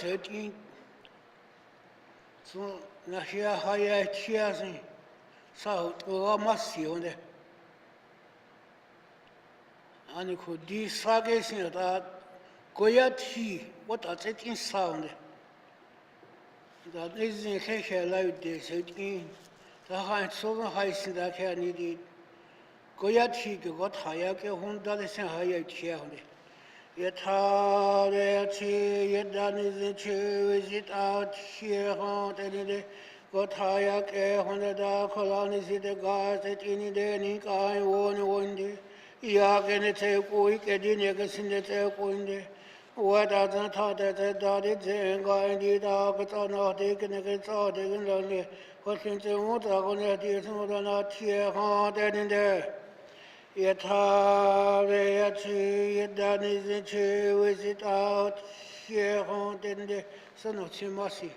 setting. So, na here higher cheers in South Massione. And could these sagas in that Goyati, what are setting sound? That is in Hesha live day setting. The high so high in that care needed. Goyati got higher, Honda is a higher chair. Yetare yedan is it out here haunt any day. Got higher care on the dark colon is it the guards at any day, Nick I one day. Yagan it a quick, a dinner in the take one day. What are the thought that it's a guy indeed up, but are not taken against all taken lonely. What can the water on that is not here haunt any day? Yetare yedan is it out here haunt any day. Son of Chimasi.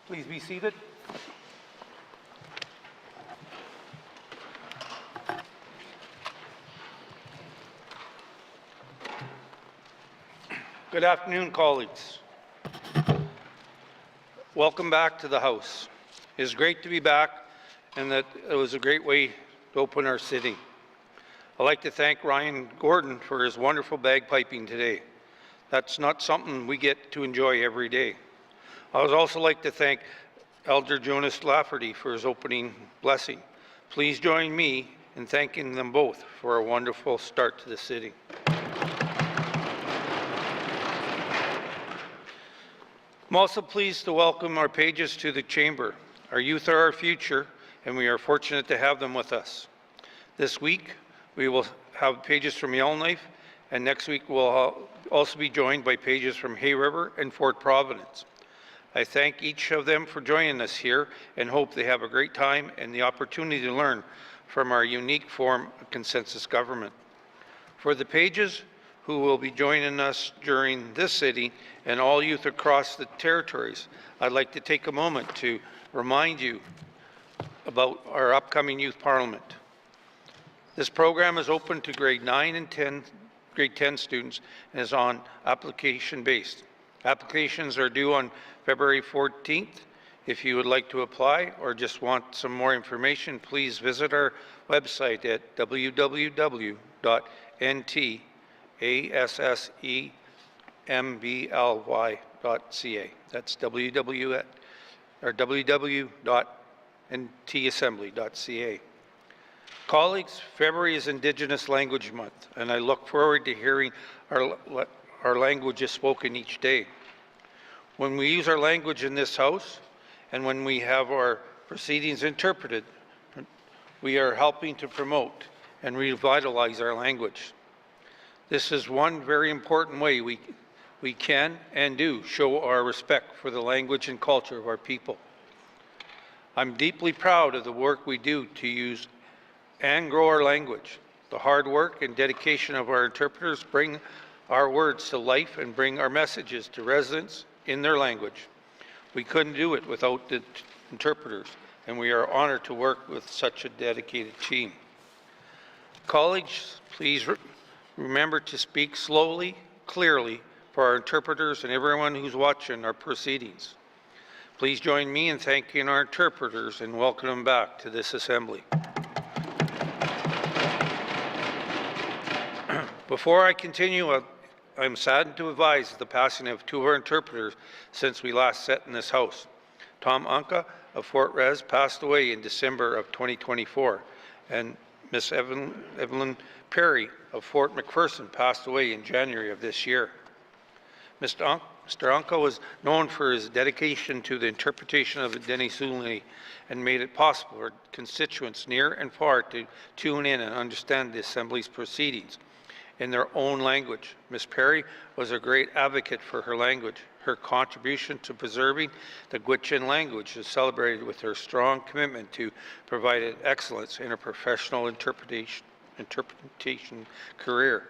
Please be seated. Good afternoon, colleagues. Welcome back to the House. It is great to be back, and that it was a great way to open our sitting. I'd like to thank Ryan Gordon for his wonderful bagpiping today. That's not something we get to enjoy every day. I would also like to thank Elder Jonas Lafferty for his opening blessing. Please join me in thanking them both for a wonderful start to the sitting. I'm also pleased to welcome our pages to the Chamber. Our youth are our future, and we are fortunate to have them with us. This week, we will have pages from Yellowknife, and next week we'll also be joined by pages from Hay River and Fort Providence. I thank each of them for joining us here and hope they have a great time and the opportunity to learn from our unique form of consensus government. For the pages who will be joining us during this sitting and all youth across the territories, I'd like to take a moment to remind you about our upcoming Youth Parliament. This program is open to grade 9 and 10 students and is on application based. Applications are due on February 14th. If you would like to apply or just want some more information, please visit our website at www.ntassembly.ca. That's www.ntassembly.ca. Colleagues, February is Indigenous Language Month, and I look forward to hearing our languages spoken each day. When we use our language in this House, and when we have our proceedings interpreted, we are helping to promote and revitalize our language. This is one very important way we can and do show our respect for the language and culture of our people. I'm deeply proud of the work we do to use and grow our language. The hard work and dedication of our interpreters bring our words to life and bring our messages to residents in their language. We couldn't do it without the interpreters, and we are honored to work with such a dedicated team. Colleagues, please remember to speak slowly, clearly for our interpreters and everyone who's watching our proceedings. Please join me in thanking our interpreters and welcome them back to this assembly. Before I continue, I'm saddened to advise the passing of two of our interpreters since we last sat in this House. Tom Anka of Fort Res passed away in December of 2024, and Miss Evelyn Perry of Fort McPherson passed away in January of this year. Mr. Anka was known for his dedication to the interpretation of the Dene Sulni and made it possible for constituents near and far to tune in and understand the Assembly's proceedings in their own language. Ms. Perry was a great advocate for her language. Her contribution to preserving the Gwich'in language is celebrated with her strong commitment to provide excellence in her professional interpretation career.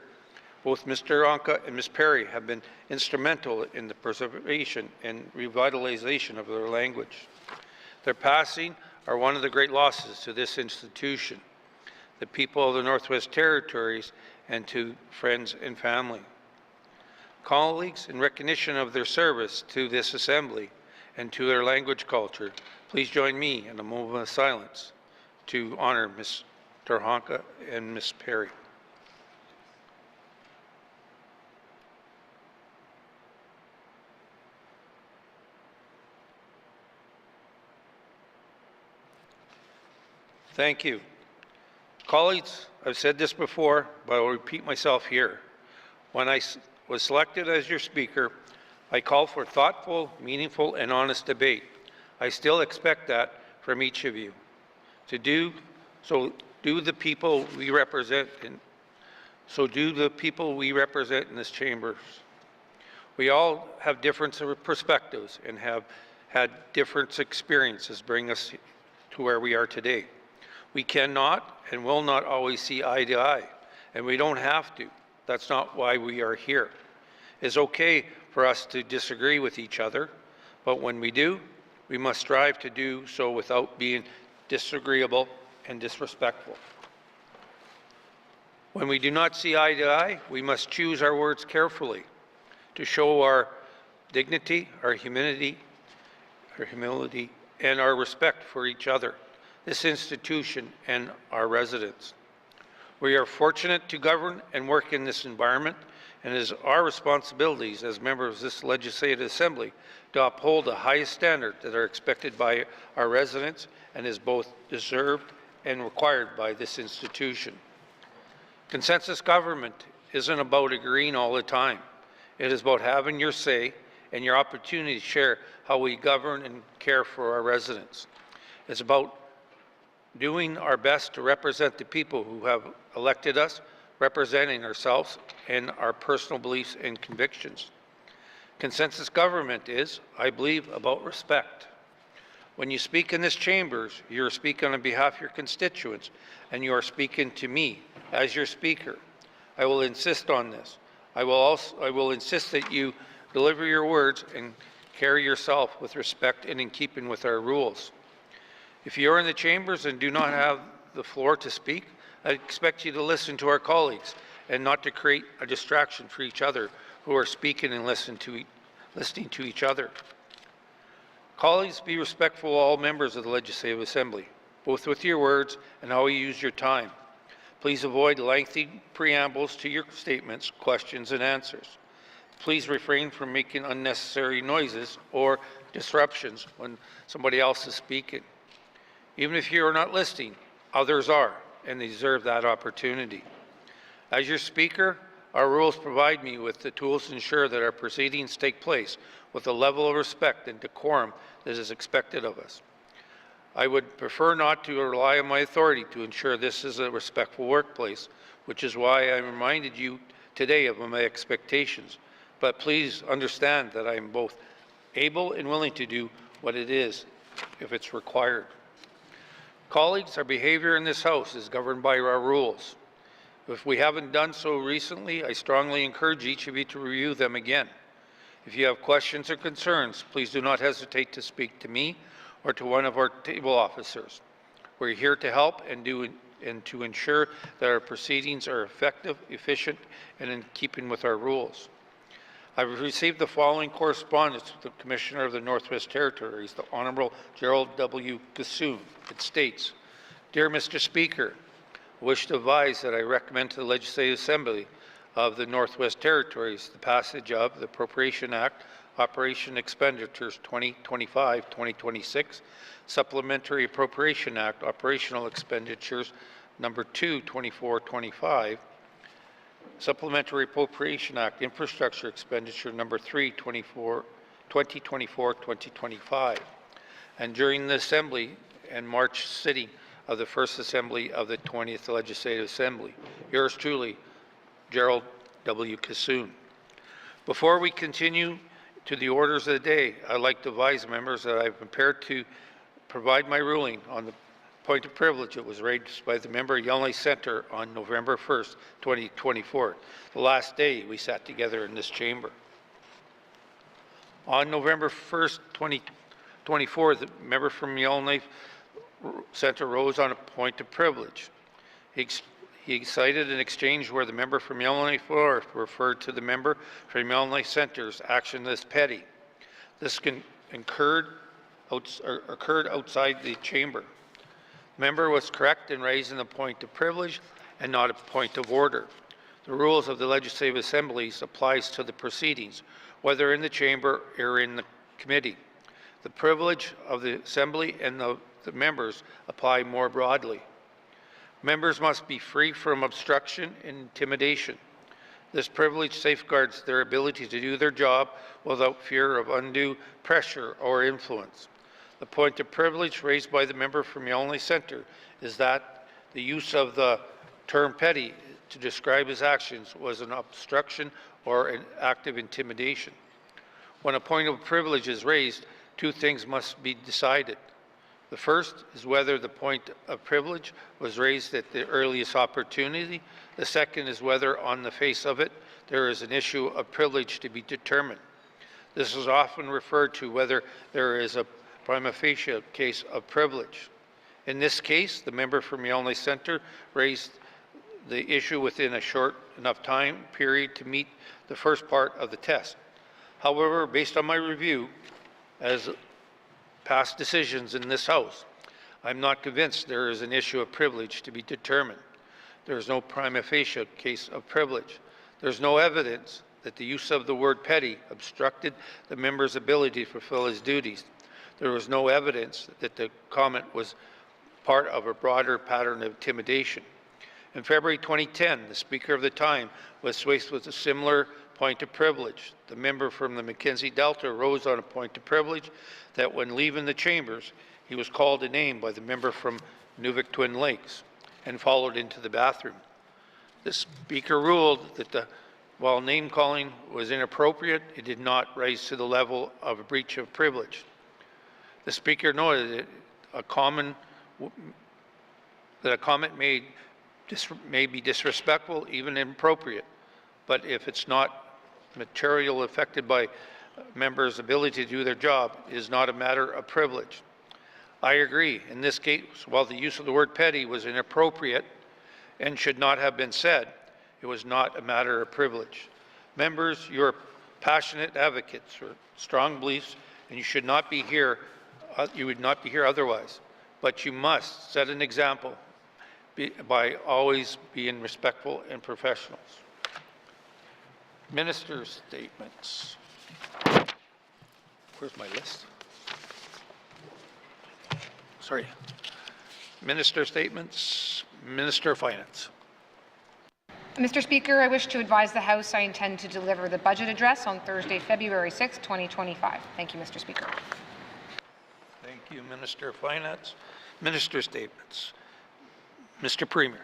Both Mr. Anka and Ms. Perry have been instrumental in the preservation and revitalization of their language. Their passing are one of the great losses to this institution, the people of the Northwest Territories, and to friends and family. Colleagues, in recognition of their service to this Assembly and to their language culture, please join me in a moment of silence to honor Mr. Anka and Ms. Perry. Thank you. Colleagues, I've said this before, but I'll repeat myself here. When I was selected as your speaker, I called for thoughtful, meaningful, and honest debate. I still expect that from each of you. Do the people we represent in this chamber. We all have different perspectives and have had different experiences bring us to where we are today. We cannot and will not always see eye to eye, and we don't have to. That's not why we are here. It's okay for us to disagree with each other, but when we do, we must strive to do so without being disagreeable and disrespectful. When we do not see eye to eye, we must choose our words carefully to show our dignity, our humility, and our respect for each other, this institution, and our residents. We are fortunate to govern and work in this environment, and it is our responsibilities as members of this Legislative Assembly to uphold the highest standards that are expected by our residents and is both deserved and required by this institution. Consensus government isn't about agreeing all the time. It is about having your say and your opportunity to share how we govern and care for our residents. It's about doing our best to represent the people who have elected us, representing ourselves and our personal beliefs and convictions. Consensus government is, I believe, about respect. When you speak in this chamber, you're speaking on behalf of your constituents, and you are speaking to me as your speaker. I will insist on this. I will insist that you deliver your words and carry yourself with respect and in keeping with our rules. If you are in the chambers and do not have the floor to speak, I expect you to listen to our colleagues and not to create a distraction for each other who are speaking and listening to each other. Colleagues, be respectful of all members of the Legislative Assembly, both with your words and how you use your time. Please avoid lengthy preambles to your statements, questions, and answers. Please refrain from making unnecessary noises or disruptions when somebody else is speaking. Even if you are not listening, others are, and they deserve that opportunity. As your speaker, our rules provide me with the tools to ensure that our proceedings take place with a level of respect and decorum that is expected of us. I would prefer not to rely on my authority to ensure this is a respectful workplace, which is why I reminded you today of my expectations. But please understand that I am both able and willing to do what it is if it's required. Colleagues, our behavior in this House is governed by our rules. If we haven't done so recently, I strongly encourage each of you to review them again. If you have questions or concerns, please do not hesitate to speak to me or to one of our table officers. We're here to help and to ensure that our proceedings are effective, efficient, and in keeping with our rules. I've received the following correspondence from the Commissioner of the Northwest Territories, the Honourable Gerald W. Gassoon. It states, "Dear Mr. Speaker, I wish to advise that I recommend to the Legislative Assembly of the Northwest Territories, the passage of the Appropriation Act, Operation Expenditures 2025-2026, Supplementary Appropriation Act, Operational Expenditures number 2, 24-25, Supplementary Appropriation Act, Infrastructure Expenditure number 3, 2024-2025. And during the Assembly and March sitting of the First Assembly of the 20th Legislative Assembly. Yours truly, Gerald W. Kissoon. Before we continue to the orders of the day, I'd like to advise members that I've prepared to provide my ruling on the point of privilege that was raised by the member of Yellowknife Centre on November 1st, 2024, the last day we sat together in this chamber. On November 1st, 2024, the member from Yellowknife Centre rose on a point of privilege. He cited an exchange where the member from Yellowknife North referred to the member from Yellowknife Centre's action as petty. This occurred outside the chamber. The member was correct in raising the point of privilege and not a point of order. The rules of the Legislative Assemblies applies to the proceedings, whether in the chamber or in the committee. The privilege of the Assembly and the members apply more broadly. Members must be free from obstruction and intimidation. This privilege safeguards their ability to do their job without fear of undue pressure or influence. The point of privilege raised by the member from Yellowknife Centre is that the use of the term petty to describe his actions was an obstruction or an act of intimidation. When a point of privilege is raised, two things must be decided. The first is whether the point of privilege was raised at the earliest opportunity. The second is whether, on the face of it, there is an issue of privilege to be determined. This is often referred to whether there is a prima facie case of privilege. In this case, the member from Yellowknife Centre raised the issue within a short enough time period to meet the first part of the test. However, based on my review, as past decisions in this House, I'm not convinced there is an issue of privilege to be determined. There is no prima facie case of privilege. There's no evidence that the use of the word petty obstructed the member's ability to fulfill his duties. There was no evidence that the comment was part of a broader pattern of intimidation. In February 2010, the Speaker of the time was faced with a similar point of privilege. The member from the Mackenzie Delta rose on a point of privilege that when leaving the chambers, he was called a name by the member from Nuvik Twin Lakes and followed into the bathroom. The Speaker ruled that while name-calling was inappropriate, it did not rise to the level of a breach of privilege. The Speaker noted that a comment made may be disrespectful, even inappropriate, but if it's not material affected by members' ability to do their job, it is not a matter of privilege. I agree. In this case, while the use of the word petty was inappropriate and should not have been said, it was not a matter of privilege. Members, you are passionate advocates for strong beliefs, and you should not be here. You would not be here otherwise. But you must set an example by always being respectful and professionals. Minister's statements. Where's my list? Sorry. Minister statements. Minister of Finance. Mr. Speaker, I wish to advise the House I intend to deliver the budget address on Thursday, February 6, 2025. Thank you, Mr. Speaker. Thank you, Minister of Finance. Minister statements. Mr. Premier.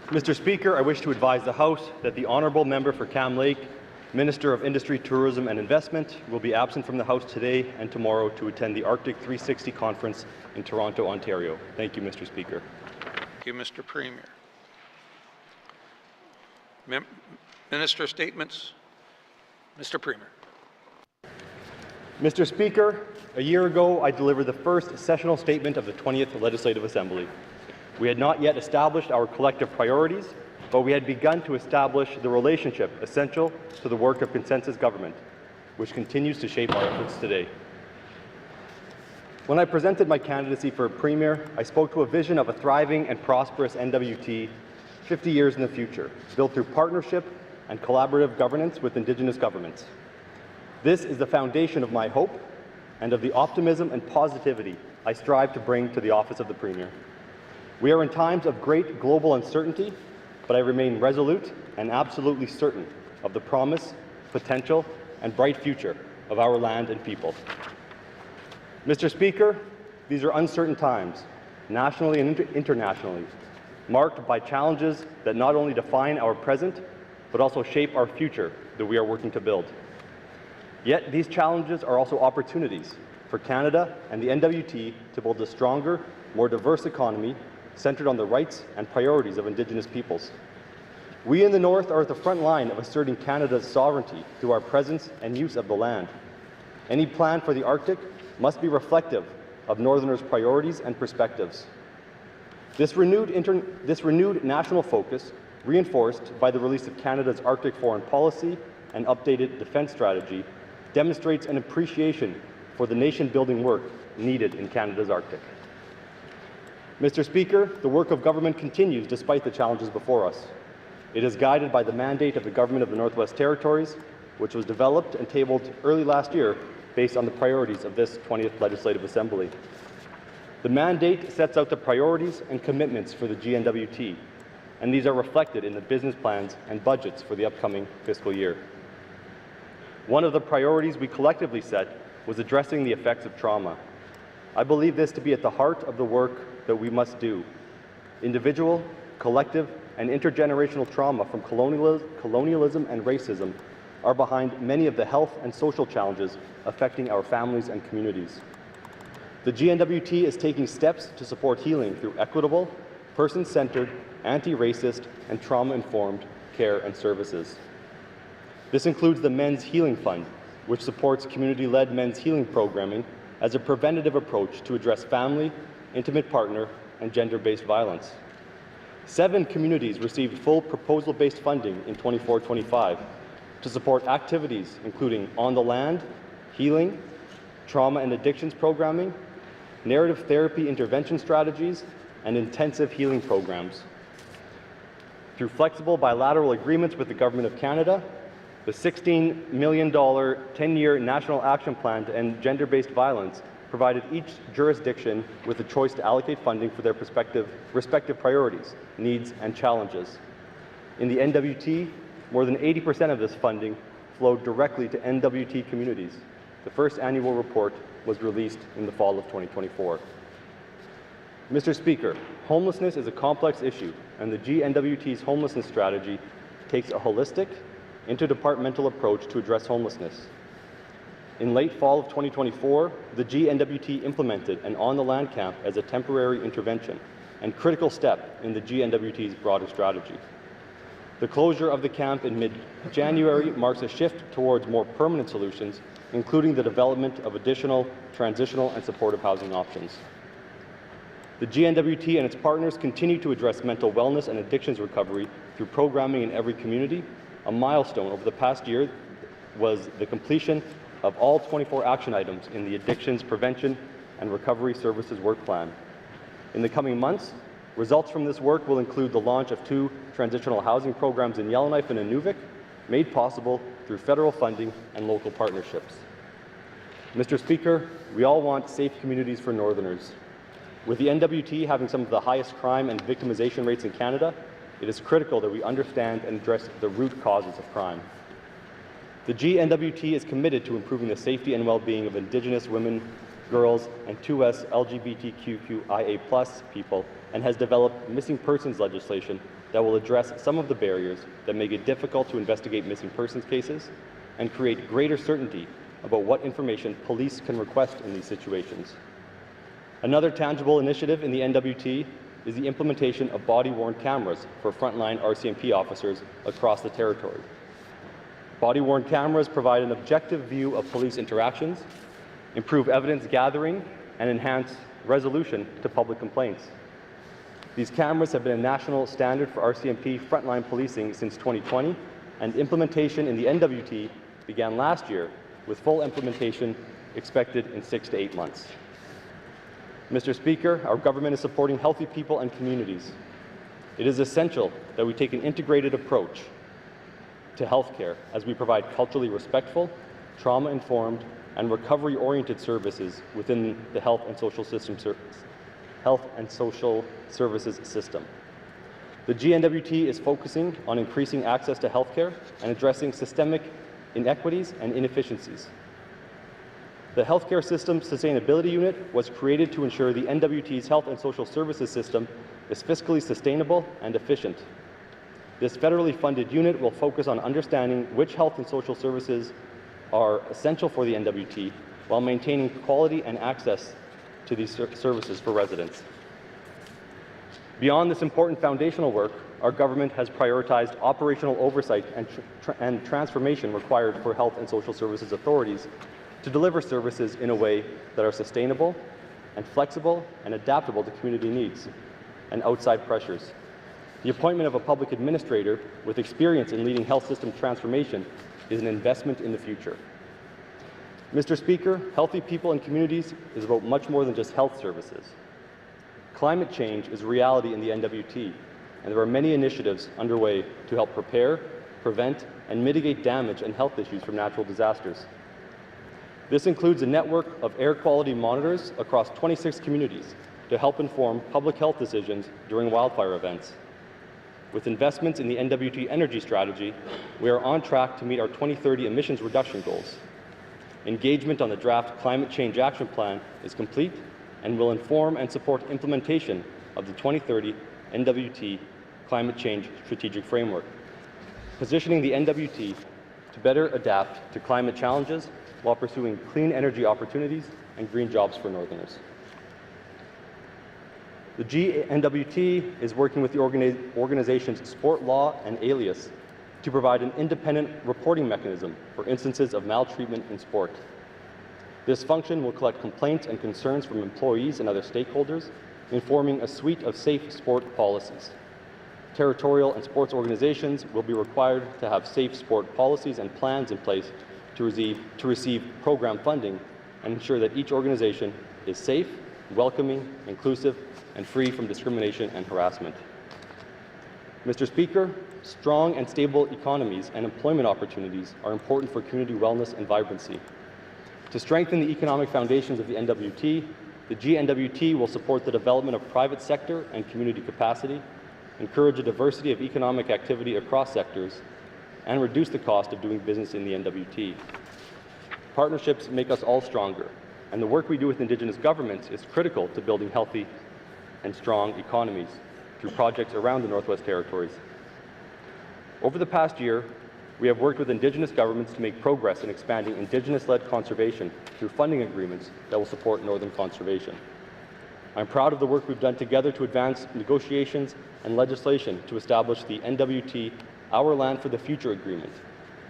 Mr. Speaker, I wish to advise the House that the Honourable Member for Cam Lake, Minister of Industry, Tourism and Investment, will be absent from the House today and tomorrow to attend the Arctic 360 Conference in Toronto, Ontario. Thank you, Mr. Speaker. Thank you, Mr. Premier. Minister statements. Mr. Premier. Mr. Speaker, a year ago I delivered the first sessional statement of the 20th Legislative Assembly. We had not yet established our collective priorities, but we had begun to establish the relationship essential to the work of consensus government, which continues to shape our efforts today. When I presented my candidacy for Premier, I spoke to a vision of a thriving and prosperous NWT 50 years in the future, built through partnership and collaborative governance with Indigenous governments. This is the foundation of my hope and of the optimism and positivity I strive to bring to the office of the Premier. We are in times of great global uncertainty, but I remain resolute and absolutely certain of the promise, potential, and bright future of our land and people. Mr. Speaker, these are uncertain times, nationally and internationally, marked by challenges that not only define our present, but also shape our future that we are working to build. Yet these challenges are also opportunities for Canada and the NWT to build a stronger, more diverse economy centred on the rights and priorities of Indigenous peoples. We in the North are at the front line of asserting Canada's sovereignty through our presence and use of the land. Any plan for the Arctic must be reflective of Northerners' priorities and perspectives. This renewed national focus, reinforced by the release of Canada's Arctic foreign policy and updated defence strategy, demonstrates an appreciation for the nation-building work needed in Canada's Arctic. Mr. Speaker, the work of government continues despite the challenges before us. It is guided by the mandate of the Government of the Northwest Territories, which was developed and tabled early last year based on the priorities of this 20th Legislative Assembly. The mandate sets out the priorities and commitments for the GNWT, and these are reflected in the business plans and budgets for the upcoming fiscal year. One of the priorities we collectively set was addressing the effects of trauma. I believe this to be at the heart of the work that we must do. Individual, collective, and intergenerational trauma from colonialism and racism are behind many of the health and social challenges affecting our families and communities. The GNWT is taking steps to support healing through equitable, person-centered, anti-racist, and trauma-informed care and services. This includes the Men's Healing Fund, which supports community-led men's healing programming as a preventative approach to address family, intimate partner, and gender-based violence. 7 communities received full proposal-based funding in 24-25 to support activities including on the land, healing, trauma and addictions programming, narrative therapy intervention strategies, and intensive healing programs. Through flexible bilateral agreements with the Government of Canada, the $16 million 10-year National Action Plan to End Gender-Based Violence provided each jurisdiction with the choice to allocate funding for their respective priorities, needs, and challenges. In the NWT, more than 80% of this funding flowed directly to NWT communities. The first annual report was released in the fall of 2024. Mr. Speaker, homelessness is a complex issue, and the GNWT's homelessness strategy takes a holistic, interdepartmental approach to address homelessness. In late fall of 2024, the GNWT implemented an on-the-land camp as a temporary intervention and critical step in the GNWT's broader strategy. The closure of the camp in mid-January marks a shift towards more permanent solutions, including the development of additional transitional and supportive housing options. The GNWT and its partners continue to address mental wellness and addictions recovery through programming in every community. A milestone over the past year was the completion of all 24 action items in the Addictions Prevention and Recovery Services Work Plan. In the coming months, results from this work will include the launch of 2 transitional housing programs in Yellowknife and Inuvik, made possible through federal funding and local partnerships. Mr. Speaker, we all want safe communities for Northerners. With the NWT having some of the highest crime and victimization rates in Canada, it is critical that we understand and address the root causes of crime. The GNWT is committed to improving the safety and well-being of Indigenous women, girls, and 2S LGBTQIA+ people, and has developed missing persons legislation that will address some of the barriers that make it difficult to investigate missing persons cases and create greater certainty about what information police can request in these situations. Another tangible initiative in the NWT is the implementation of body-worn cameras for frontline RCMP officers across the territory. Body-worn cameras provide an objective view of police interactions, improve evidence gathering, and enhance resolution to public complaints. These cameras have been a national standard for RCMP frontline policing since 2020, and implementation in the NWT began last year, with full implementation expected in 6 to 8 months. Mr. Speaker, our government is supporting healthy people and communities. It is essential that we take an integrated approach to healthcare as we provide culturally respectful, trauma-informed, and recovery-oriented services within the health and social services system. The GNWT is focusing on increasing access to healthcare and addressing systemic inequities and inefficiencies. The Healthcare System Sustainability Unit was created to ensure the NWT's health and social services system is fiscally sustainable and efficient. This federally funded unit will focus on understanding which health and social services are essential for the NWT while maintaining quality and access to these services for residents. Beyond this important foundational work, our government has prioritized operational oversight and transformation required for health and social services authorities to deliver services in a way that are sustainable and flexible and adaptable to community needs and outside pressures. The appointment of a public administrator with experience in leading health system transformation is an investment in the future. Mr. Speaker, healthy people and communities is about much more than just health services. Climate change is a reality in the NWT, and there are many initiatives underway to help prepare, prevent, and mitigate damage and health issues from natural disasters. This includes a network of air quality monitors across 26 communities to help inform public health decisions during wildfire events. With investments in the NWT energy strategy, we are on track to meet our 2030 emissions reduction goals. Engagement on the draft Climate Change Action Plan is complete and will inform and support implementation of the 2030 NWT Climate Change Strategic Framework, positioning the NWT to better adapt to climate challenges while pursuing clean energy opportunities and green jobs for Northerners. The GNWT is working with the organizations Sport Law and Alias to provide an independent reporting mechanism for instances of maltreatment in sport. This function will collect complaints and concerns from employees and other stakeholders, informing a suite of safe sport policies. Territorial and sports organizations will be required to have safe sport policies and plans in place to receive program funding and ensure that each organization is safe, welcoming, inclusive, and free from discrimination and harassment. Mr. Speaker, strong and stable economies and employment opportunities are important for community wellness and vibrancy. To strengthen the economic foundations of the NWT, the GNWT will support the development of private sector and community capacity, encourage a diversity of economic activity across sectors, and reduce the cost of doing business in the NWT. Partnerships make us all stronger, and the work we do with Indigenous governments is critical to building healthy and strong economies through projects around the Northwest Territories. Over the past year, we have worked with Indigenous governments to make progress in expanding Indigenous-led conservation through funding agreements that will support Northern conservation. I'm proud of the work we've done together to advance negotiations and legislation to establish the NWT Our Land for the Future Agreement,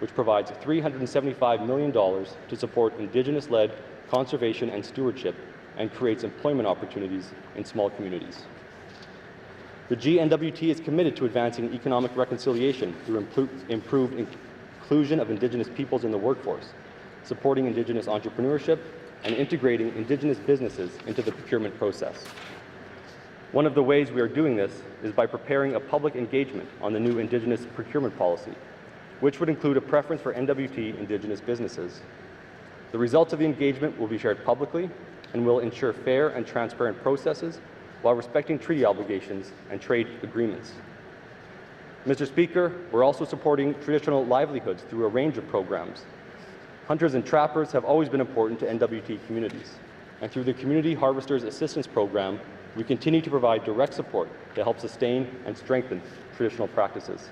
which provides $375 million to support Indigenous-led conservation and stewardship and creates employment opportunities in small communities. The GNWT is committed to advancing economic reconciliation through improved inclusion of Indigenous peoples in the workforce, supporting Indigenous entrepreneurship, and integrating Indigenous businesses into the procurement process. One of the ways we are doing this is by preparing a public engagement on the new Indigenous procurement policy, which would include a preference for NWT Indigenous businesses. The results of the engagement will be shared publicly and will ensure fair and transparent processes while respecting treaty obligations and trade agreements. Mr. Speaker, we're also supporting traditional livelihoods through a range of programs. Hunters and trappers have always been important to NWT communities, and through the Community Harvesters Assistance Program, we continue to provide direct support to help sustain and strengthen traditional practices.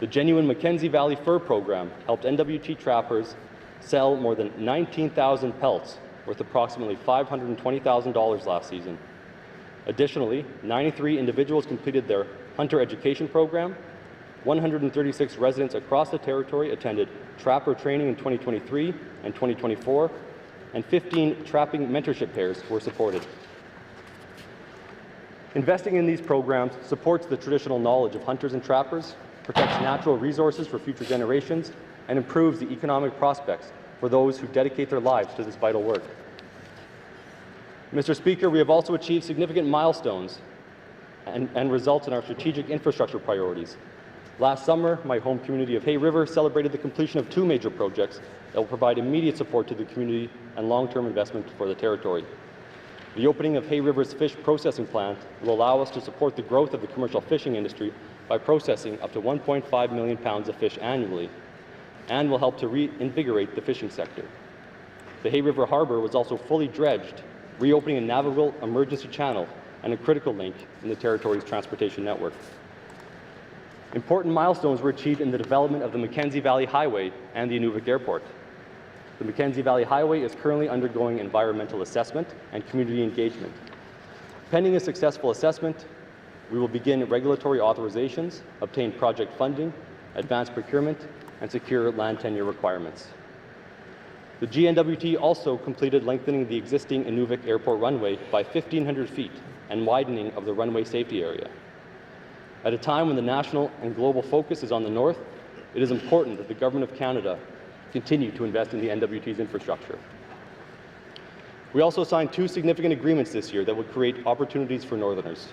The Genuine Mackenzie Valley Fur Program helped NWT trappers sell more than 19,000 pelts worth approximately $520,000 last season. Additionally, 93 individuals completed their hunter education program, 136 residents across the territory attended trapper training in 2023 and 2024, and 15 trapping mentorship pairs were supported. Investing in these programs supports the traditional knowledge of hunters and trappers, protects natural resources for future generations, and improves the economic prospects for those who dedicate their lives to this vital work. Mr. Speaker, we have also achieved significant milestones and results in our strategic infrastructure priorities. Last summer, my home community of Hay River celebrated the completion of 2 major projects that will provide immediate support to the community and long-term investment for the territory. The opening of Hay River's fish processing plant will allow us to support the growth of the commercial fishing industry by processing up to 1.5 million pounds of fish annually, and will help to reinvigorate the fishing sector. The Hay River Harbour was also fully dredged, reopening a navigable emergency channel and a critical link in the territory's transportation network. Important milestones were achieved in the development of the Mackenzie Valley Highway and the Inuvik Airport. The Mackenzie Valley Highway is currently undergoing environmental assessment and community engagement. Pending a successful assessment, we will begin regulatory authorizations, obtain project funding, advance procurement, and secure land tenure requirements. The GNWT also completed lengthening the existing Inuvik Airport runway by 1,500 feet and widening of the runway safety area. At a time when the national and global focus is on the north, it is important that the Government of Canada continue to invest in the NWT's infrastructure. We also signed 2 significant agreements this year that will create opportunities for Northerners.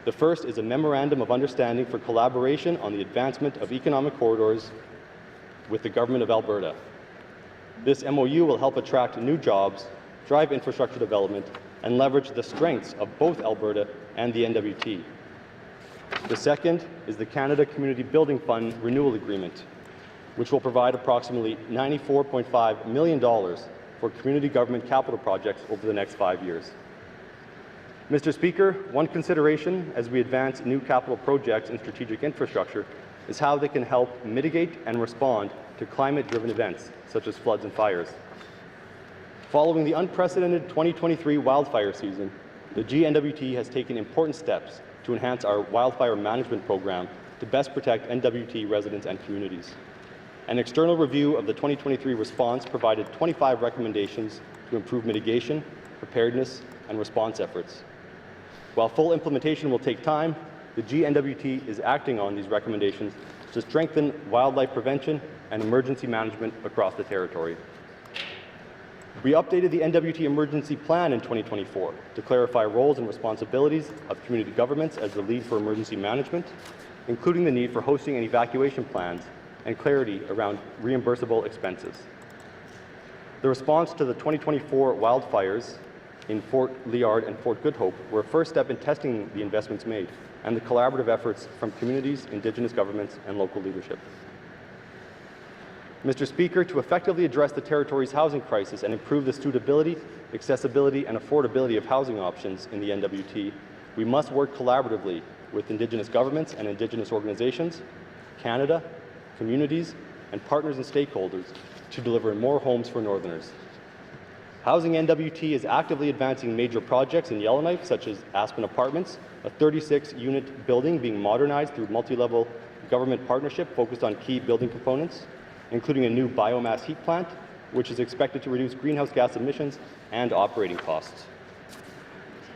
The first is a Memorandum of Understanding for collaboration on the advancement of economic corridors with the Government of Alberta. This MOU will help attract new jobs, drive infrastructure development, and leverage the strengths of both Alberta and the NWT. The second is the Canada Community Building Fund Renewal Agreement, which will provide approximately $94.5 million for community government capital projects over the next 5 years. Mr. Speaker, one consideration as we advance new capital projects in strategic infrastructure is how they can help mitigate and respond to climate-driven events, such as floods and fires. Following the unprecedented 2023 wildfire season, the GNWT has taken important steps to enhance our wildfire management program to best protect NWT residents and communities. An external review of the 2023 response provided 25 recommendations to improve mitigation, preparedness, and response efforts. While full implementation will take time, the GNWT is acting on these recommendations to strengthen wildlife prevention and emergency management across the territory. We updated the NWT Emergency Plan in 2024 to clarify roles and responsibilities of community governments as the lead for emergency management, including the need for hosting and evacuation plans and clarity around reimbursable expenses. The response to the 2024 wildfires in Fort Liard and Fort Good Hope were a first step in testing the investments made and the collaborative efforts from communities, Indigenous governments, and local leadership. Mr. Speaker, to effectively address the territory's housing crisis and improve the suitability, accessibility, and affordability of housing options in the NWT, we must work collaboratively with Indigenous governments and Indigenous organizations, Canada, communities, and partners and stakeholders to deliver more homes for Northerners. Housing NWT is actively advancing major projects in Yellowknife, such as Aspen Apartments, a 36-unit building being modernized through multi-level government partnership focused on key building components, including a new biomass heat plant, which is expected to reduce greenhouse gas emissions and operating costs.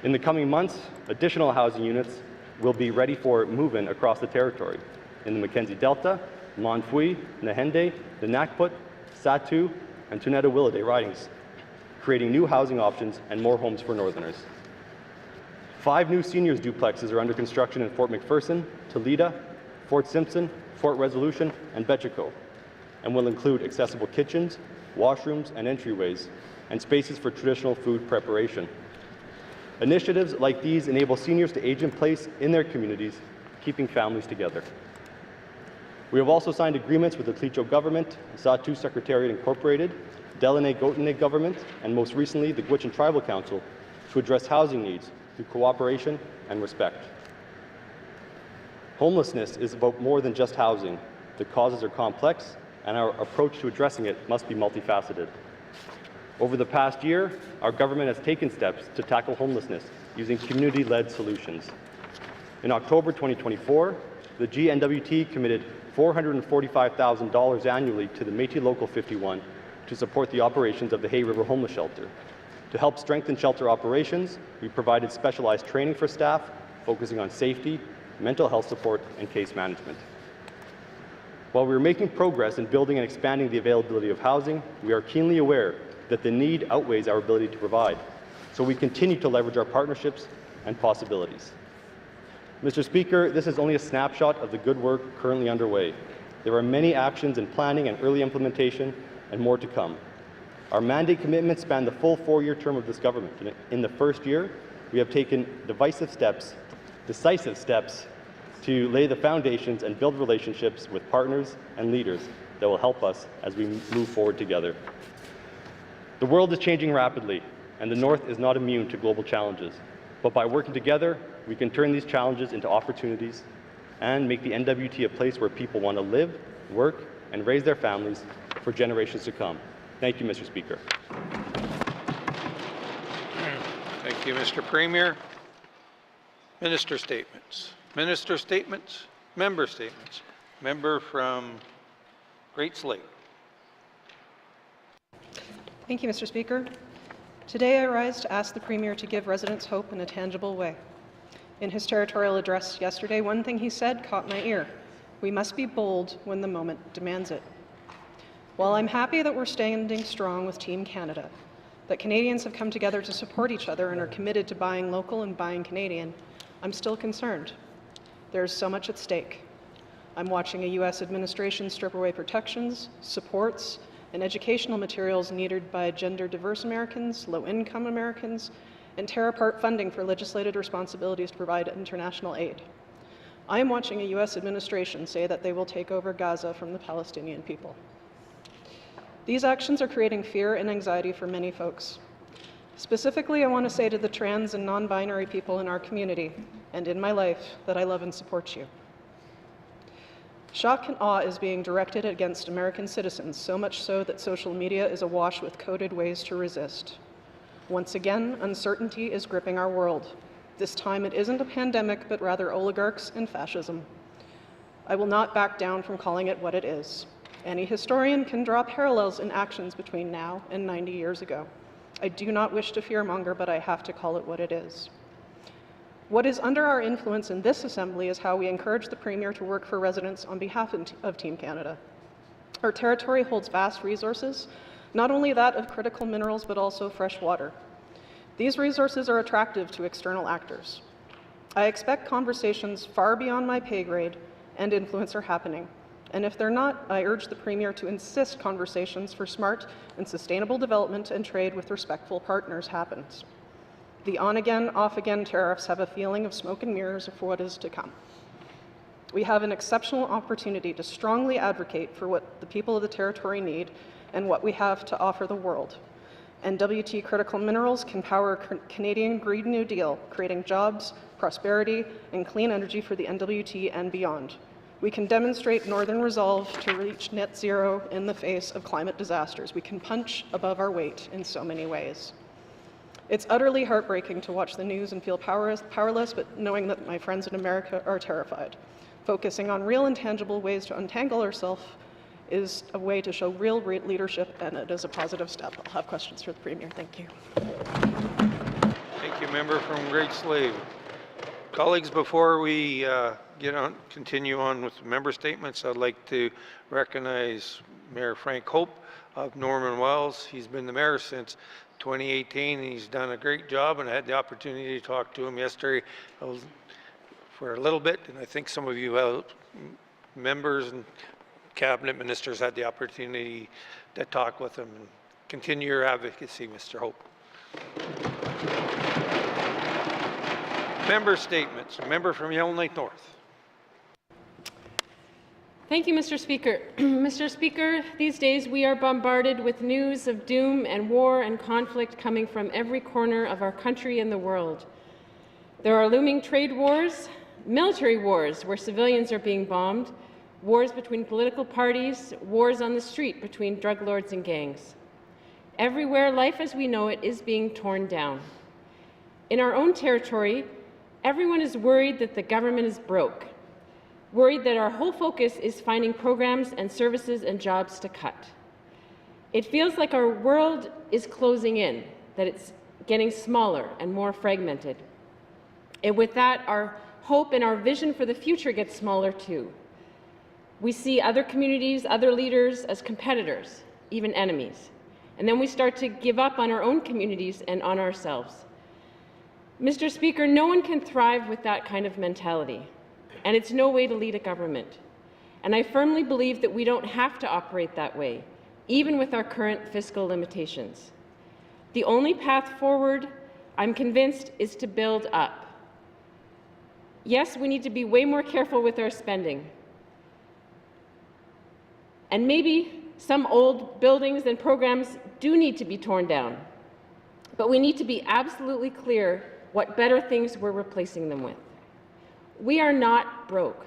In the coming months, additional housing units will be ready for move-in across the territory in the Mackenzie Delta, Montfouille, Nahende, the Nakput, Satu, and Tuneta-Willowday ridings, creating new housing options and more homes for Northerners. 5 new seniors duplexes are under construction in Fort McPherson, Toledo, Fort Simpson, Fort Resolution, and Betchico, and will include accessible kitchens, washrooms, and entryways, and spaces for traditional food preparation. Initiatives like these enable seniors to age in place in their communities, keeping families together. We have also signed agreements with the Tlicho government, Satu Secretariat Incorporated, Delaney Gotenay government, and most recently the Gwich'in Tribal Council to address housing needs through cooperation and respect. Homelessness is about more than just housing. The causes are complex, and our approach to addressing it must be multifaceted. Over the past year, our government has taken steps to tackle homelessness using community-led solutions. In October 2024, the GNWT committed $445,000 annually to the Métis Local 51 to support the operations of the Hay River Homeless Shelter. To help strengthen shelter operations, we provided specialized training for staff, focusing on safety, mental health support, and case management. While we are making progress in building and expanding the availability of housing, we are keenly aware that the need outweighs our ability to provide, so we continue to leverage our partnerships and possibilities. Mr. Speaker, this is only a snapshot of the good work currently underway. There are many actions in planning and early implementation, and more to come. Our mandate commitments span the full 4-year term of this government. In the first year, we have taken decisive steps to lay the foundations and build relationships with partners and leaders that will help us as we move forward together. The world is changing rapidly, and the North is not immune to global challenges. But by working together, we can turn these challenges into opportunities and make the NWT a place where people want to live, work, and raise their families for generations to come. Thank you, Mr. Speaker. Thank you, Mr. Premier. Minister statements. Minister statements. Member statements. Member from Great Slave. Thank you, Mr. Speaker. Today I rise to ask the Premier to give residents hope in a tangible way. In his territorial address yesterday, one thing he said caught my ear. We must be bold when the moment demands it. While I'm happy that we're standing strong with Team Canada, that Canadians have come together to support each other and are committed to buying local and buying Canadian, I'm still concerned. There's so much at stake. I'm watching a U.S. administration strip away protections, supports, and educational materials needed by gender-diverse Americans, low-income Americans, and tear apart funding for legislated responsibilities to provide international aid. I am watching a U.S. administration say that they will take over Gaza from the Palestinian people. These actions are creating fear and anxiety for many folks. Specifically, I want to say to the trans and non-binary people in our community and in my life that I love and support you. Shock and awe is being directed against American citizens, so much so that social media is awash with coded ways to resist. Once again, uncertainty is gripping our world. This time it isn't a pandemic, but rather oligarchs and fascism. I will not back down from calling it what it is. Any historian can draw parallels in actions between now and 90 years ago. I do not wish to fearmonger, but I have to call it what it is. What is under our influence in this Assembly is how we encourage the Premier to work for residents on behalf of Team Canada. Our territory holds vast resources, not only that of critical minerals, but also fresh water. These resources are attractive to external actors. I expect conversations far beyond my pay grade and influence are happening. And if they're not, I urge the Premier to insist conversations for smart and sustainable development and trade with respectful partners happens. The on-again, off-again tariffs have a feeling of smoke and mirrors for what is to come. We have an exceptional opportunity to strongly advocate for what the people of the territory need and what we have to offer the world. NWT Critical Minerals can power Canadian Green New Deal, creating jobs, prosperity, and clean energy for the NWT and beyond. We can demonstrate Northern resolve to reach net zero in the face of climate disasters. We can punch above our weight in so many ways. It's utterly heartbreaking to watch the news and feel powerless, but knowing that my friends in America are terrified. Focusing on real and tangible ways to untangle ourselves is a way to show real leadership, and it is a positive step. I'll have questions for the Premier. Thank you. Thank you, member from Great Slave. Colleagues, before we continue on with member statements, I'd like to recognize Mayor Frank Hope of Norman Wells. He's been the mayor since 2018, and he's done a great job, and I had the opportunity to talk to him yesterday for a little bit, and I think some of you members and cabinet ministers had the opportunity to talk with him. And continue your advocacy, Mr. Hope. Member statements. A member from Yellowknife North. Thank you, Mr. Speaker. Mr. Speaker, these days we are bombarded with news of doom and war and conflict coming from every corner of our country and the world. There are looming trade wars, military wars where civilians are being bombed, wars between political parties, wars on the street between drug lords and gangs. Everywhere, life as we know it is being torn down. In our own territory, everyone is worried that the government is broke, worried that our whole focus is finding programs and services and jobs to cut. It feels like our world is closing in, that it's getting smaller and more fragmented. And with that, our hope and our vision for the future gets smaller too. We see other communities, other leaders as competitors, even enemies. And then we start to give up on our own communities and on ourselves. Mr. Speaker, no one can thrive with that kind of mentality, and it's no way to lead a government. And I firmly believe that we don't have to operate that way, even with our current fiscal limitations. The only path forward, I'm convinced, is to build up. Yes, we need to be way more careful with our spending. And maybe some old buildings and programs do need to be torn down. But we need to be absolutely clear what better things we're replacing them with. We are not broke.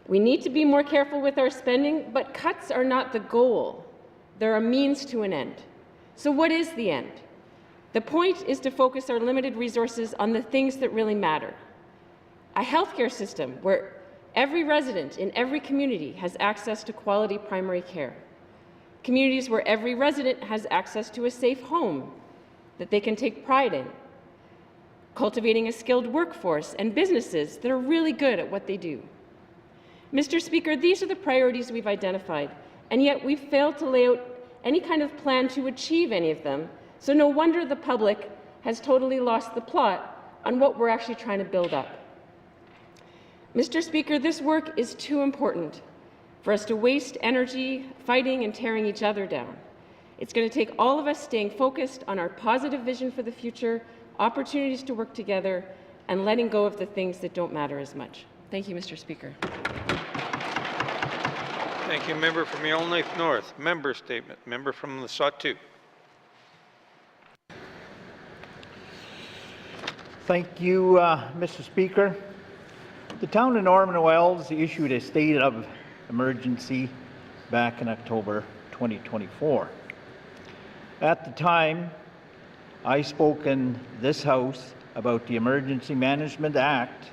We need to be more careful with our spending, but cuts are not the goal. They're a means to an end. So what is the end? The point is to focus our limited resources on the things that really matter. A healthcare system where every resident in every community has access to quality primary care. Communities where every resident has access to a safe home that they can take pride in. Cultivating a skilled workforce and businesses that are really good at what they do. Mr. Speaker, these are the priorities we've identified, and yet we've failed to lay out any kind of plan to achieve any of them, so no wonder the public has totally lost the plot on what we're actually trying to build up. Mr. Speaker, this work is too important for us to waste energy fighting and tearing each other down. It's going to take all of us staying focused on our positive vision for the future, opportunities to work together, and letting go of the things that don't matter as much. Thank you, Mr. Speaker. Thank you. Member from Yellowknife North. Member statement. Member from the Sawtooth. Thank you, Mr. Speaker. The town of Norman Wells issued a state of emergency back in October 2024. At the time, I spoke in this House about the Emergency Management Act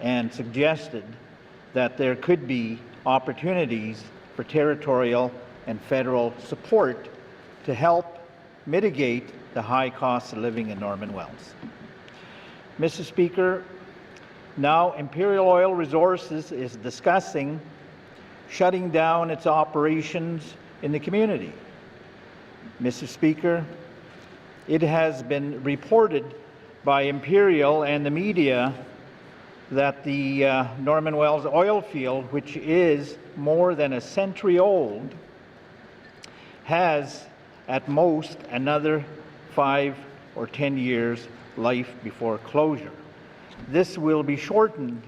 and suggested that there could be opportunities for territorial and federal support to help mitigate the high cost of living in Norman Wells. Mr. Speaker, now Imperial Oil Resources is discussing shutting down its operations in the community. Mr. Speaker, it has been reported by Imperial and the media that the Norman Wells oil field, which is more than a century old, has at most another 5 or 10 years life before closure. This will be shortened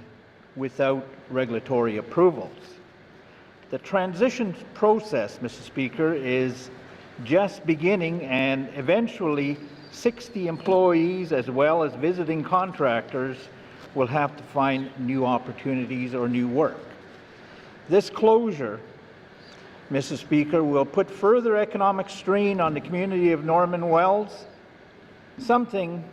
without regulatory approvals. The transition process, Mr. Speaker, is just beginning, and eventually 60 employees as well as visiting contractors will have to find new opportunities or new work. This closure, Mr. Speaker, will put further economic strain on the community of Norman Wells. Something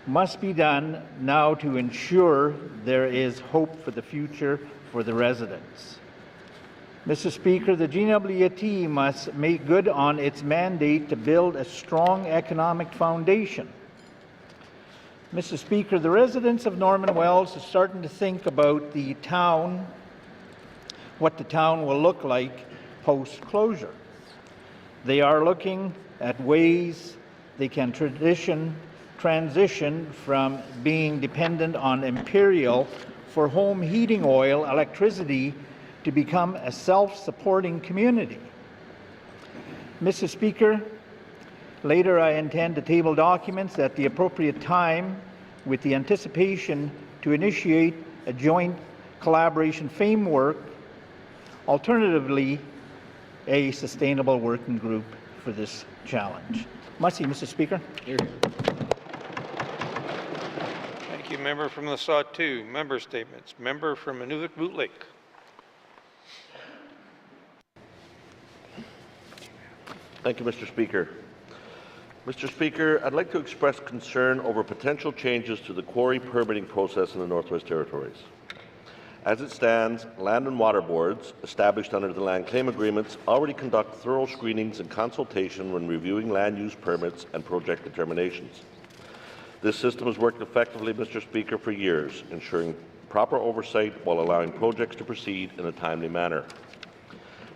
must be done now to ensure there is hope for the future for the residents. Mr. Speaker, the GWT must make good on its mandate to build a strong economic foundation. Mr. Speaker, the residents of Norman Wells are starting to think about the town, what the town will look like post-closure. They are looking at ways they can transition from being dependent on Imperial for home heating oil, electricity, to become a self-supporting community. Mr. Speaker, later I intend to table documents at the appropriate time with the anticipation to initiate a joint collaboration framework, alternatively a sustainable working group for this challenge. Merci, Mr. Speaker. Thank you. Member from the Sawtooth. Member statements. Member from Inuvik-Boot Lake. Thank you, Mr. Speaker. Mr. Speaker, I'd like to express concern over potential changes to the quarry permitting process in the Northwest Territories. As it stands, land and water boards, established under the land claim agreements, already conduct thorough screenings and consultation when reviewing land use permits and project determinations. This system has worked effectively, Mr. Speaker, for years, ensuring proper oversight while allowing projects to proceed in a timely manner.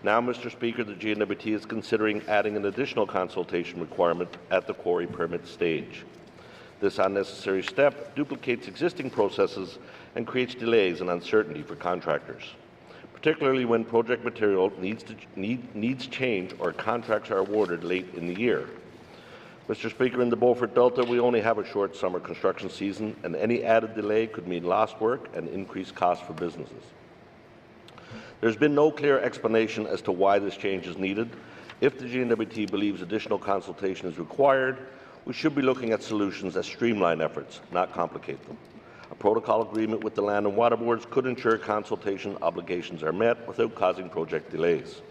Now, Mr. Speaker, the GNWT is considering adding an additional consultation requirement at the quarry permit stage. This unnecessary step duplicates existing processes and creates delays and uncertainty for contractors, particularly when project material needs change or contracts are awarded late in the year. Mr. Speaker, in the Beaufort Delta, we only have a short summer construction season, and any added delay could mean lost work and increased costs for businesses. There's been no clear explanation as to why this change is needed. If the GNWT believes additional consultation is required, we should be looking at solutions that streamline efforts, not complicate them. A protocol agreement with the Land and Water Boards could ensure consultation obligations are met without causing project delays.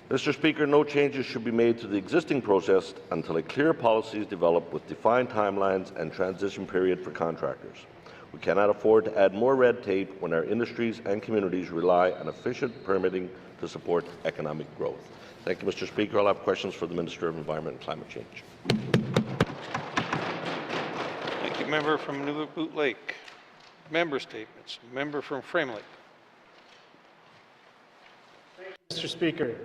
Mr. Speaker, no changes should be made to the existing process until a clear policy is developed with defined timelines and transition period for contractors. We cannot afford to add more red tape when our industries and communities rely on efficient permitting to support economic growth. Thank you, Mr. Speaker. I'll have questions for the Minister of Environment and Climate Change. Thank you, member from Nunavut Lake. Member statements. Member from Frame Lake. Mr. Speaker.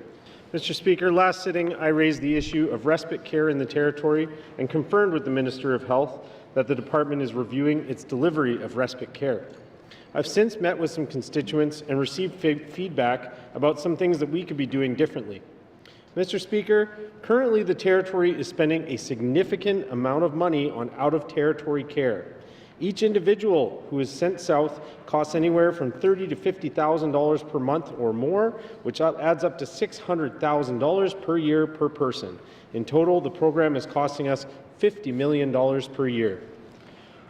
Mr. Speaker, last sitting, I raised the issue of respite care in the Territory and confirmed with the Minister of Health that the department is reviewing its delivery of respite care. I've since met with some constituents and received feedback about some things that we could be doing differently. Mr. Speaker, currently the Territory is spending a significant amount of money on out-of-territory care. Each individual who is sent south costs anywhere from $30,000 to $50,000 per month or more, which adds up to $600,000 per year per person. In total, the program is costing us $50 million per year.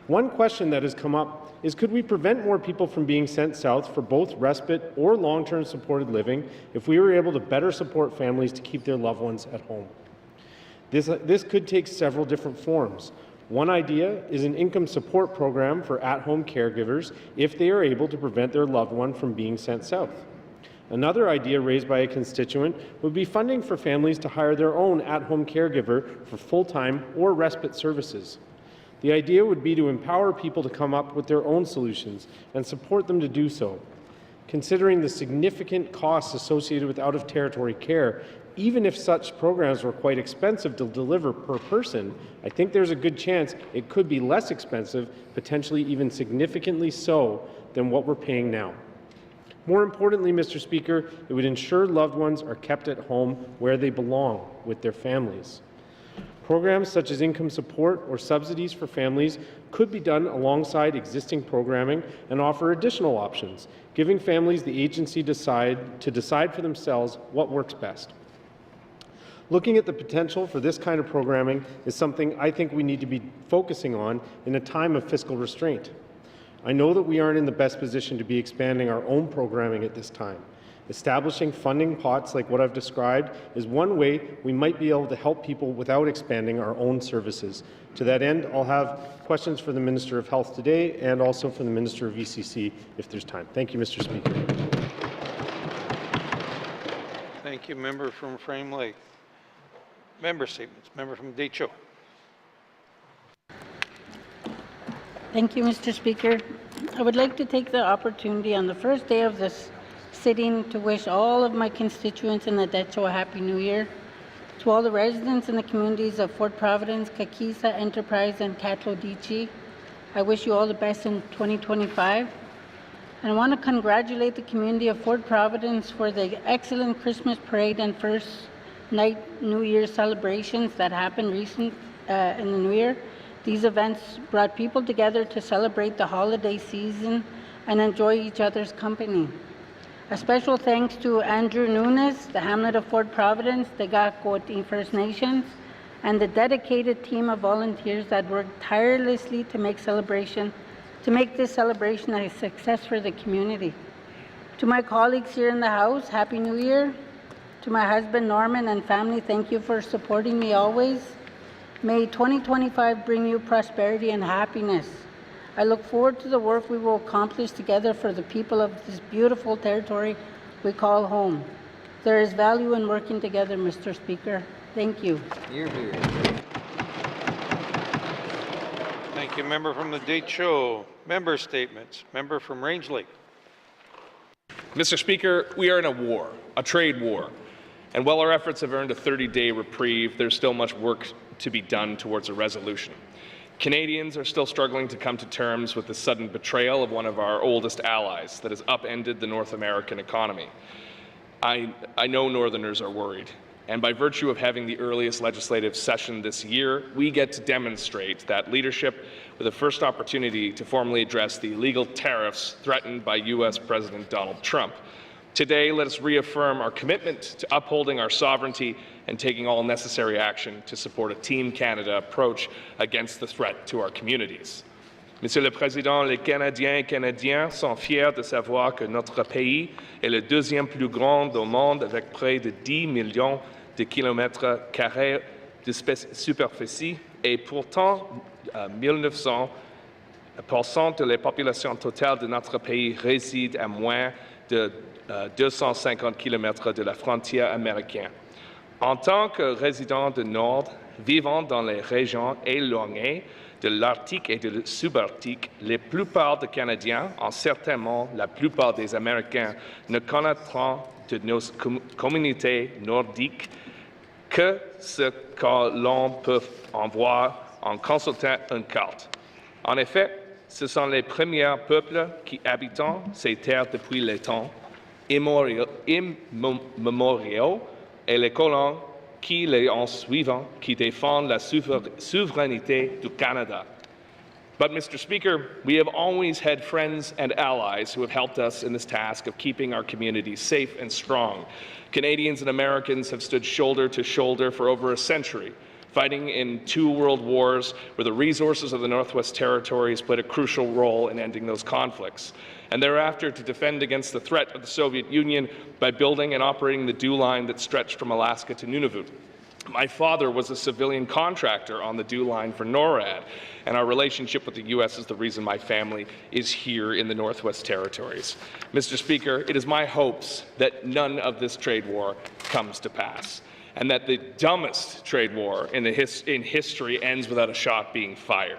One question that has come up is, could we prevent more people from being sent south for both respite or long-term supported living if we were able to better support families to keep their loved ones at home? This could take several different forms. One idea is an income support program for at-home caregivers if they are able to prevent their loved one from being sent south. Another idea raised by a constituent would be funding for families to hire their own at-home caregiver for full-time or respite services. The idea would be to empower people to come up with their own solutions and support them to do so. Considering the significant costs associated with out-of-territory care, even if such programs were quite expensive to deliver per person, I think there's a good chance it could be less expensive, potentially even significantly so, than what we're paying now. More importantly, Mr. Speaker, it would ensure loved ones are kept at home where they belong, with their families. Programs such as income support or subsidies for families could be done alongside existing programming and offer additional options, giving families the agency to decide for themselves what works best. Looking at the potential for this kind of programming is something I think we need to be focusing on in a time of fiscal restraint. I know that we aren't in the best position to be expanding our own programming at this time. Establishing funding pots like what I've described is one way we might be able to help people without expanding our own services. To that end, I'll have questions for the Minister of Health today and also for the Minister of ECC if there's time. Thank you, Mr. Speaker. Thank you, member from Frame Lake. Member statements. Member from Decho. Thank you, Mr. Speaker. I would like to take the opportunity on the first day of this sitting to wish all of my constituents in the Decho a Happy New Year. To all the residents in the communities of Fort Providence, Kakisa, Enterprise, and Catlodici, I wish you all the best in 2025. And I want to congratulate the community of Fort Providence for the excellent Christmas parade and first night New Year celebrations that happened in the New Year. These events brought people together to celebrate the holiday season and enjoy each other's company. A special thanks to Andrew Nunes, the Hamlet of Fort Providence, the Gakoti First Nations, and the dedicated team of volunteers that worked tirelessly to make this celebration a success for the community. To my colleagues here in the House, Happy New Year. To my husband Norman and family, thank you for supporting me always. May 2025 bring you prosperity and happiness. I look forward to the work we will accomplish together for the people of this beautiful territory we call home. There is value in working together, Mr. Speaker. Thank you. Thank you, member from the Decho. Member statements. Member from Range Lake. Mr. Speaker, we are in a war, a trade war. And while our efforts have earned a 30-day reprieve, there's still much work to be done towards a resolution. Canadians are still struggling to come to terms with the sudden betrayal of one of our oldest allies that has upended the North American economy. I know Northerners are worried, and by virtue of having the earliest legislative session this year, we get to demonstrate that leadership with the first opportunity to formally address the illegal tariffs threatened by U.S. President Donald Trump. Today, let us reaffirm our commitment to upholding our sovereignty and taking all necessary action to support a Team Canada approach against the threat to our communities. Monsieur le Président, les Canadiens et Canadiennes sont fiers de savoir que notre pays est le deuxième plus grand au monde avec près de 10 millions de kilomètres carrés de superficie et pourtant 19% de la population totale de notre pays réside à moins de 250 km de la frontière américaine. En tant que résident du Nord, vivant dans les régions éloignées de l'Arctique et du subarctique, la plupart des Canadiens, et certainement la plupart des Américains, ne connaîtront de nos communautés nordiques que ce que l'on peut en voir en consultant une carte. En effet, ce sont les premiers peuples qui habitent ces terres depuis les temps immémoriaux et les colons qui les ont suivis, qui défendent la souveraineté du Canada. But, Mr. Speaker, we have always had friends and allies who have helped us in this task of keeping our communities safe and strong. Canadians and Americans have stood shoulder to shoulder for over a century, fighting in 2 world wars where the resources of the Northwest Territories played a crucial role in ending those conflicts, and thereafter to defend against the threat of the Soviet Union by building and operating the DEW line that stretched from Alaska to Nunavut. My father was a civilian contractor on the DEW line for NORAD, and our relationship with the U.S. is the reason my family is here in the Northwest Territories. Mr. Speaker, it is my hopes that none of this trade war comes to pass, and that the dumbest trade war in history ends without a shot being fired.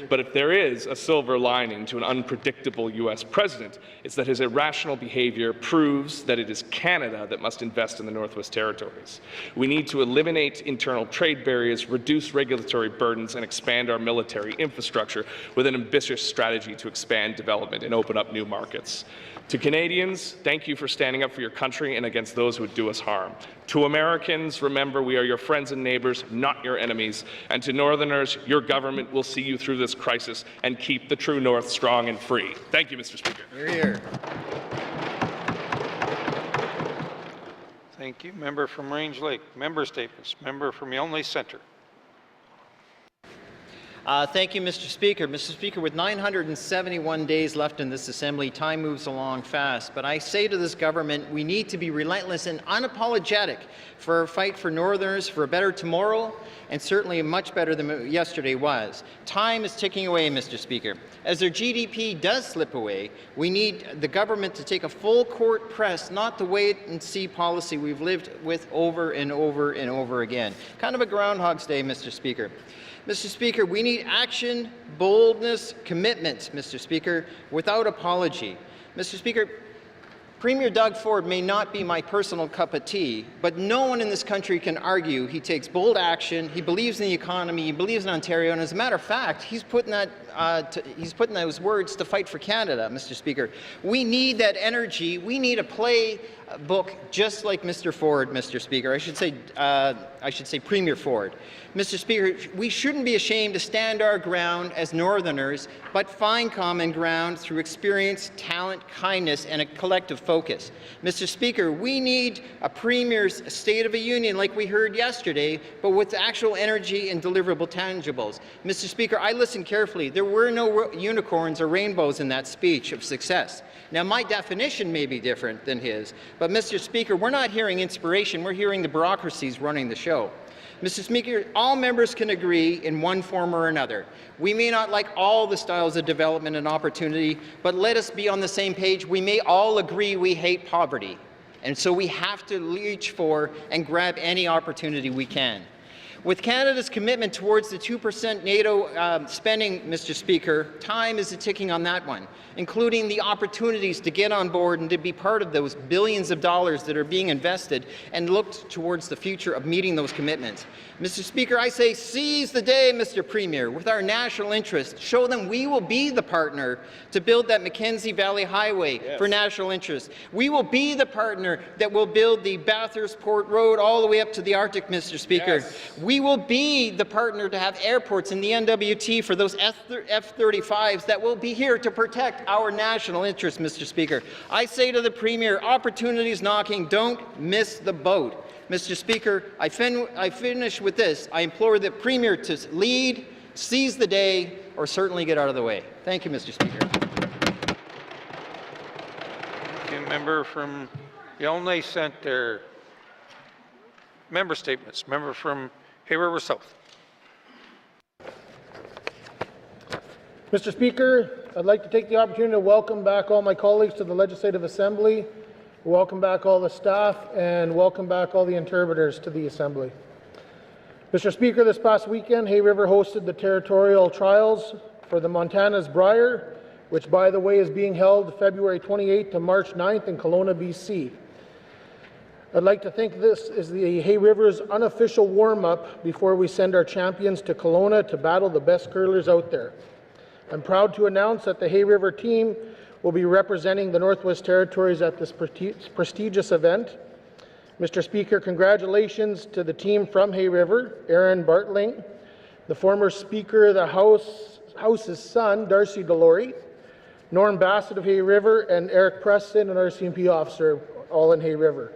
But if there is a silver lining to an unpredictable U.S. president, it's that his irrational behavior proves that it is Canada that must invest in the Northwest Territories. We need to eliminate internal trade barriers, reduce regulatory burdens, and expand our military infrastructure with an ambitious strategy to expand development and open up new markets. To Canadians, thank you for standing up for your country and against those who would do us harm. To Americans, remember we are your friends and neighbors, not your enemies. And to Northerners, your government will see you through this crisis and keep the true North strong and free. Thank you, Mr. Speaker. Hear, hear. Thank you. Member from Range Lake. Member statements. Member from Yonge Centre. Thank you, Mr. Speaker. Mr. Speaker, with 971 days left in this Assembly, time moves along fast. But I say to this government, we need to be relentless and unapologetic for our fight for Northerners, for a better tomorrow, and certainly much better than yesterday was. Time is ticking away, Mr. Speaker. As their GDP does slip away, we need the government to take a full court press, not the wait-and-see policy we've lived with over and over and over again. Kind of a Groundhog's Day, Mr. Speaker. Mr. Speaker, we need action, boldness, commitment, Mr. Speaker, without apology. Mr. Speaker, Premier Doug Ford may not be my personal cup of tea, but no one in this country can argue he takes bold action, he believes in the economy, he believes in Ontario, and as a matter of fact, he's putting those words to fight for Canada, Mr. Speaker. We need that energy. We need a playbook just like Mr. Ford, Mr. Speaker. I should say Premier Ford. Mr. Speaker, we shouldn't be ashamed to stand our ground as Northerners, but find common ground through experience, talent, kindness, and a collective focus. Mr. Speaker, we need a Premier's State of the Union like we heard yesterday, but with actual energy and deliverable tangibles. Mr. Speaker, I listened carefully. There were no unicorns or rainbows in that speech of success. Now, my definition may be different than his, but Mr. Speaker, we're not hearing inspiration. We're hearing the bureaucracies running the show. Mr. Speaker, all members can agree in one form or another. We may not like all the styles of development and opportunity, but let us be on the same page. We may all agree we hate poverty, and so we have to reach for and grab any opportunity we can. With Canada's commitment towards the 2% NATO spending, Mr. Speaker, time is ticking on that one, including the opportunities to get on board and to be part of those billions of dollars that are being invested and looked towards the future of meeting those commitments. Mr. Speaker, I say seize the day, Mr. Premier, with our national interest. Show them we will be the partner to build that Mackenzie Valley Highway for national interest. We will be the partner that will build the Bathurst Port Road all the way up to the Arctic, Mr. Speaker. We will be the partner to have airports in the NWT for those F-35s that will be here to protect our national interests, Mr. Speaker. I say to the Premier, opportunities knocking, don't miss the boat. Mr. Speaker, I finish with this. I implore the Premier to lead, seize the day, or certainly get out of the way. Thank you, Mr. Speaker. Member from Yellowknife Centre. Member statements. Member from Hay River South. Mr. Speaker, I'd like to take the opportunity to welcome back all my colleagues to the Legislative Assembly, welcome back all the staff, and welcome back all the interpreters to the Assembly. Mr. Speaker, this past weekend, Hay River hosted the territorial trials for the Montana's Briar, which, by the way, is being held February 28th to March 9th in Kelowna, BC. I'd like to think this is the Hay River's unofficial warm-up before we send our champions to Kelowna to battle the best curlers out there. I'm proud to announce that the Hay River team will be representing the Northwest Territories at this prestigious event. Mr. Speaker, congratulations to the team from Hay River, Aaron Bartling, the former Speaker of the House's son, Darcy Delory, Norm Bassett of Hay River, and Eric Preston, an RCMP officer, all in Hay River.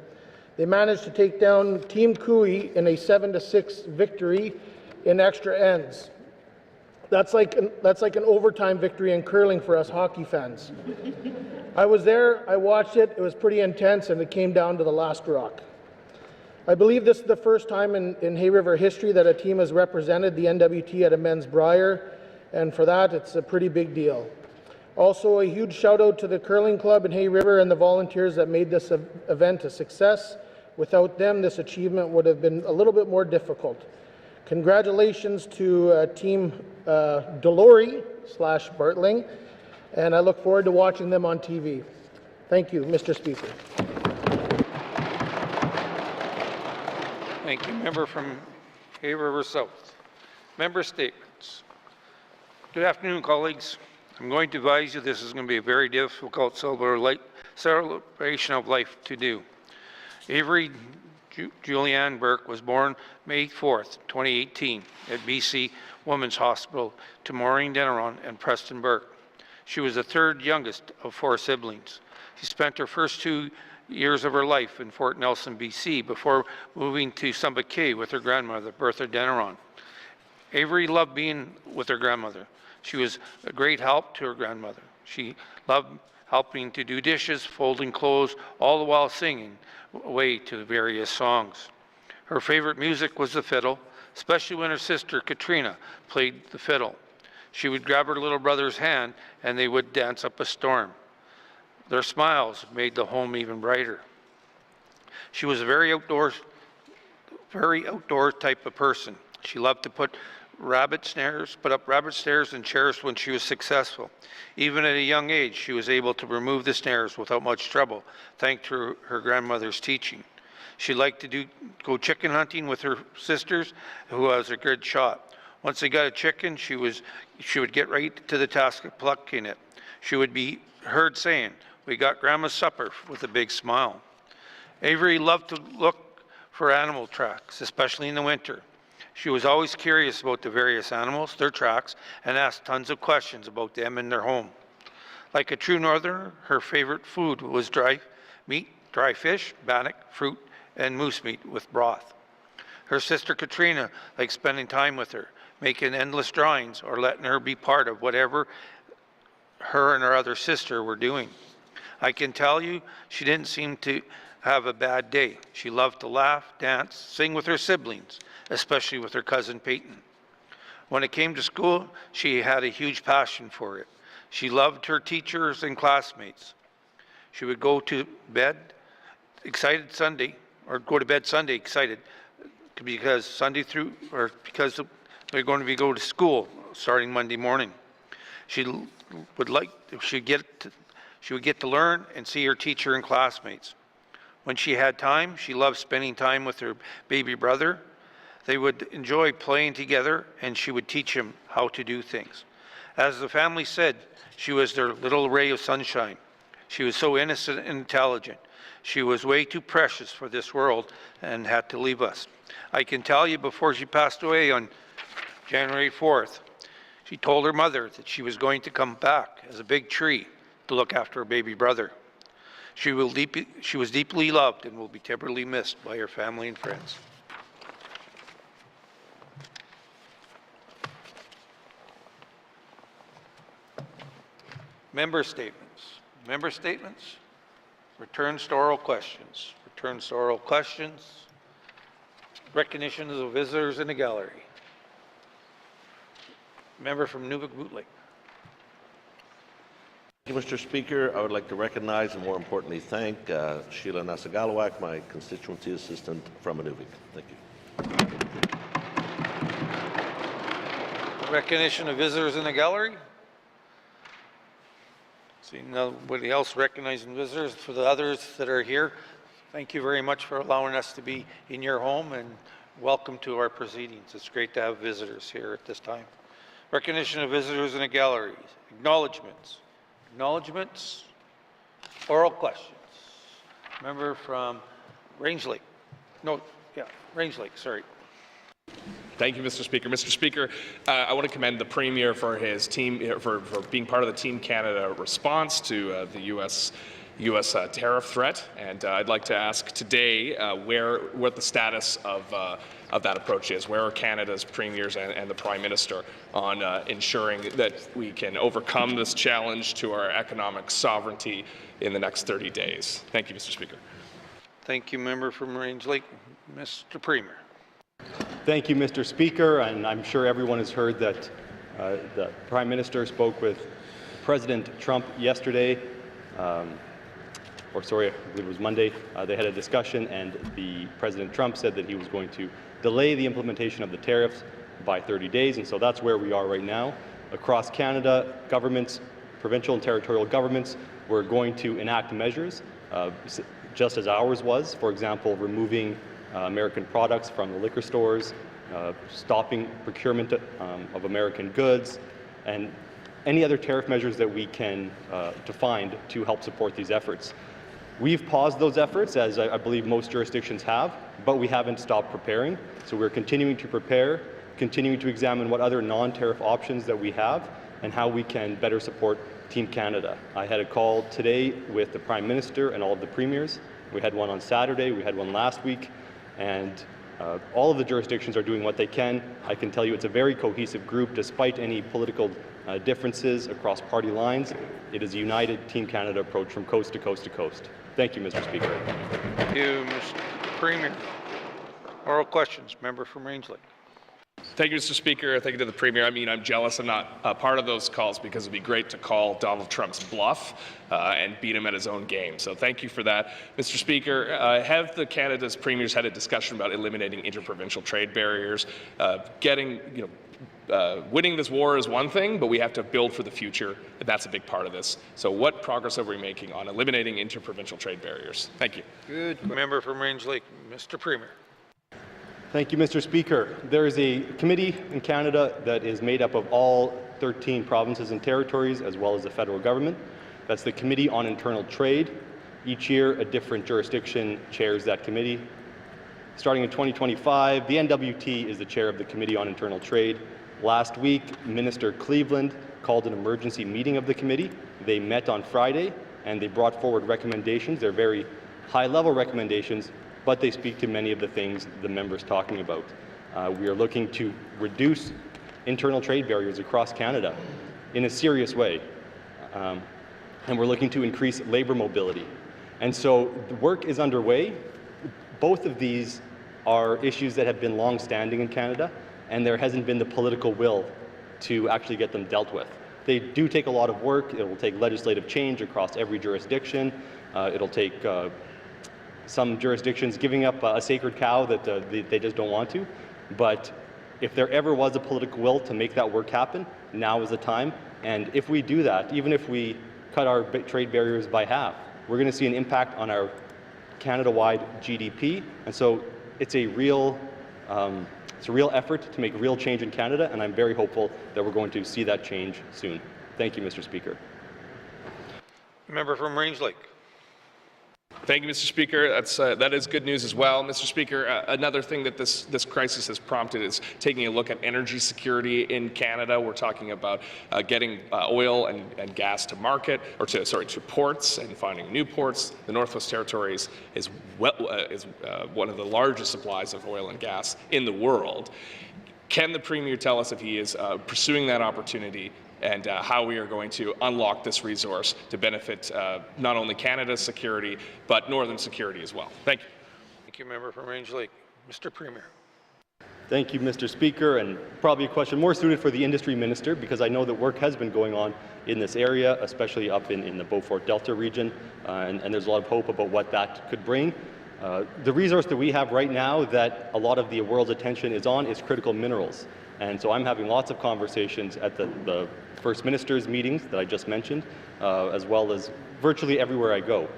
They managed to take down Team Cooey in a 7-6 victory in extra ends. That's like an overtime victory in curling for us hockey fans. I was there, I watched it, it was pretty intense, and it came down to the last rock. I believe this is the first time in Hay River history that a team has represented the NWT at a men's Briar, and for that, it's a pretty big deal. Also, a huge shout out to the Curling Club in Hay River and the volunteers that made this event a success. Without them, this achievement would have been a little bit more difficult. Congratulations to Team Delory/Bartling, and I look forward to watching them on TV. Thank you, Mr. Speaker. Thank you. Member from Hay River South. Member statements. Good afternoon, colleagues. I'm going to advise you this is going to be a very difficult celebration of life to do. Avery Julianne Burke was born May 4th, 2018 at BC Women's Hospital to Maureen Deneron and Preston Burke. She was the third youngest of 4 siblings. She spent her first 2 years of her life in Fort Nelson, BC before moving to Sumbakay with her grandmother, Bertha Deneron. Avery loved being with her grandmother. She was a great help to her grandmother. She loved helping to do dishes, folding clothes, all the while singing away to the various songs. Her favorite music was the fiddle, especially when her sister Katrina played the fiddle. She would grab her little brother's hand and they would dance up a storm. Their smiles made the home even brighter. She was a very outdoor type of person. She loved to put up rabbit snares and chairs when she was successful. Even at a young age, she was able to remove the snares without much trouble, thanks to her grandmother's teaching. She liked to go chicken hunting with her sisters, who was a good shot. Once they got a chicken, she would get right to the task of plucking it. She would be heard saying, "We got Grandma's supper," with a big smile. Avery loved to look for animal tracks, especially in the winter. She was always curious about the various animals, their tracks, and asked tons of questions about them and their home. Like a true northerner, her favorite food was dry meat, dry fish, bannock, fruit, and moose meat with broth. Her sister Katrina liked spending time with her, making endless drawings or letting her be part of whatever her and her other sister were doing. I can tell you, she didn't seem to have a bad day. She loved to laugh, dance, sing with her siblings, especially with her cousin Peyton. When it came to school, she had a huge passion for it. She loved her teachers and classmates. She would go to bed Sunday excited because because they're going to go to school starting Monday morning. She would get to learn and see her teacher and classmates. When she had time, she loved spending time with her baby brother. They would enjoy playing together, and she would teach him how to do things. As the family said, she was their little ray of sunshine. She was so innocent and intelligent. She was way too precious for this world and had to leave us. I can tell you, before she passed away on January 4th, she told her mother that she was going to come back as a big tree to look after her baby brother. She was deeply loved and will be tenderly missed by her family and friends. Member statements. Member statements. Returns to oral questions. Returns to oral questions. Recognition of the visitors in the gallery. Member from Nunavut-Bootleg. Thank you, Mr. Speaker. I would like to recognize and, more importantly, thank Sheila Nasagalawak, my constituency assistant from Inuvik. Thank you. Recognition of visitors in the gallery. Seeing nobody else recognizing visitors, for the others that are here, thank you very much for allowing us to be in your home, and welcome to our proceedings. It's great to have visitors here at this time. Recognition of visitors in the gallery. Acknowledgements. Acknowledgements. Oral questions. Member from Range Lake. Range Lake, sorry. Thank you, Mr. Speaker. Mr. Speaker, I want to commend the Premier for his team, for being part of the Team Canada response to the U.S. tariff threat, and I'd like to ask today what the status of that approach is. Where are Canada's premiers and the Prime Minister on ensuring that we can overcome this challenge to our economic sovereignty in the next 30 days? Thank you, Mr. Speaker. Thank you, member from Range Lake. Mr. Premier. Thank you, Mr. Speaker, and I'm sure everyone has heard that the Prime Minister spoke with President Trump yesterday, I believe it was Monday. They had a discussion, and President Trump said that he was going to delay the implementation of the tariffs by 30 days, and so that's where we are right now. Across Canada, governments, provincial and territorial governments, were going to enact measures, just as ours was. For example, removing American products from the liquor stores, stopping procurement of American goods, and any other tariff measures that we can find to help support these efforts. We've paused those efforts, as I believe most jurisdictions have, but we haven't stopped preparing. So we're continuing to prepare, continuing to examine what other non-tariff options that we have and how we can better support Team Canada. I had a call today with the Prime Minister and all of the premiers. We had one on Saturday, we had one last week, and all of the jurisdictions are doing what they can. I can tell you it's a very cohesive group despite any political differences across party lines. It is a united Team Canada approach from coast to coast to coast. Thank you, Mr. Speaker. Thank you, Mr. Premier. Oral questions. Member from Range Lake. Thank you, Mr. Speaker. Thank you to the Premier. I mean, I'm jealous I'm not part of those calls because it'd be great to call Donald Trump's bluff and beat him at his own game. So thank you for that. Mr. Speaker, have Canada's premiers had a discussion about eliminating interprovincial trade barriers? Winning this war is one thing, but we have to build for the future, and that's a big part of this. So what progress are we making on eliminating interprovincial trade barriers? Thank you. Good. Member from Range Lake. Mr. Premier. Thank you, Mr. Speaker. There is a committee in Canada that is made up of all 13 provinces and territories, as well as the federal government. That's the Committee on Internal Trade. Each year, a different jurisdiction chairs that committee. Starting in 2025, the NWT is the chair of the Committee on Internal Trade. Last week, Minister Cleveland called an emergency meeting of the committee. They met on Friday, and they brought forward recommendations. They're very high-level recommendations, but they speak to many of the things the member's talking about. We are looking to reduce internal trade barriers across Canada in a serious way, and we're looking to increase labor mobility. And so the work is underway. Both of these are issues that have been long-standing in Canada, and there hasn't been the political will to actually get them dealt with. They do take a lot of work. It will take legislative change across every jurisdiction. It'll take some jurisdictions giving up a sacred cow that they just don't want to. But if there ever was a political will to make that work happen, now is the time. And if we do that, even if we cut our trade barriers by half, we're going to see an impact on our Canada-wide GDP. And so it's a real effort to make real change in Canada, and I'm very hopeful that we're going to see that change soon. Thank you, Mr. Speaker. Member from Range Lake. Thank you, Mr. Speaker. That is good news as well. Mr. Speaker, another thing that this crisis has prompted is taking a look at energy security in Canada. We're talking about getting oil and gas to market, or to ports, and finding new ports. The Northwest Territories is one of the largest supplies of oil and gas in the world. Can the Premier tell us if he is pursuing that opportunity, and how we are going to unlock this resource to benefit not only Canada's security, but northern security as well? Thank you. Thank you, member from Range Lake. Mr. Premier. Thank you, Mr. Speaker, and probably a question more suited for the industry minister, because I know that work has been going on in this area, especially up in the Beaufort Delta region, and there's a lot of hope about what that could bring. The resource that we have right now that a lot of the world's attention is on is critical minerals. And so I'm having lots of conversations at the First Minister's meetings that I just mentioned, as well as virtually everywhere I go,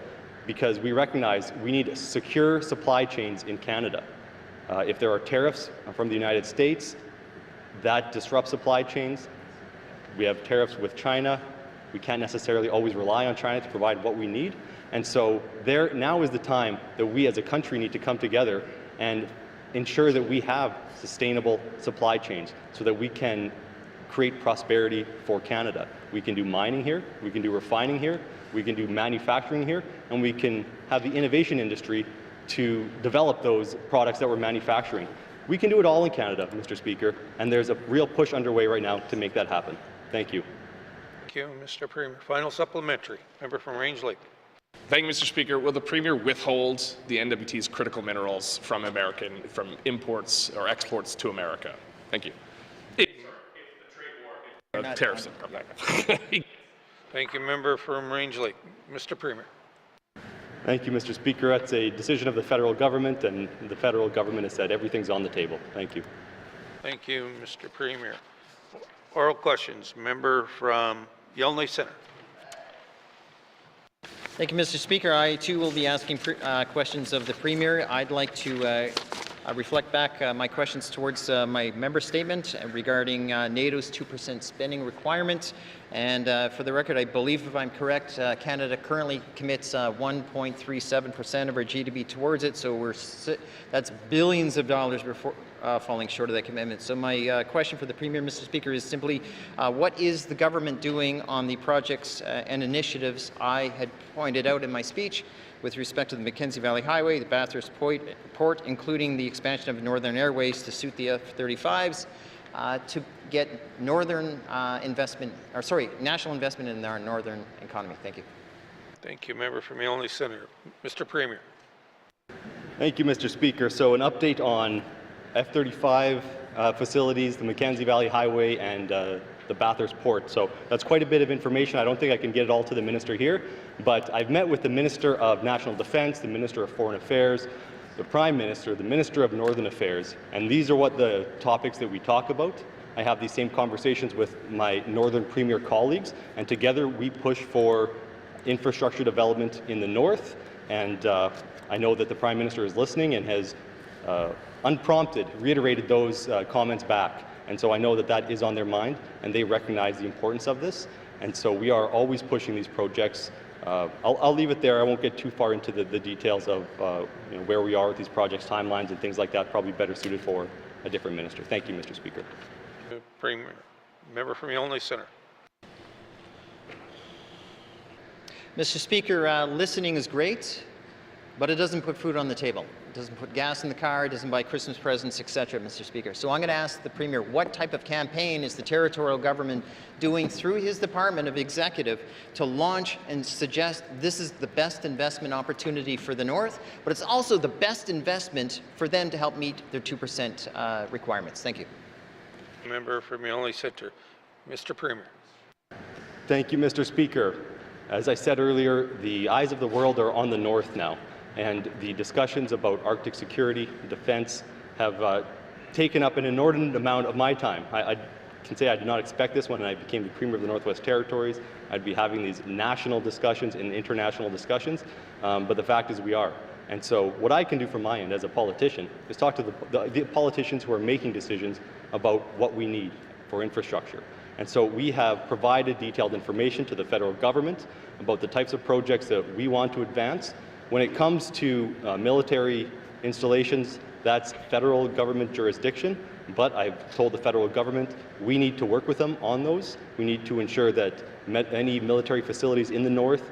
because we recognize we need secure supply chains in Canada. If there are tariffs from the United States, that disrupts supply chains. We have tariffs with China. We can't necessarily always rely on China to provide what we need. And so now is the time that we as a country need to come together and ensure that we have sustainable supply chains so that we can create prosperity for Canada. We can do mining here, we can do refining here, we can do manufacturing here, and we can have the innovation industry to develop those products that we're manufacturing. We can do it all in Canada, Mr. Speaker, and there's a real push underway right now to make that happen. Thank you. Thank you, Mr. Premier. Final supplementary. Member from Range Lake. Thank you, Mr. Speaker. Will the Premier withhold the NWT's critical minerals from imports or exports to America? Thank you. If the trade war, tariffs have come back. Thank you, member from Range Lake. Mr. Premier. Thank you, Mr. Speaker. That's a decision of the federal government, and the federal government has said everything's on the table. Thank you. Thank you, Mr. Premier. Oral questions. Member from Yellowknife Centre. Thank you, Mr. Speaker. I, too, will be asking questions of the Premier. I'd like to reflect back my questions towards my member statement regarding NATO's 2% spending requirement. And for the record, I believe, if I'm correct, Canada currently commits 1.37% of our GDP towards it. So that's billions of dollars before falling short of that commitment. So my question for the Premier, Mr. Speaker, is simply, what is the government doing on the projects and initiatives I had pointed out in my speech with respect to the Mackenzie Valley Highway, the Bathurst Port, including the expansion of Northern Airways to suit the F-35s, to get national investment in our northern economy? Thank you. Thank you, member from Yellowknife Centre. Mr. Premier. Thank you, Mr. Speaker. So an update on F-35 facilities, the Mackenzie Valley Highway, and the Bathurst Port. So that's quite a bit of information. I don't think I can get it all to the minister here, but I've met with the Minister of National Defence, the Minister of Foreign Affairs, the Prime Minister, the Minister of Northern Affairs, and these are what the topics that we talk about. I have these same conversations with my Northern Premier colleagues, and together we push for infrastructure development in the North, and I know that the Prime Minister is listening and has unprompted reiterated those comments back. And so I know that that is on their mind, and they recognize the importance of this. And so we are always pushing these projects. I'll leave it there. I won't get too far into the details of where we are with these projects, timelines, and things like that. Probably better suited for a different minister. Thank you, Mr. Speaker. Premier. Member from Yellowknife Centre. Mr. Speaker, listening is great, but it doesn't put food on the table. It doesn't put gas in the car, it doesn't buy Christmas presents, etc., Mr. Speaker. So I'm going to ask the Premier, what type of campaign is the territorial government doing through his Department of Executive to launch and suggest this is the best investment opportunity for the North, but it's also the best investment for them to help meet their 2% requirements? Thank you. Member from Yellowknife Centre. Mr. Premier. Thank you, Mr. Speaker. As I said earlier, the eyes of the world are on the North now. and the discussions about Arctic security and defense have taken up an inordinate amount of my time. I can say I did not expect this when I became the Premier of the Northwest Territories. I'd be having these national discussions and international discussions, but the fact is we are. And so what I can do from my end as a politician is talk to the politicians who are making decisions about what we need for infrastructure. And so we have provided detailed information to the federal government about the types of projects that we want to advance. When it comes to military installations, that's federal government jurisdiction, but I've told the federal government we need to work with them on those. We need to ensure that any military facilities in the north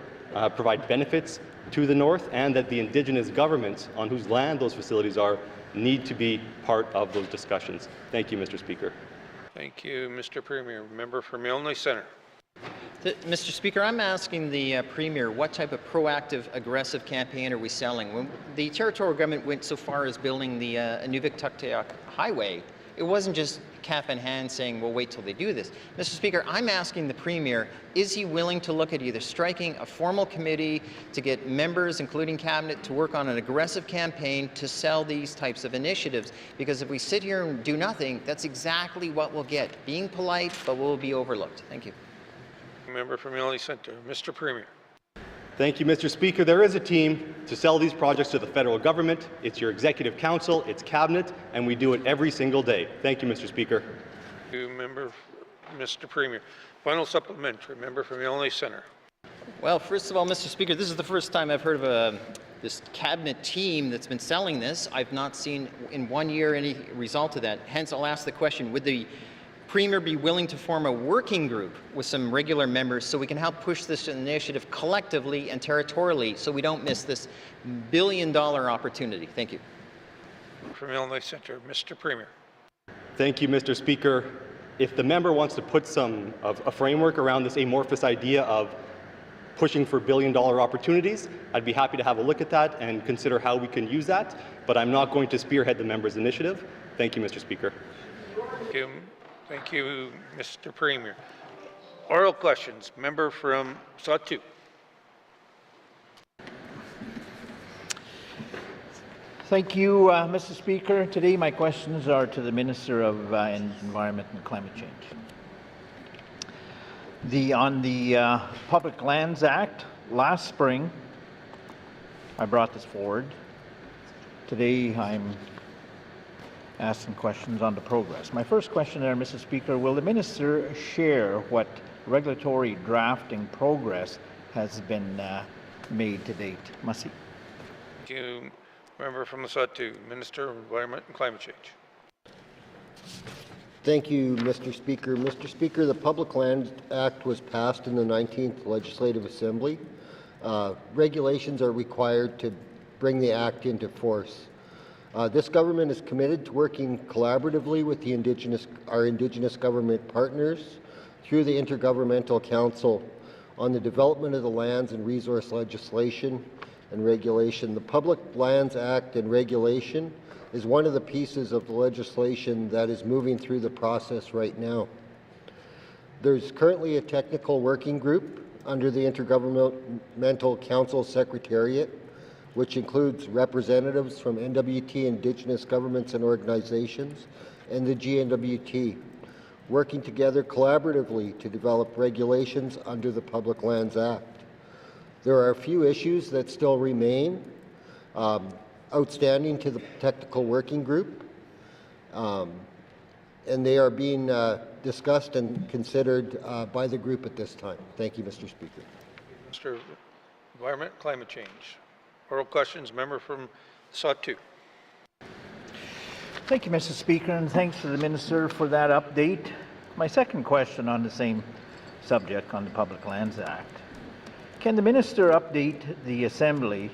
provide benefits to the north, and that the Indigenous governments on whose land those facilities are need to be part of those discussions. Thank you, Mr. Speaker. Thank you, Mr. Premier. Member for Milne Centre. Mr. Speaker, I'm asking the Premier what type of proactive, aggressive campaign are we selling? When the territorial government went so far as building the Inuvik-Tuktoyaktuk Highway, it wasn't just cap in hand saying, we'll wait till they do this. Mr. Speaker, I'm asking the Premier, is he willing to look at either striking a formal committee to get members, including Cabinet, to work on an aggressive campaign to sell these types of initiatives? Because if we sit here and do nothing, that's exactly what we'll get. Being polite, but we'll be overlooked. Thank you. Member for Milne Centre. Mr. Premier. Thank you, Mr. Speaker. There is a team to sell these projects to the federal government. It's your Executive Council, it's Cabinet, and we do it every single day. Thank you, Mr. Speaker. Thank you, Mr. Premier. Final supplementary. Member for Milne Centre. Well, first of all, Mr. Speaker, this is the first time I've heard of this Cabinet team that's been selling this. I've not seen in 1 year any result of that. Hence, I'll ask the question, would the Premier be willing to form a working group with some regular members so we can help push this initiative collectively and territorially so we don't miss this billion-dollar opportunity? Thank you. For Milne Centre. Mr. Premier. Thank you, Mr. Speaker. If the member wants to put a framework around this amorphous idea of pushing for billion-dollar opportunities, I'd be happy to have a look at that and consider how we can use that, but I'm not going to spearhead the member's initiative. Thank you, Mr. Speaker. Thank you. Thank you, Mr. Premier. Oral questions. Member from Sawtooth. Thank you, Mr. Speaker. Today my questions are to the Minister of Environment and Climate Change. On the Public Lands Act, last spring, I brought this forward. Today I'm asking questions on the progress. My first question there, Mr. Speaker, will the Minister share what regulatory drafting progress has been made to date? Masi. Thank you. Member from the Sawtooth. Minister of Environment and Climate Change. Thank you, Mr. Speaker. Mr. Speaker, the Public Lands Act was passed in the 19th Legislative Assembly. Regulations are required to bring the Act into force. This government is committed to working collaboratively with our Indigenous government partners through the Intergovernmental Council on the development of the lands and resource legislation and regulation. The Public Lands Act and regulation is one of the pieces of the legislation that is moving through the process right now. There's currently a technical working group under the Intergovernmental Council Secretariat, which includes representatives from NWT, Indigenous governments and organizations, and the GNWT, working together collaboratively to develop regulations under the Public Lands Act. There are a few issues that still remain outstanding to the technical working group, and they are being discussed and considered by the group at this time. Thank you, Mr. Speaker. Mr. Environment and Climate Change. Oral questions. Member from Sawtooth. Thank you, Mr. Speaker, and thanks to the Minister for that update. My second question on the same subject on the Public Lands Act. Can the Minister update the Assembly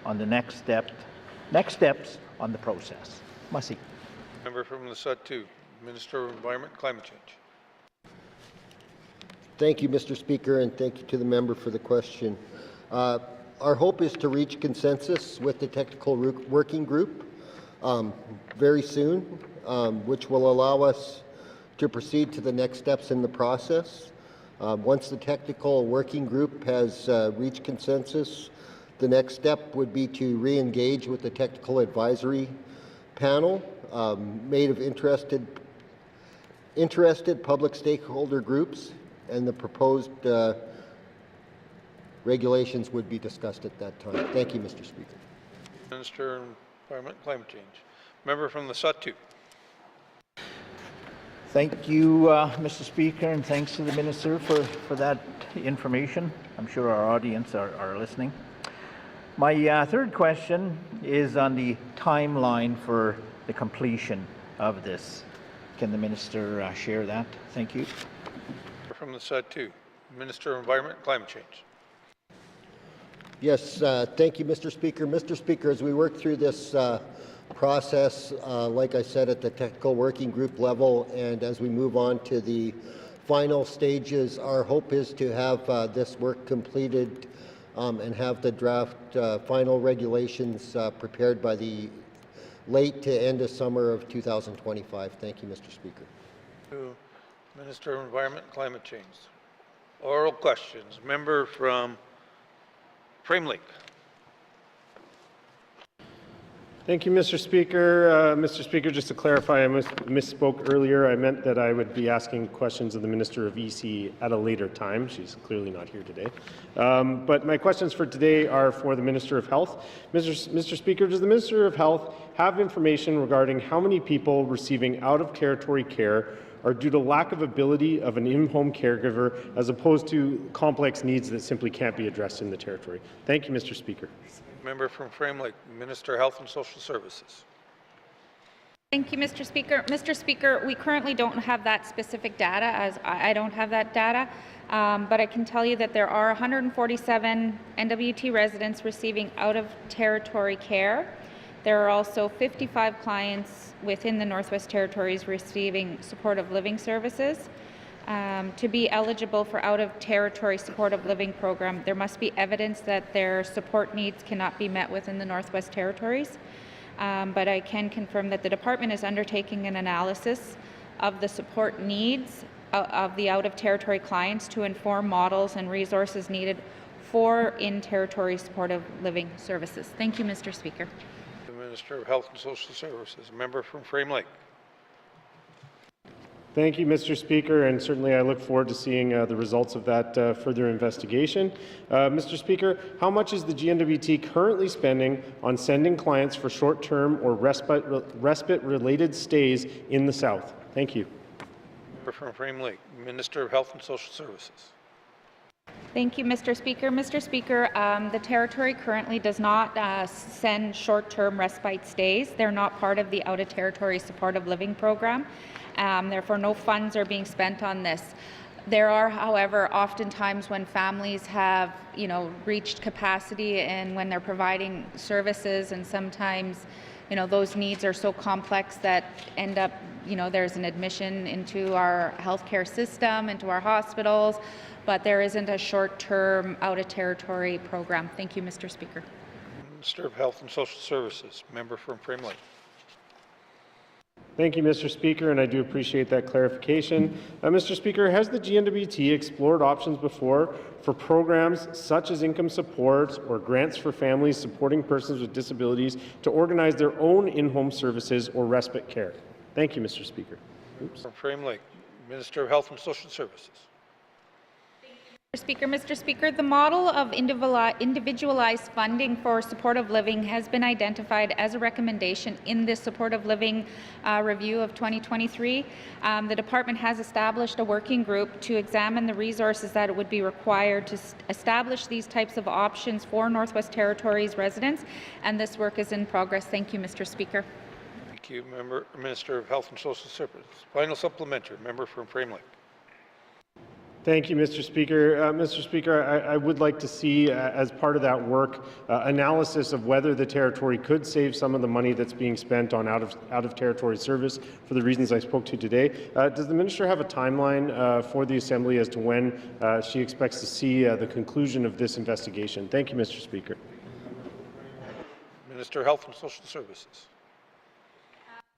on the next steps on the process? Masi. Member from the Sawtooth. Minister of Environment and Climate Change. Thank you, Mr. Speaker, and thank you to the member for the question. Our hope is to reach consensus with the technical working group very soon, which will allow us to proceed to the next steps in the process. Once the technical working group has reached consensus, The next step would be to re-engage with the technical advisory panel made of interested public stakeholder groups, and the proposed regulations would be discussed at that time. Thank you, Mr. Speaker. Minister of Environment and Climate Change. Member from the Sudbury. Thank you, Mr. Speaker, and thanks to the Minister for that information. I'm sure our audience are listening. My third question is on the timeline for the completion of this. Can the Minister share that? Thank you. From the Sudbury. Minister of Environment and Climate Change. Yes, thank you, Mr. Speaker. Mr. Speaker, as we work through this process, like I said, at the technical working group level, and as we move on to the final stages, our hope is to have this work completed and have the draft final regulations prepared by the late to end of summer of 2025. Thank you, Mr. Speaker. Minister of Environment and Climate Change. Oral questions. Member from Frame Lake. Thank you, Mr. Speaker. Mr. Speaker, just to clarify, I misspoke earlier. I meant that I would be asking questions of the Minister of EC at a later time. She's clearly not here today. But my questions for today are for the Minister of Health. Mr. Speaker, does the Minister of Health have information regarding how many people receiving out-of-territory care are due to lack of ability of an in-home caregiver as opposed to complex needs that simply can't be addressed in the territory? Thank you, Mr. Speaker. Member from Frame Lake, Minister of Health and Social Services. Thank you, Mr. Speaker. Mr. Speaker, we currently don't have that specific data, as I don't have that data, but I can tell you that there are 147 NWT residents receiving out-of-territory care. There are also 55 clients within the Northwest Territories receiving supportive living services. To be eligible for out-of-territory supportive living program, there must be evidence that their support needs cannot be met within the Northwest Territories. But I can confirm that the department is undertaking an analysis of the support needs of the out-of-territory clients to inform models and resources needed for in-territory supportive living services. Thank you, Mr. Speaker. The Minister of Health and Social Services. Member from Frame Lake. Thank you, Mr. Speaker, and certainly I look forward to seeing the results of that further investigation. Mr. Speaker, how much is the GNWT currently spending on sending clients for short-term or respite-related stays in the South? Thank you. Member from Frame Lake, Minister of Health and Social Services. Thank you, Mr. Speaker. Mr. Speaker, the Territory currently does not send short-term respite stays. They're not part of the out-of-territory supportive living program. Therefore, no funds are being spent on this. There are, however, oftentimes when families have, reached capacity and when they're providing services, and sometimes, those needs are so complex that end up, there's an admission into our healthcare system, into our hospitals, but there isn't a short-term out-of-territory program. Thank you, Mr. Speaker. Minister of Health and Social Services. Member from Frame Lake. Thank you, Mr. Speaker, and I do appreciate that clarification. Mr. Speaker, has the GNWT explored options before for programs such as income support or grants for families supporting persons with disabilities to organize their own in-home services or respite care? Thank you, Mr. Speaker. From Frame Lake, Minister of Health and Social Services. Mr. Speaker, the model of individualized funding for supportive living has been identified as a recommendation in this supportive living review of 2023. The department has established a working group to examine the resources that would be required to establish these types of options for Northwest Territories residents, and this work is in progress. Thank you, Mr. Speaker. Thank you, Minister of Health and Social Services. Final supplementary, member from Frame Lake. Thank you, Mr. Speaker. Mr. Speaker, I would like to see, as part of that work, analysis of whether the Territory could save some of the money that's being spent on out-of-territory service for the reasons I spoke to today. Does the Minister have a timeline for the Assembly as to when she expects to see the conclusion of this investigation? Thank you, Mr. Speaker. Minister of Health and Social Services.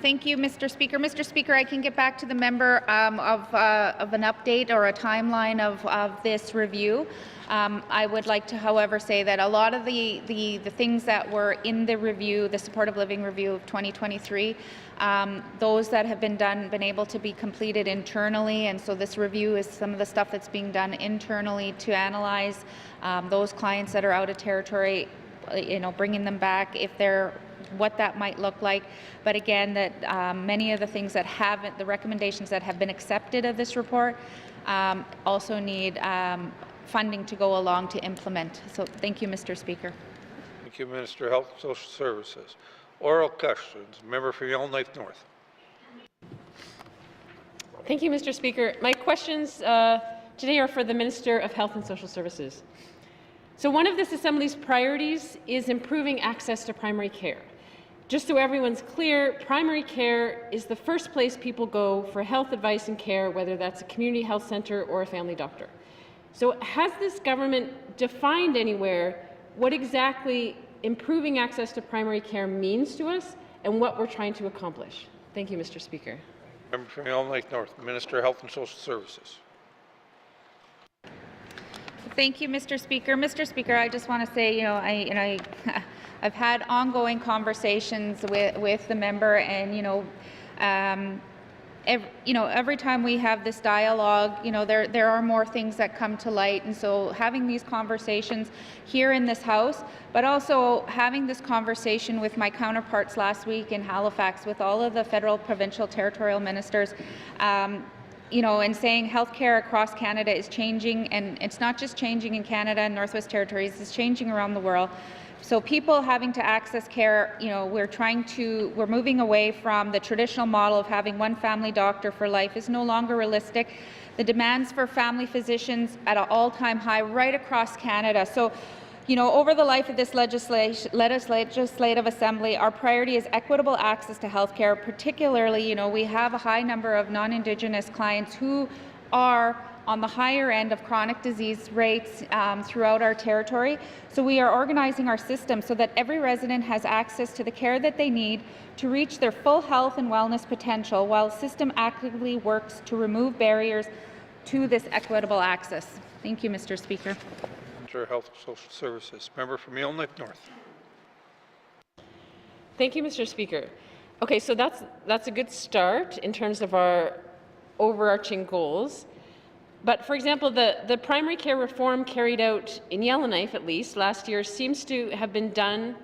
Thank you, Mr. Speaker. Mr. Speaker, I can get back to the member of an update or a timeline of this review. I would like to, however, say that a lot of the things that were in the review, the supportive living review of 2023, those that have been able to be completed internally, and so this review is some of the stuff that's being done internally to analyze those clients that are out of territory, bringing them back if they're what that might look like. But again, that many of the things that haven't, the recommendations that have been accepted of this report also need funding to go along to implement. So thank you, Mr. Speaker. Thank you, Minister of Health and Social Services. Oral questions. Member for Yellowknife North. Thank you, Mr. Speaker. My questions today are for the Minister of Health and Social Services. So one of this Assembly's priorities is improving access to primary care. Just so everyone's clear, primary care is the first place people go for health advice and care, whether that's a community health centre or a family doctor. So has this government defined anywhere what exactly improving access to primary care means to us and what we're trying to accomplish? Thank you, Mr. Speaker. Member from Yellowknife North, Minister of Health and Social Services. Thank you, Mr. Speaker. Mr. Speaker, I just want to say, I've had ongoing conversations with the member, and every time we have this dialogue, there are more things that come to light, and so having these conversations here in this House, but also having this conversation with my counterparts last week in Halifax with all of the federal, provincial, territorial ministers. And saying healthcare across Canada is changing, and it's not just changing in Canada and Northwest Territories, it's changing around the world. So people having to access care, we're moving away from the traditional model of having one family doctor for life is no longer realistic. The demands for family physicians at an all-time high right across Canada. So, over the life of this legislative assembly, our priority is equitable access to health care. Particularly, we have a high number of non-Indigenous clients who are on the higher end of chronic disease rates throughout our territory. So we are organizing our system so that every resident has access to the care that they need to reach their full health and wellness potential, while the system actively works to remove barriers to this equitable access. Thank you, Mr. Speaker. Minister of Health and Social Services. Member from Yellowknife North. Thank you, Mr. Speaker. Okay, so that's a good start in terms of our overarching goals. But for example, the primary care reform carried out in Yellowknife, at least last year, seems to have been done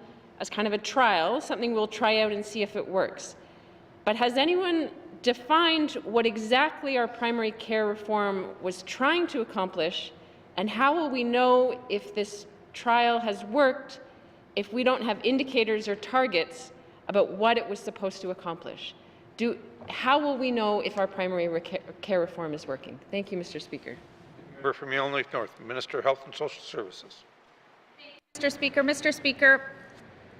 as kind of a trial, something we'll try out and see if it works. But has anyone defined what exactly our primary care reform was trying to accomplish? And how will we know if this trial has worked if we don't have indicators or targets about what it was supposed to accomplish? How will we know if our primary care reform is working? Thank you, Mr. Speaker. Member from Yellowknife North, Minister of Health and Social Services. Mr. Speaker,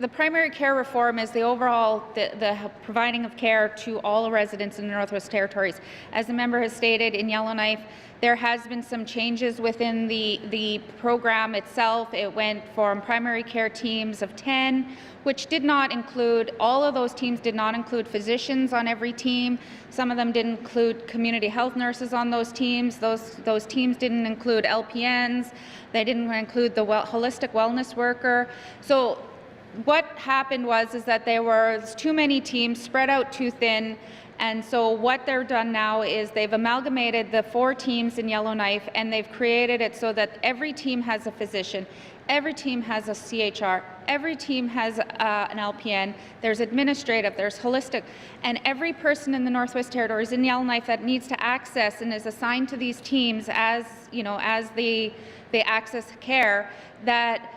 the primary care reform is the overall the providing of care to all residents in the Northwest Territories. As the member has stated, in Yellowknife, there has been some changes within the program itself. It went from primary care teams of 10, which did not include, all of those teams did not include physicians on every team. Some of them didn't include community health nurses on those teams. Those teams didn't include LPNs. They didn't include the holistic wellness worker. So what happened was that there was too many teams spread out too thin. And so what they're done now is they've amalgamated the 4 teams in Yellowknife, and they've created it so that every team has a physician, every team has a CHR, every team has an LPN, there's administrative, there's holistic, and every person in the Northwest Territories in Yellowknife that needs to access and is assigned to these teams as they access care, that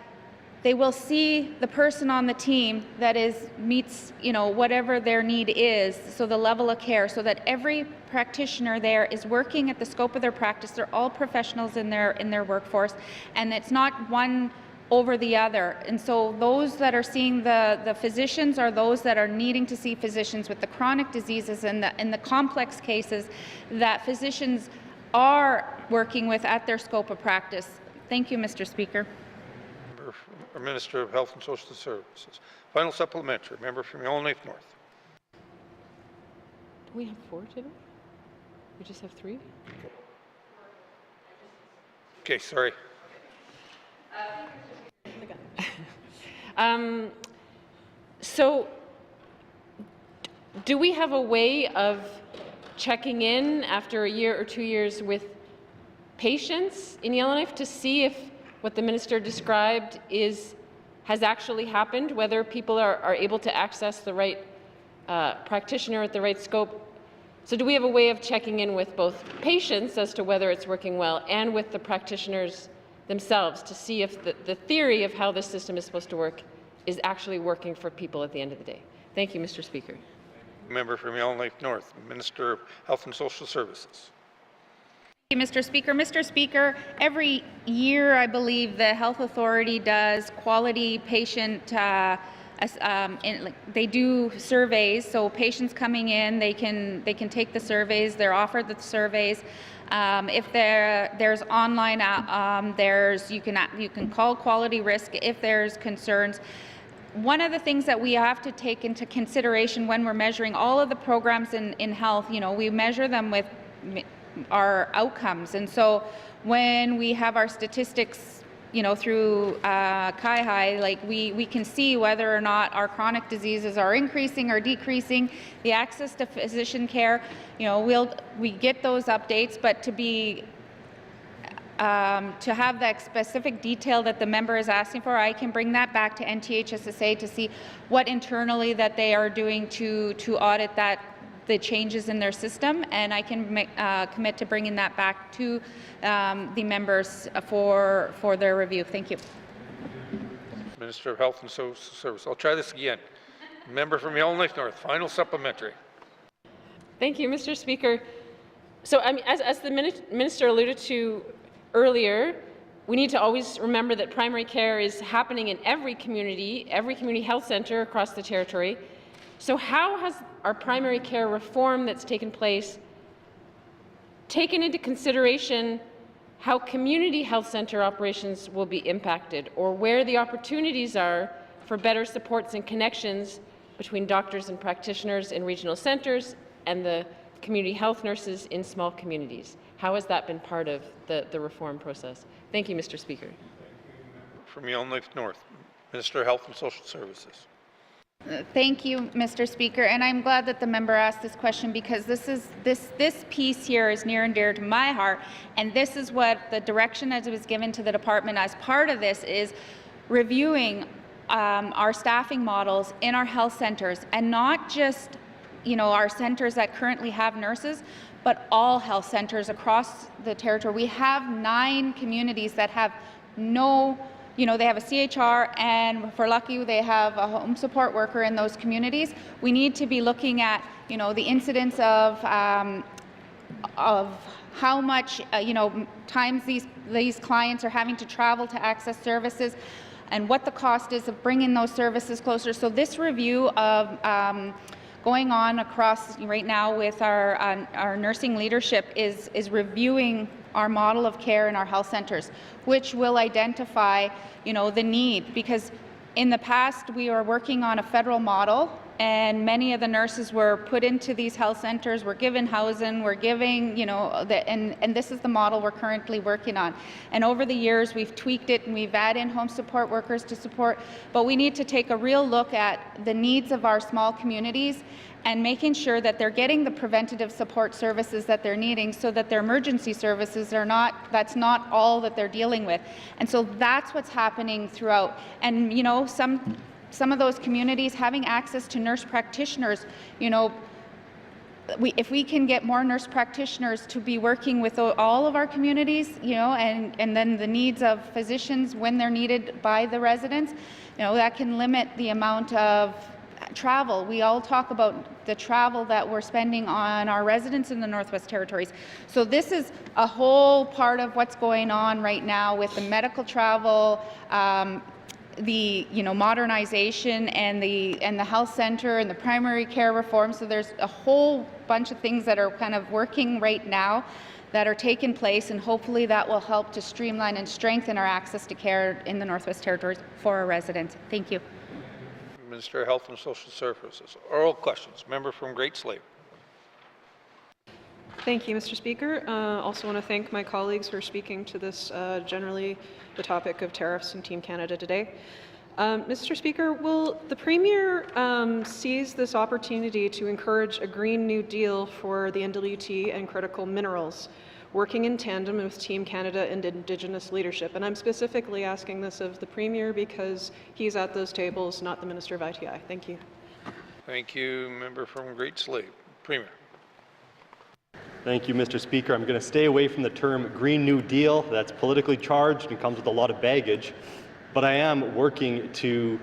they will see the person on the team that meets whatever their need is, so the level of care, so that every practitioner there is working at the scope of their practice. They're all professionals in their workforce, and it's not one over the other. And so those that are seeing the physicians are those that are needing to see physicians with the chronic diseases and the complex cases that physicians are working with at their scope of practice. Thank you, Mr. Speaker. Minister of Health and Social Services. Final supplementary. Member from Yellowknife North. Do we have 4 today? We just have 3? Okay, sorry. So, do we have a way of checking in after a year or 2 years with patients in Yellowknife to see if what the minister described has actually happened, whether people are able to access the right practitioner at the right scope? So do we have a way of checking in with both patients as to whether it's working well and with the practitioners themselves to see if the theory of how this system is supposed to work is actually working for people at the end of the day? Thank you, Mr. Speaker. Member from Yellowknife North, Minister of Health and Social Services. Thank you, Mr. Speaker. Mr. Speaker, every year I believe the Health Authority does quality patient they do surveys, so patients coming in, they can take the surveys, they're offered the surveys. If there's online, you can call Quality Risk if there's concerns. One of the things that we have to take into consideration when we're measuring all of the programs in health, we measure them with our outcomes, and so when we have our statistics through CIHI, like we can see whether or not our chronic diseases are increasing or decreasing, the access to physician care, we get those updates, but to have that specific detail that the member is asking for, I can bring that back to NTHSSA to see what internally that they are doing to audit the changes in their system, and I can commit to bringing that back to the members for their review. Thank you. Minister of Health and Social Services. I'll try this again. Member from Yellowknife North, final supplementary. Thank you, Mr. Speaker. So, as the minister alluded to earlier, we need to always remember that primary care is happening in every community health centre across the territory. So how has our primary care reform that's taken place taken into consideration how community health centre operations will be impacted, or where the opportunities are for better supports and connections between doctors and practitioners in regional centres and the community health nurses in small communities? How has that been part of the reform process? Thank you, Mr. Speaker. From Yellowknife North, Minister of Health and Social Services. Thank you, Mr. Speaker, and I'm glad that the member asked this question, because this piece here is near and dear to my heart, and this is what the direction that was given to the department as part of this is reviewing our staffing models in our health centres, and not just our centres that currently have nurses, but all health centres across the territory. We have 9 communities that have no, they have a CHR, and if we're lucky, they have a home support worker in those communities. We need to be looking at, the incidence of how much, times these clients are having to travel to access services, and what the cost is of bringing those services closer. So this review of going on across right now with our nursing leadership is reviewing our model of care in our health centres, which will identify, the need, because in the past we were working on a federal model, and many of the nurses were put into these health centres, were given housing, were giving, and this is the model we're currently working on. And over the years we've tweaked it, and we've added in home support workers to support, but we need to take a real look at the needs of our small communities and making sure that they're getting the preventative support services that they're needing, so that their emergency services are that's not all that they're dealing with. And so that's what's happening throughout. And some of those communities having access to nurse practitioners, if we can get more nurse practitioners to be working with all of our communities, and then the needs of physicians when they're needed by the residents, that can limit the amount of travel. We all talk about the travel that we're spending on our residents in the Northwest Territories. So this is a whole part of what's going on right now with the medical travel, the modernization, and the health center and the primary care reform. So there's a whole bunch of things that are kind of working right now that are taking place, and hopefully that will help to streamline and strengthen our access to care in the Northwest Territories for our residents. Thank you. Minister of Health and Social Services. Oral questions. Member from Great Slave. Thank you, Mr. Speaker. Also want to thank my colleagues for speaking to this generally the topic of tariffs in Team Canada today. Mr. Speaker, will the Premier seize this opportunity to encourage a Green New Deal for the NWT and critical minerals, working in tandem with Team Canada and Indigenous leadership? And I'm specifically asking this of the Premier because he's at those tables, not the Minister of ITI. Thank you. Thank you. Member from Great Slave. Premier. Thank you, Mr. Speaker. I'm going to stay away from the term Green New Deal. That's politically charged and comes with a lot of baggage. But I am working to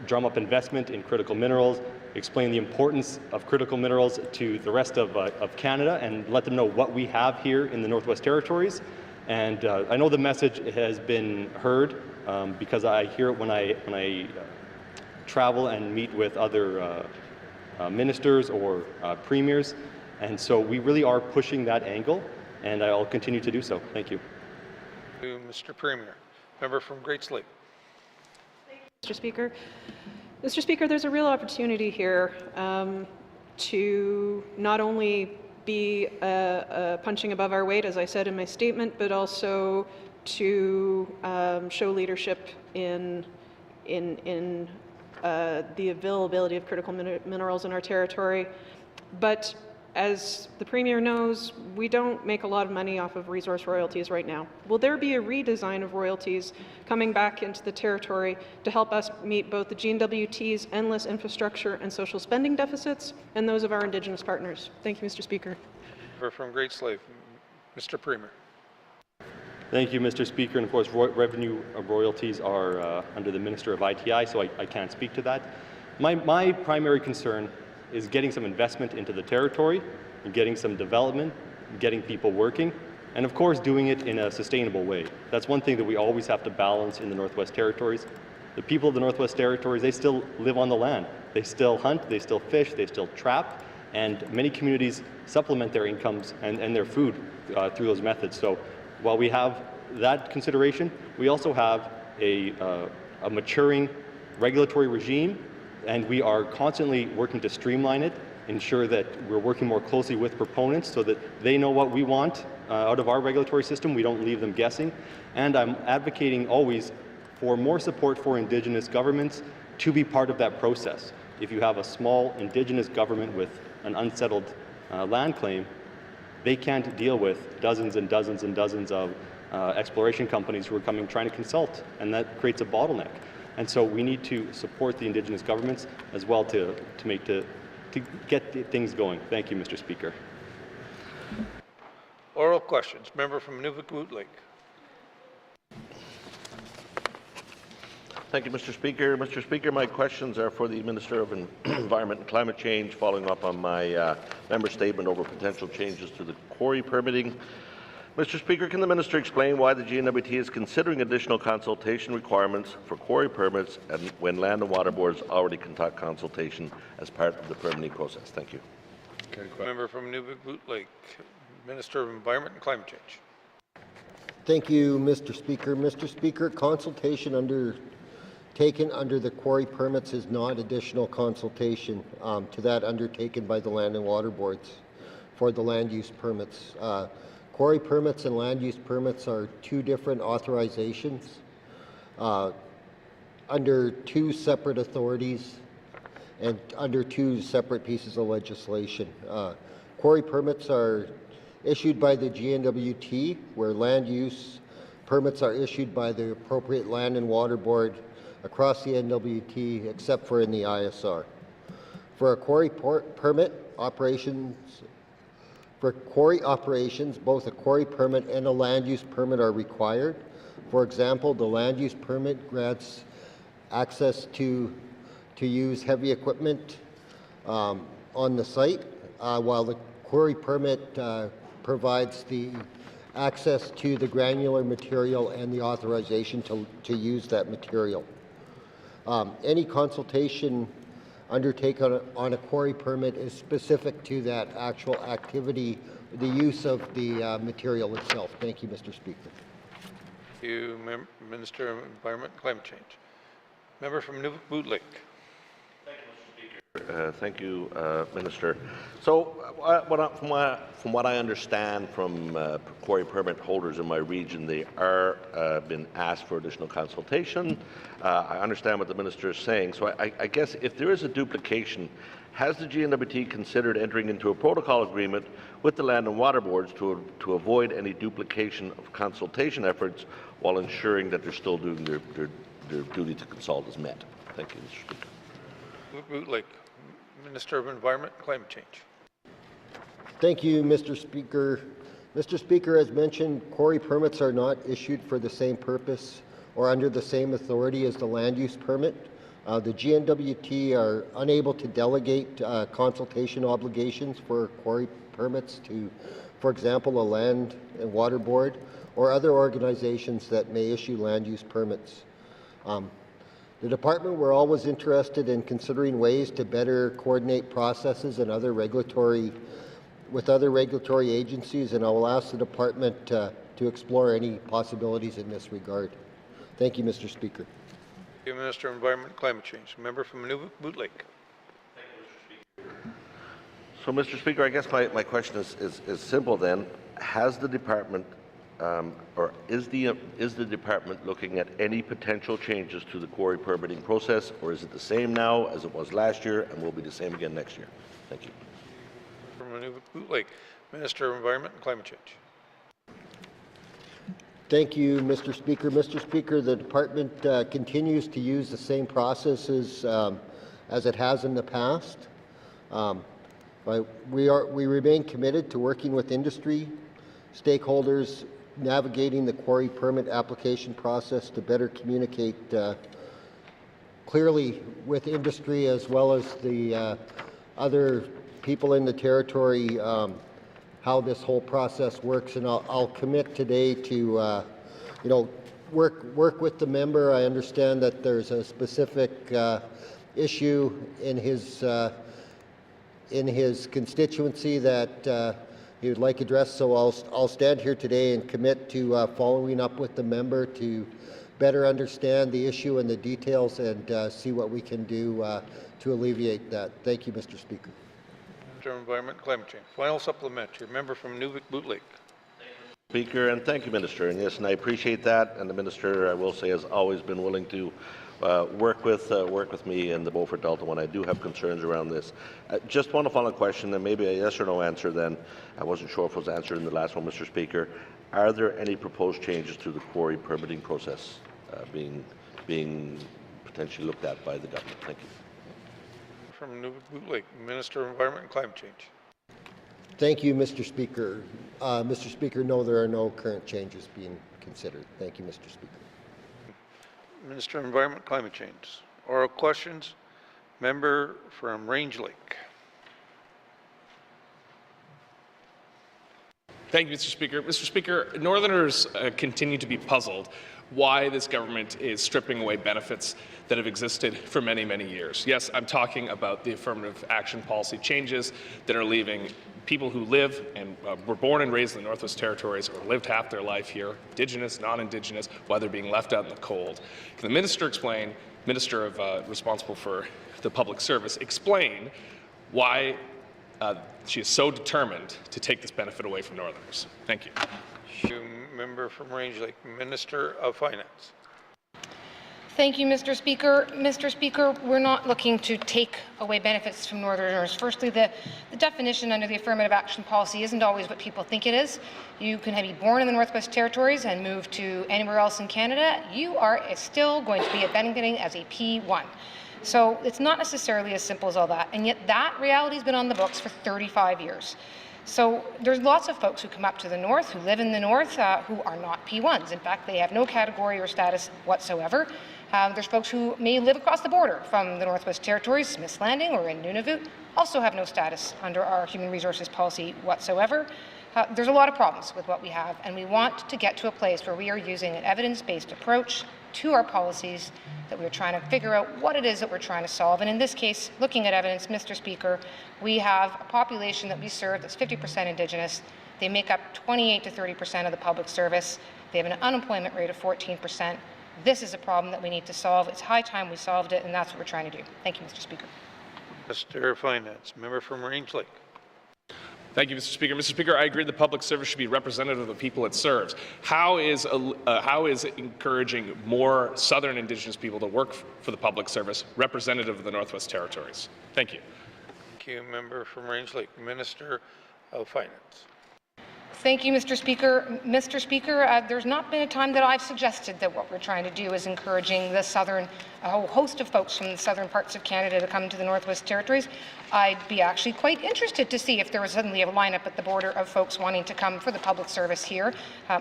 drum up investment in critical minerals, explain the importance of critical minerals to the rest of Canada, and let them know what we have here in the Northwest Territories. And I know the message has been heard because I hear it when I travel and meet with other ministers or premiers. And so we really are pushing that angle, and I'll continue to do so. Thank you. Mr. Premier. Member from Great Slave. Mr. Speaker. Mr. Speaker, there's a real opportunity here to not only be punching above our weight, as I said in my statement, but also to show leadership in the availability of critical minerals in our territory. But as the Premier knows, we don't make a lot of money off of resource royalties right now. Will there be a redesign of royalties coming back into the territory to help us meet both the GNWT's endless infrastructure and social spending deficits and those of our Indigenous partners? Thank you, Mr. Speaker. Member from Great Slave. Mr. Premier. Thank you, Mr. Speaker. And of course, revenue royalties are under the Minister of ITI, so I can't speak to that. My primary concern is getting some investment into the territory, and getting some development, getting people working, and of course doing it in a sustainable way. That's one thing that we always have to balance in the Northwest Territories. The people of the Northwest Territories, they still live on the land. They still hunt, they still fish, they still trap, and many communities supplement their incomes and their food through those methods. So while we have that consideration, we also have a maturing regulatory regime, and we are constantly working to streamline it, ensure that we're working more closely with proponents so that they know what we want out of our regulatory system. We don't leave them guessing. And I'm advocating always for more support for Indigenous governments to be part of that process. If you have a small Indigenous government with an unsettled land claim, they can't deal with dozens and dozens and dozens of exploration companies who are coming trying to consult, and that creates a bottleneck. And so we need to support the Indigenous governments as well to get things going. Thank you, Mr. Speaker. Oral questions. Member from Nunavut Lake. Thank you, Mr. Speaker. Mr. Speaker, my questions are for the Minister of Environment and Climate Change, following up on my member statement over potential changes to the quarry permitting. Mr. Speaker, can the Minister explain why the GNWT is considering additional consultation requirements for quarry permits and when Land and Water Boards already conduct consultation as part of the permitting process? Thank you. Member from Nunavut Lake. Minister of Environment and Climate Change. Thank you, Mr. Speaker. Mr. Speaker, consultation undertaken under the quarry permits is not additional consultation to that undertaken by the Land and Water Boards for the land use permits. Quarry permits and land use permits are two different authorizations under two separate authorities and under two separate pieces of legislation. Quarry permits are issued by the GNWT, where land use permits are issued by the appropriate Land and Water Board across the NWT, except for in the ISR. For a quarry permit operations, for quarry operations, both a quarry permit and a land use permit are required. For example, the land use permit grants access to use heavy equipment on the site, while the quarry permit provides the access to the granular material and the authorization to use that material. Any consultation undertaken on a quarry permit is specific to that actual activity, the use of the material itself. Thank you, Mr. Speaker. Thank you, Minister of Environment and Climate Change. Member from Nunavut Lake. Thank you, Mr. Speaker. Thank you, Minister. So, from what I understand from quarry permit holders in my region, they are been asked for additional consultation. I understand what the Minister is saying. So, I guess if there is a duplication, has the GNWT considered entering into a protocol agreement with the Land and Water Boards to avoid any duplication of consultation efforts while ensuring that they're still doing their duty to consult is met? Thank you, Mr. Speaker. Bootlick, Minister of Environment and Climate Change. Thank you, Mr. Speaker. Mr. Speaker, as mentioned, quarry permits are not issued for the same purpose or under the same authority as the land use permit. The GNWT are unable to delegate consultation obligations for quarry permits to, for example, a land and water board or other organizations that may issue land use permits. The department were always interested in considering ways to better coordinate processes and with other regulatory agencies, and I will ask the department to explore any possibilities in this regard. Thank you, Mr. Speaker. Thank you, Minister of Environment and Climate Change. Member from Nunavut Bootlick. So, Mr. Speaker, I guess my question is simple then. Has the department or is the department looking at any potential changes to the quarry permitting process, or is it the same now as it was last year and will be the same again next year? Thank you. From Nunavut Bootlick, Minister of Environment and Climate Change. Thank you, Mr. Speaker. Mr. Speaker, the department continues to use the same processes as it has in the past. We remain committed to working with industry, stakeholders, navigating the quarry permit application process to better communicate clearly with industry as well as the other people in the territory how this whole process works. And I'll commit today to work with the member. I understand that there's a specific issue in his constituency that he would like addressed, so I'll stand here today and commit to following up with the member to better understand the issue and the details and see what we can do to alleviate that. Thank you, Mr. Speaker. Minister of Environment and Climate Change. Final supplementary. Member from Nunavut Bootlick. Speaker, and thank you, Minister. And yes, and I appreciate that. And the Minister, I will say, has always been willing to work with me in the Beaufort Delta when I do have concerns around this. Just one final question, and maybe a yes or no answer then. I wasn't sure if it was answered in the last one, Mr. Speaker. Are there any proposed changes to the quarry permitting process being potentially looked at by the government? Thank you. From Nunavut Bootlick, Minister of Environment and Climate Change. Thank you, Mr. Speaker. Mr. Speaker, no, there are no current changes being considered. Thank you, Mr. Speaker. Minister of Environment and Climate Change. Oral questions. Member from Range Lake. Thank you, Mr. Speaker. Mr. Speaker, Northerners continue to be puzzled why this government is stripping away benefits that have existed for many, many years. Yes, I'm talking about the affirmative action policy changes that are leaving people who live and were born and raised in the Northwest Territories or lived half their life here, Indigenous, non-Indigenous, why they're being left out in the cold. Can the Minister explain, Minister responsible for the public service, explain why she is so determined to take this benefit away from Northerners? Thank you. Member from Range Lake, Minister of Finance. Thank you, Mr. Speaker. Mr. Speaker, we're not looking to take away benefits from Northerners. Firstly, the definition under the affirmative action policy isn't always what people think it is. You can be born in the Northwest Territories and move to anywhere else in Canada. You are still going to be benefiting as a P1. So it's not necessarily as simple as all that. And yet that reality has been on the books for 35 years. So there's lots of folks who come up to the north, who live in the north, who are not P1s. In fact, they have no category or status whatsoever. There's folks who may live across the border from the Northwest Territories, Smith's Landing or in Nunavut, also have no status under our human resources policy whatsoever. There's a lot of problems with what we have, and we want to get to a place where we are using an evidence-based approach to our policies, that we're trying to figure out what it is that we're trying to solve. And in this case, looking at evidence, Mr. Speaker, we have a population that we serve that's 50% Indigenous. They make up 28 to 30% of the public service. They have an unemployment rate of 14%. This is a problem that we need to solve. It's high time we solved it, and that's what we're trying to do. Thank you, Mr. Speaker. Mr. Finance, member from Range Lake. Thank you, Mr. Speaker. Mr. Speaker, I agree the public service should be representative of the people it serves. How is encouraging more Southern Indigenous people to work for the public service representative of the Northwest Territories? Thank you. Thank you, member from Range Lake. Minister of Finance. Thank you, Mr. Speaker. Mr. Speaker, there's not been a time that I've suggested that what we're trying to do is encouraging the southern, a whole host of folks from the southern parts of Canada to come to the Northwest Territories. I'd be actually quite interested to see if there was suddenly a lineup at the border of folks wanting to come for the public service here.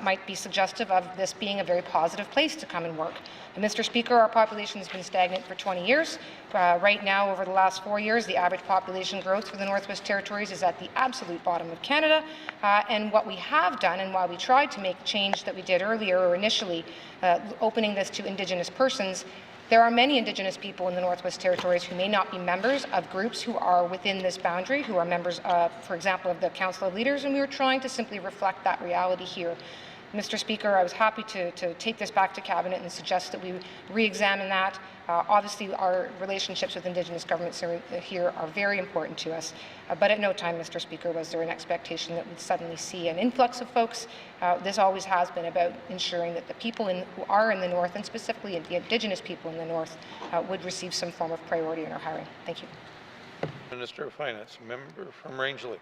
Might be suggestive of this being a very positive place to come and work. And Mr. Speaker, our population has been stagnant for 20 years. Right now, over the last 4 years, the average population growth for the Northwest Territories is at the absolute bottom of Canada. And what we have done, and why we tried to make change that we did earlier or initially, opening this to Indigenous persons, there are many Indigenous people in the Northwest Territories who may not be members of groups who are within this boundary, who are members, for example, of the Council of Leaders, and we were trying to simply reflect that reality here. Mr. Speaker, I was happy to take this back to Cabinet and suggest that we re-examine that. Obviously, our relationships with Indigenous governments here are very important to us, but at no time, Mr. Speaker, was there an expectation that we'd suddenly see an influx of folks. This always has been about ensuring that the people who are in the North, and specifically the Indigenous people in the North, would receive some form of priority in our hiring. Thank you. Minister of Finance, member from Range Lake.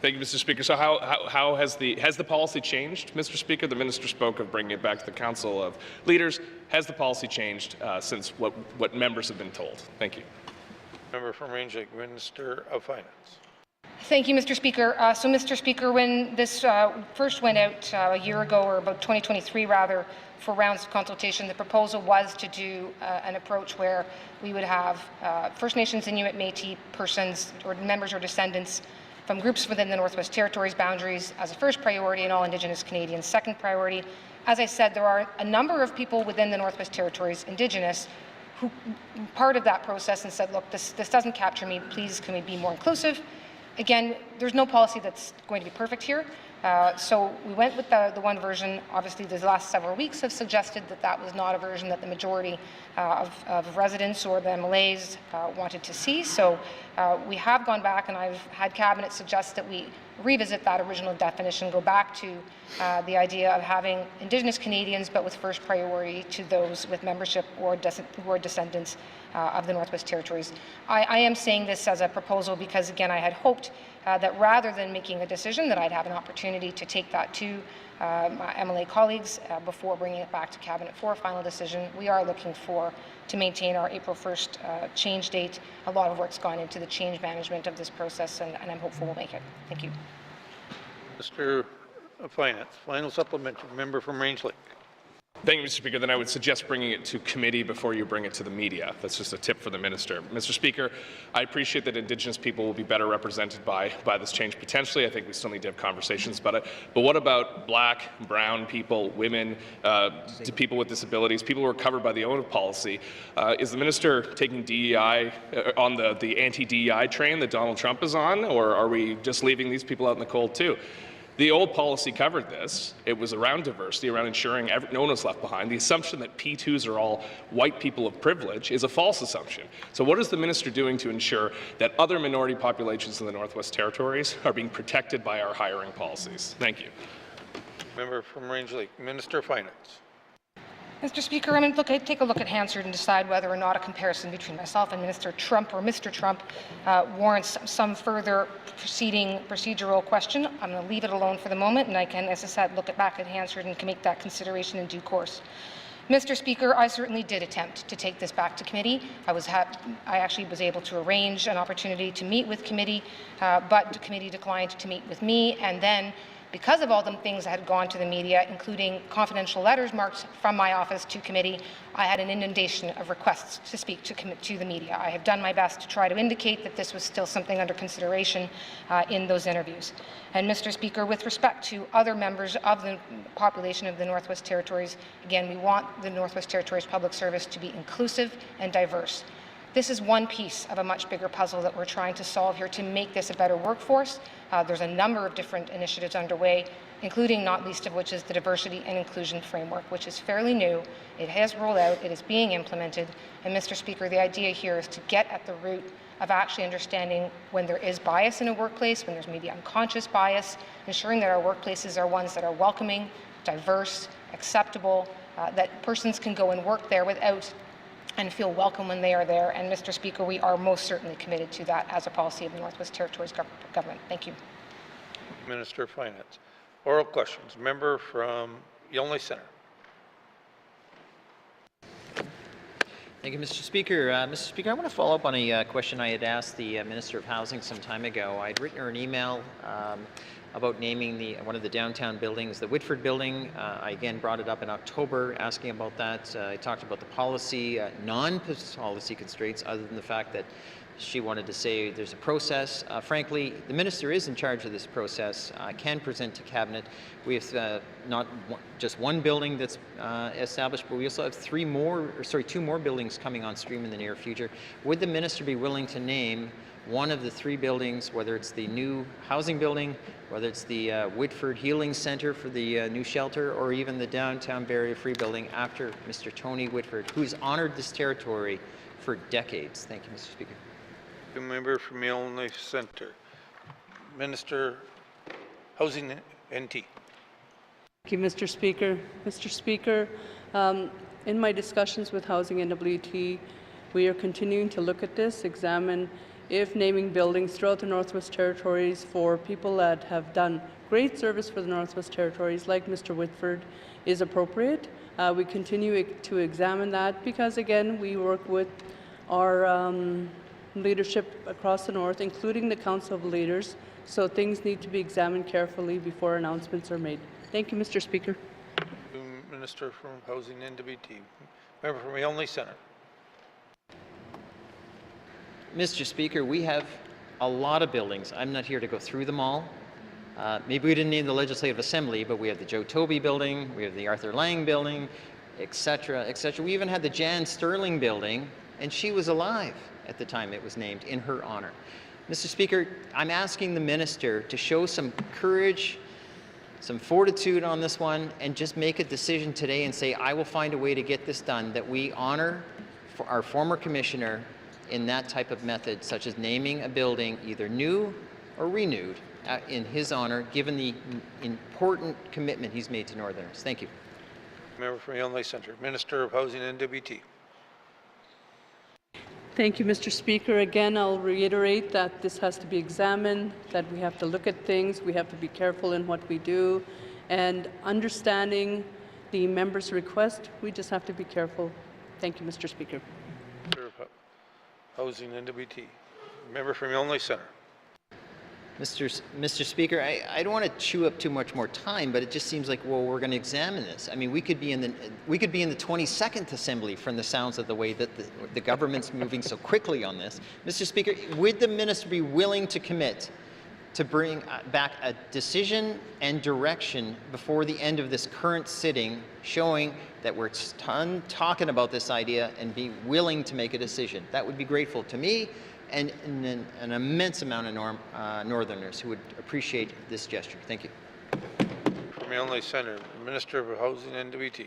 Thank you, Mr. Speaker. So how has the policy changed, Mr. Speaker? The minister spoke of bringing it back to the Council of Leaders. Has the policy changed since what members have been told? Thank you. Member from Range Lake, Minister of Finance. Thank you, Mr. Speaker. So, Mr. Speaker, when this first went out a year ago, or about 2023 rather, for rounds of consultation, the proposal was to do an approach where we would have First Nations, Inuit, Métis persons, or members or descendants from groups within the Northwest Territories boundaries as a first priority, and all Indigenous Canadians second priority. As I said, there are a number of people within the Northwest Territories, Indigenous, who part of that process and said, look, this doesn't capture me, please can we be more inclusive? Again, there's no policy that's going to be perfect here. So we went with the one version. Obviously, the last several weeks have suggested that that was not a version that the majority of residents or the MLAs wanted to see. So we have gone back, and I've had Cabinet suggest that we revisit that original definition, go back to the idea of having Indigenous Canadians, but with first priority to those with membership or who are descendants of the Northwest Territories. I am saying this as a proposal because, again, I had hoped that rather than making a decision, that I'd have an opportunity to take that to my MLA colleagues before bringing it back to Cabinet for a final decision. We are looking to maintain our April 1st change date. A lot of work's gone into the change management of this process, and I'm hopeful we'll make it. Thank you. Mr. of Finance, final supplementary, member from Range Lake. Thank you, Mr. Speaker. Then I would suggest bringing it to committee before you bring it to the media. That's just a tip for the minister. Mr. Speaker, I appreciate that Indigenous people will be better represented by this change potentially. I think we still need to have conversations about it. But what about Black, brown people, women, people with disabilities, people who are covered by the ONIF policy? Is the minister taking DEI on the anti-DEI train that Donald Trump is on, or are we just leaving these people out in the cold too? The old policy covered this. It was around diversity, around ensuring no one was left behind. The assumption that P2s are all white people of privilege is a false assumption. So what is the minister doing to ensure that other minority populations in the Northwest Territories are being protected by our hiring policies? Thank you. Member from Range Lake, Minister of Finance. Mr. Speaker, I mean, take a look at Hansard and decide whether or not a comparison between myself and Minister Trump or Mr. Trump warrants some further procedural question. I'm going to leave it alone for the moment, and I can, as I said, look back at Hansard and can make that consideration in due course. Mr. Speaker, I certainly did attempt to take this back to committee. I actually was able to arrange an opportunity to meet with committee, but the committee declined to meet with me, and then because of all the things that had gone to the media, including confidential letters marked from my office to committee, I had an inundation of requests to speak to the media. I have done my best to try to indicate that this was still something under consideration in those interviews. And Mr. Speaker, with respect to other members of the population of the Northwest Territories, again, we want the Northwest Territories Public Service to be inclusive and diverse. This is one piece of a much bigger puzzle that we're trying to solve here to make this a better workforce. There's a number of different initiatives underway, including not least of which is the Diversity and Inclusion Framework, which is fairly new. It has rolled out, it is being implemented, and Mr. Speaker, the idea here is to get at the root of actually understanding when there is bias in a workplace, when there's maybe unconscious bias, ensuring that our workplaces are ones that are welcoming, diverse, acceptable, that persons can go and work there without and feel welcome when they are there. And Mr. Speaker, we are most certainly committed to that as a policy of the Northwest Territories government. Thank you. Minister of Finance. Oral questions. Member from Yonley Centre. Thank you, Mr. Speaker. Mr. Speaker, I want to follow up on a question I had asked the Minister of Housing some time ago. I had written her an email about naming one of the downtown buildings, the Whitford Building. I again brought it up in October, asking about that. I talked about the policy, non-policy constraints, other than the fact that she wanted to say there's a process. Frankly, the minister is in charge of this process, can present to cabinet. We have not just one building that's established, but we also have two more buildings coming on stream in the near future. Would the minister be willing to name one of the three buildings, whether it's the new housing building, whether it's the Whitford Healing Center for the new shelter, or even the downtown Barrier Free building after Mr. Tony Whitford, who's honored this territory for decades? Thank you, Mr. Speaker. The member from Yonley Centre. Minister, Housing NT. Thank you, Mr. Speaker. Mr. Speaker, in my discussions with Housing NWT, we are continuing to look at this, examine if naming buildings throughout the Northwest Territories for people that have done great service for the Northwest Territories, like Mr. Whitford, is appropriate. We continue to examine that because, again, we work with our leadership across the North, including the Council of Leaders, so things need to be examined carefully before announcements are made. Thank you, Mr. Speaker. Minister from Housing NWT. Member from Yonley Centre. Mr. Speaker, we have a lot of buildings. I'm not here to go through them all. Maybe we didn't name the Legislative Assembly, but we have the Joe Toby building, we have the Arthur Lang building, etc., etc. We even had the Jan Sterling building, and she was alive at the time it was named in her honor. Mr. Speaker, I'm asking the minister to show some courage, some fortitude on this one, and just make a decision today and say, I will find a way to get this done, that we honor for our former commissioner in that type of method, such as naming a building either new or renewed in his honor, given the important commitment he's made to Northerners. Thank you. Member from Yonley Centre. Minister of Housing NWT. Thank you, Mr. Speaker. Again, I'll reiterate that this has to be examined, that we have to look at things, we have to be careful in what we do, and understanding the member's request, we just have to be careful. Thank you, Mr. Speaker. Housing NWT. Member from Yonley Centre. Mr. Speaker, I don't want to chew up too much more time, but it just seems like, well, we're going to examine this. I mean, we could be in the 22nd Assembly from the sounds of the way that the government's moving so quickly on this. Mr. Speaker, would the minister be willing to commit to bring back a decision and direction before the end of this current sitting, showing that we're talking about this idea and be willing to make a decision? That would be grateful to me and an immense amount of Northerners who would appreciate this gesture. Thank you. From Yonley Centre, Minister of Housing NWT.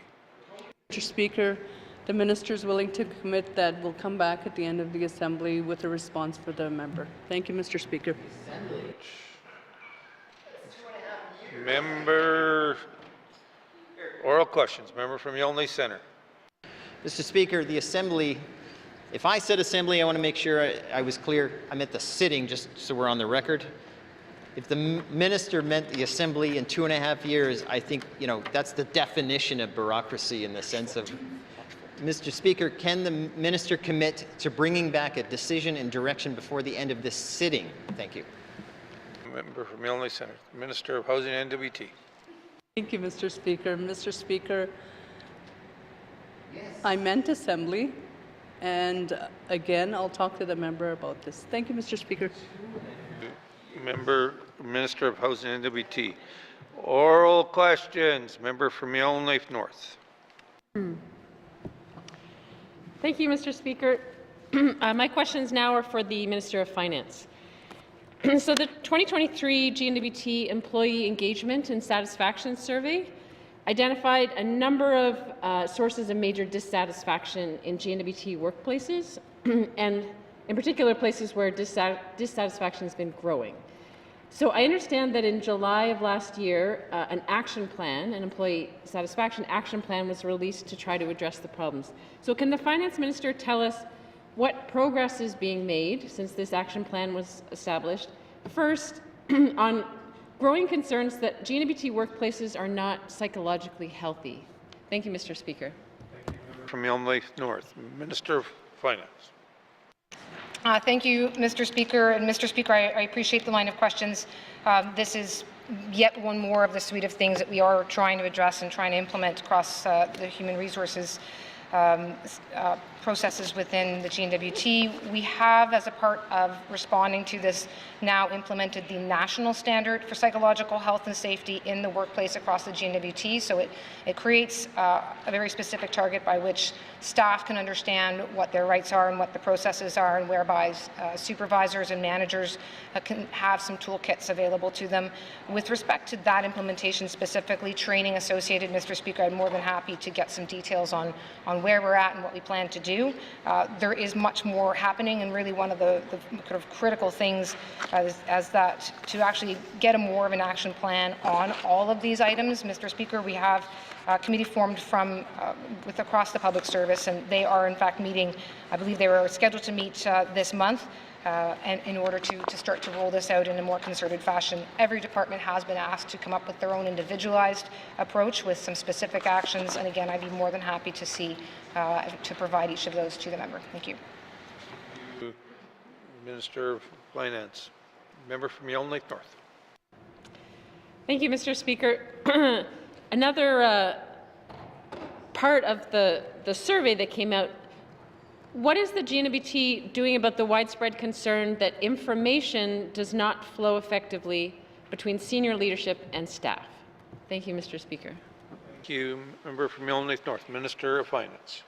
Mr. Speaker, the minister is willing to commit that we'll come back at the end of the Assembly with a response for the member. Thank you, Mr. Speaker. Member, oral questions. Member from Yonley Centre. Mr. Speaker, the Assembly, if I said Assembly, I want to make sure I was clear. I meant the sitting, just so we're on the record. If the minister meant the Assembly in 2.5 years, I think, that's the definition of bureaucracy in the sense of, Mr. Speaker, can the minister commit to bringing back a decision and direction before the end of this sitting? Thank you. Member from Yonley Centre. Minister of Housing NWT. Thank you, Mr. Speaker. Mr. Speaker, I meant Assembly, and again, I'll talk to the member about this. Thank you, Mr. Speaker. Minister of Housing NWT. Oral questions. Member from Yellowknife North. Thank you, Mr. Speaker. My questions now are for the Minister of Finance. So the 2023 GNWT Employee Engagement and Satisfaction Survey identified a number of sources of major dissatisfaction in GNWT workplaces, and in particular places where dissatisfaction has been growing. So I understand that in July of last year, an action plan, an employee satisfaction action plan, was released to try to address the problems. So can the Finance Minister tell us what progress is being made since this action plan was established? First, on growing concerns that GNWT workplaces are not psychologically healthy. Thank you, Mr. Speaker. From Yellowknife North, Minister of Finance. Thank you, Mr. Speaker. And Mr. Speaker, I appreciate the line of questions. This is yet one more of the suite of things that we are trying to address and trying to implement across the human resources processes within the GNWT. We have, as a part of responding to this, now implemented the national standard for psychological health and safety in the workplace across the GNWT. So it creates a very specific target by which staff can understand what their rights are and what the processes are, and whereby supervisors and managers can have some toolkits available to them. With respect to that implementation, specifically training associated, Mr. Speaker, I'm more than happy to get some details on where we're at and what we plan to do. There is much more happening, and really one of the kind of critical things as that to actually get a more of an action plan on all of these items. Mr. Speaker, we have a committee formed from with across the public service, and they are in fact meeting. I believe they were scheduled to meet this month. And in order to start to roll this out in a more concerted fashion. Every department has been asked to come up with their own individualized approach with some specific actions, and again, I'd be more than happy to see, to provide each of those to the member. Thank you. Minister of Finance. Member from Yellowknife North. Thank you, Mr. Speaker. Another part of the survey that came out, what is the GNWT doing about the widespread concern that information does not flow effectively between senior leadership and staff? Thank you, Mr. Speaker. Thank you. Member from Yellowknife North, Minister of Finance.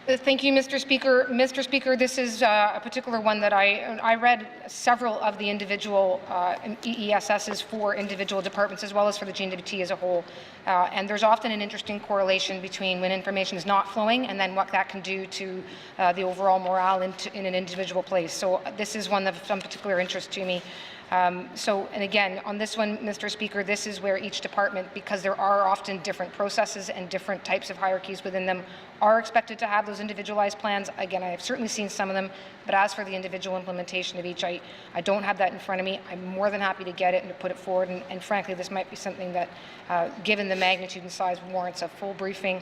Thank you, Mr. Speaker. Mr. Speaker, this is a particular one that I read several of the individual EESSs for individual departments as well as for the GNWT as a whole. And there's often an interesting correlation between when information is not flowing and then what that can do to the overall morale in an individual place. So this is one of some particular interest to me. And again, on this one, Mr. Speaker, this is where each department, because there are often different processes and different types of hierarchies within them, are expected to have those individualized plans. Again, I have certainly seen some of them, but as for the individual implementation of each, I don't have that in front of me. I'm more than happy to get it and to put it forward, and frankly, this might be something that, given the magnitude and size, warrants a full briefing,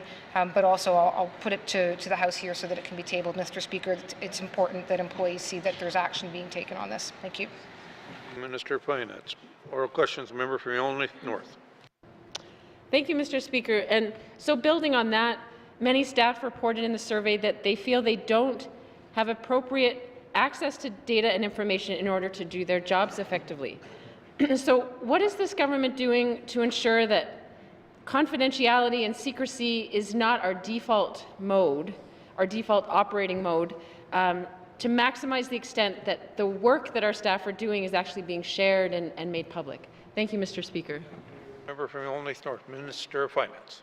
but also I'll put it to the House here so that it can be tabled. Mr. Speaker, it's important that employees see that there's action being taken on this. Thank you. Minister of Finance. Oral questions, member from Yellowknife North. Thank you, Mr. Speaker. And so building on that, many staff reported in the survey that they feel they don't have appropriate access to data and information in order to do their jobs effectively. So what is this government doing to ensure that confidentiality and secrecy is not our default mode, our default operating mode, to maximize the extent that the work that our staff are doing is actually being shared and made public? Thank you, Mr. Speaker. Member from Yellowknife North, Minister of Finance.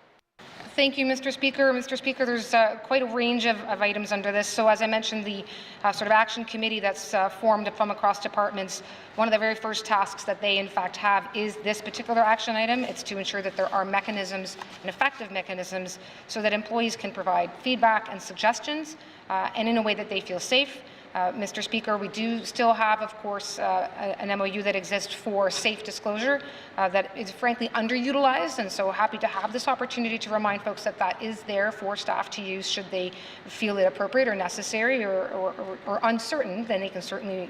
Thank you, Mr. Speaker. Mr. Speaker, there's quite a range of items under this. So as I mentioned, the sort of action committee that's formed from across departments, one of the very first tasks that they in fact have is this particular action item. It's to ensure that there are mechanisms and effective mechanisms so that employees can provide feedback and suggestions and in a way that they feel safe. Mr. Speaker, we do still have, of course, an MOU that exists for safe disclosure that is frankly underutilized, and so happy to have this opportunity to remind folks that that is there for staff to use should they feel it appropriate or necessary or uncertain. Then they can certainly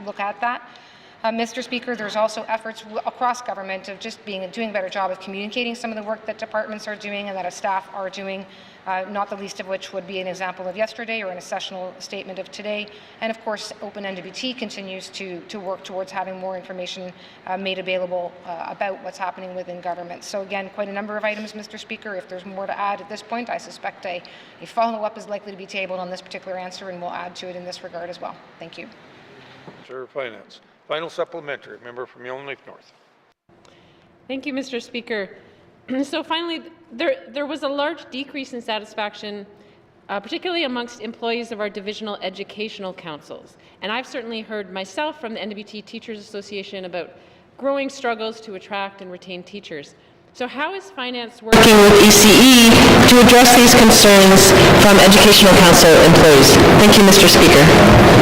look at that. Mr. Speaker, there's also efforts across government of just doing a better job of communicating some of the work that departments are doing and that our staff are doing, not the least of which would be an example of yesterday or in a sessional statement of today. And of course, Open NWT continues to work towards having more information made available about what's happening within government. So again, quite a number of items, Mr. Speaker. If there's more to add at this point, I suspect a follow-up is likely to be tabled on this particular answer, and we'll add to it in this regard as well. Thank you. Minister of Finance. Final supplementary, member from Yellowknife North. Thank you, Mr. Speaker. So finally, there was a large decrease in satisfaction, particularly amongst employees of our divisional educational councils. And I've certainly heard myself from the NWT Teachers Association about growing struggles to attract and retain teachers. So how is finance working with ECE to address these concerns from Educational Council employees? Thank you, Mr. Speaker.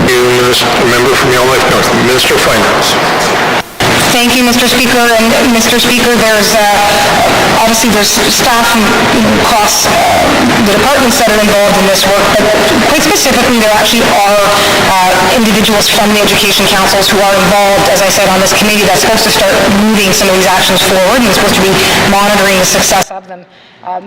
Member from Yellowknife North, Minister of Finance. Thank you, Mr. Speaker. And Mr. Speaker, there's obviously staff across the departments that are involved in this work, but quite specifically, there actually are individuals from the education councils who are involved, as I said, on this committee that's supposed to start moving some of these actions forward and is supposed to be monitoring the success of them.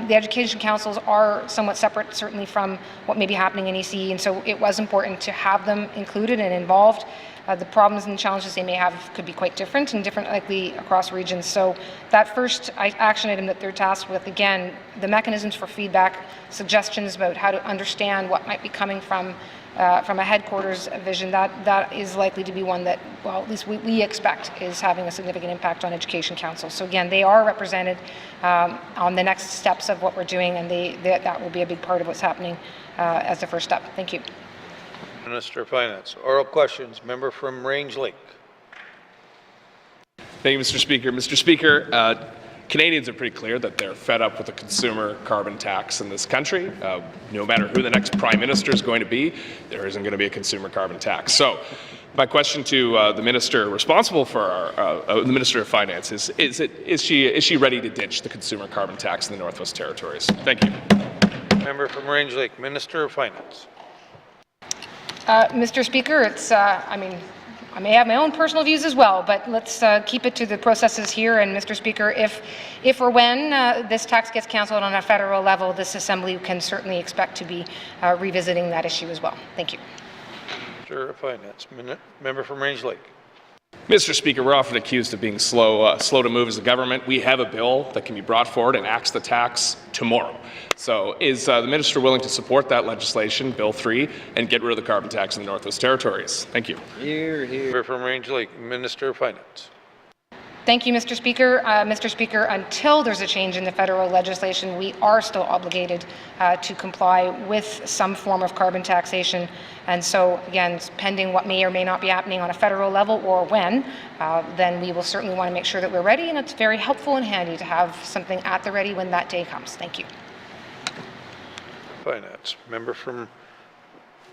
The education councils are somewhat separate, certainly, from what may be happening in ECE, and so it was important to have them included and involved. The problems and challenges they may have could be quite different and different likely across regions. So that first action item that they're tasked with, again, the mechanisms for feedback, suggestions about how to understand what might be coming from a headquarters vision, that is likely to be one that, well, at least we expect is having a significant impact on education council. So again, they are represented on the next steps of what we're doing, and that will be a big part of what's happening as the first step. Thank you. Minister of Finance. Oral questions. Member from Range Lake. Thank you, Mr. Speaker. Mr. Speaker, Canadians are pretty clear that they're fed up with the consumer carbon tax in this country. No matter who the next Prime Minister is going to be, there isn't going to be a consumer carbon tax. So my question to the Minister responsible for the Minister of Finance is she ready to ditch the consumer carbon tax in the Northwest Territories? Thank you. Member from Range Lake, Minister of Finance. Mr. Speaker, it's, I may have my own personal views as well, but let's keep it to the processes here. And Mr. Speaker, if or when this tax gets cancelled on a federal level, this Assembly can certainly expect to be revisiting that issue as well. Thank you. Minister of Finance. Member from Range Lake. Mr. Speaker, we're often accused of being slow to move as a government. We have a bill that can be brought forward and axe the tax tomorrow. So is the Minister willing to support that legislation, Bill 3, and get rid of the carbon tax in the Northwest Territories? Thank you. Here, here. Member from Range Lake, Minister of Finance. Thank you, Mr. Speaker. Mr. Speaker, until there's a change in the federal legislation, we are still obligated to comply with some form of carbon taxation. And so, again, pending what may or may not be happening on a federal level or when, then we will certainly want to make sure that we're ready, and it's very helpful and handy to have something at the ready when that day comes. Thank you. Finance. Member from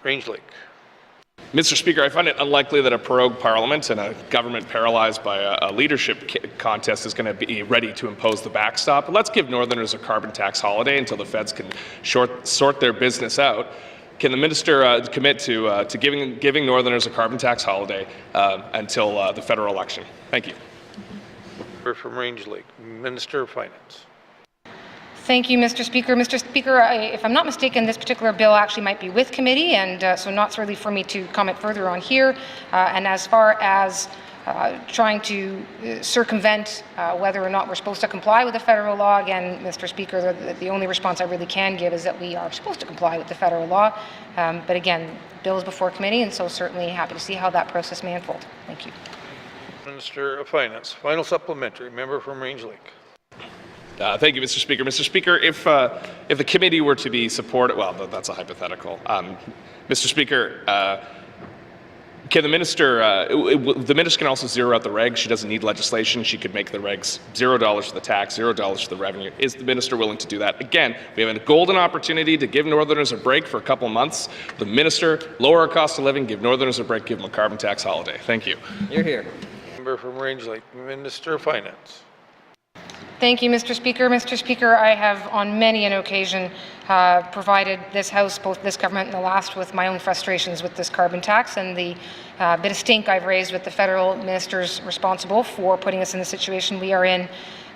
Range Lake. Mr. Speaker, I find it unlikely that a prorogue parliament and a government paralyzed by a leadership contest is going to be ready to impose the backstop. But let's give Northerners a carbon tax holiday until the feds can sort their business out. Can the minister commit to giving Northerners a carbon tax holiday until the federal election? Thank you. Member from Range Lake, Minister of Finance. Thank you, Mr. Speaker. Mr. Speaker, if I'm not mistaken, this particular bill actually might be with committee, and so not really for me to comment further on here. And as far as trying to circumvent whether or not we're supposed to comply with the federal law, again, Mr. Speaker, the only response I really can give is that we are supposed to comply with the federal law. But again, the bill is before committee, and so certainly happy to see how that process may unfold. Thank you. Minister of Finance. Final supplementary. Member from Range Lake. Thank you, Mr. Speaker. Mr. Speaker, if the committee were to be supported, well, that's a hypothetical. Mr. Speaker, can the minister can also zero out the regs. She doesn't need legislation. She could make the regs $0 for the tax, $0 for the revenue. Is the minister willing to do that? Again, we have a golden opportunity to give Northerners a break for a couple of months. The minister, lower our cost of living, give Northerners a break, give them a carbon tax holiday. Thank you. You're here. Member from Range Lake, Minister of Finance. Thank you, Mr. Speaker. Mr. Speaker, I have on many an occasion provided this House, both this government and the last, with my own frustrations with this carbon tax and the bit of stink I've raised with the federal ministers responsible for putting us in the situation we are in.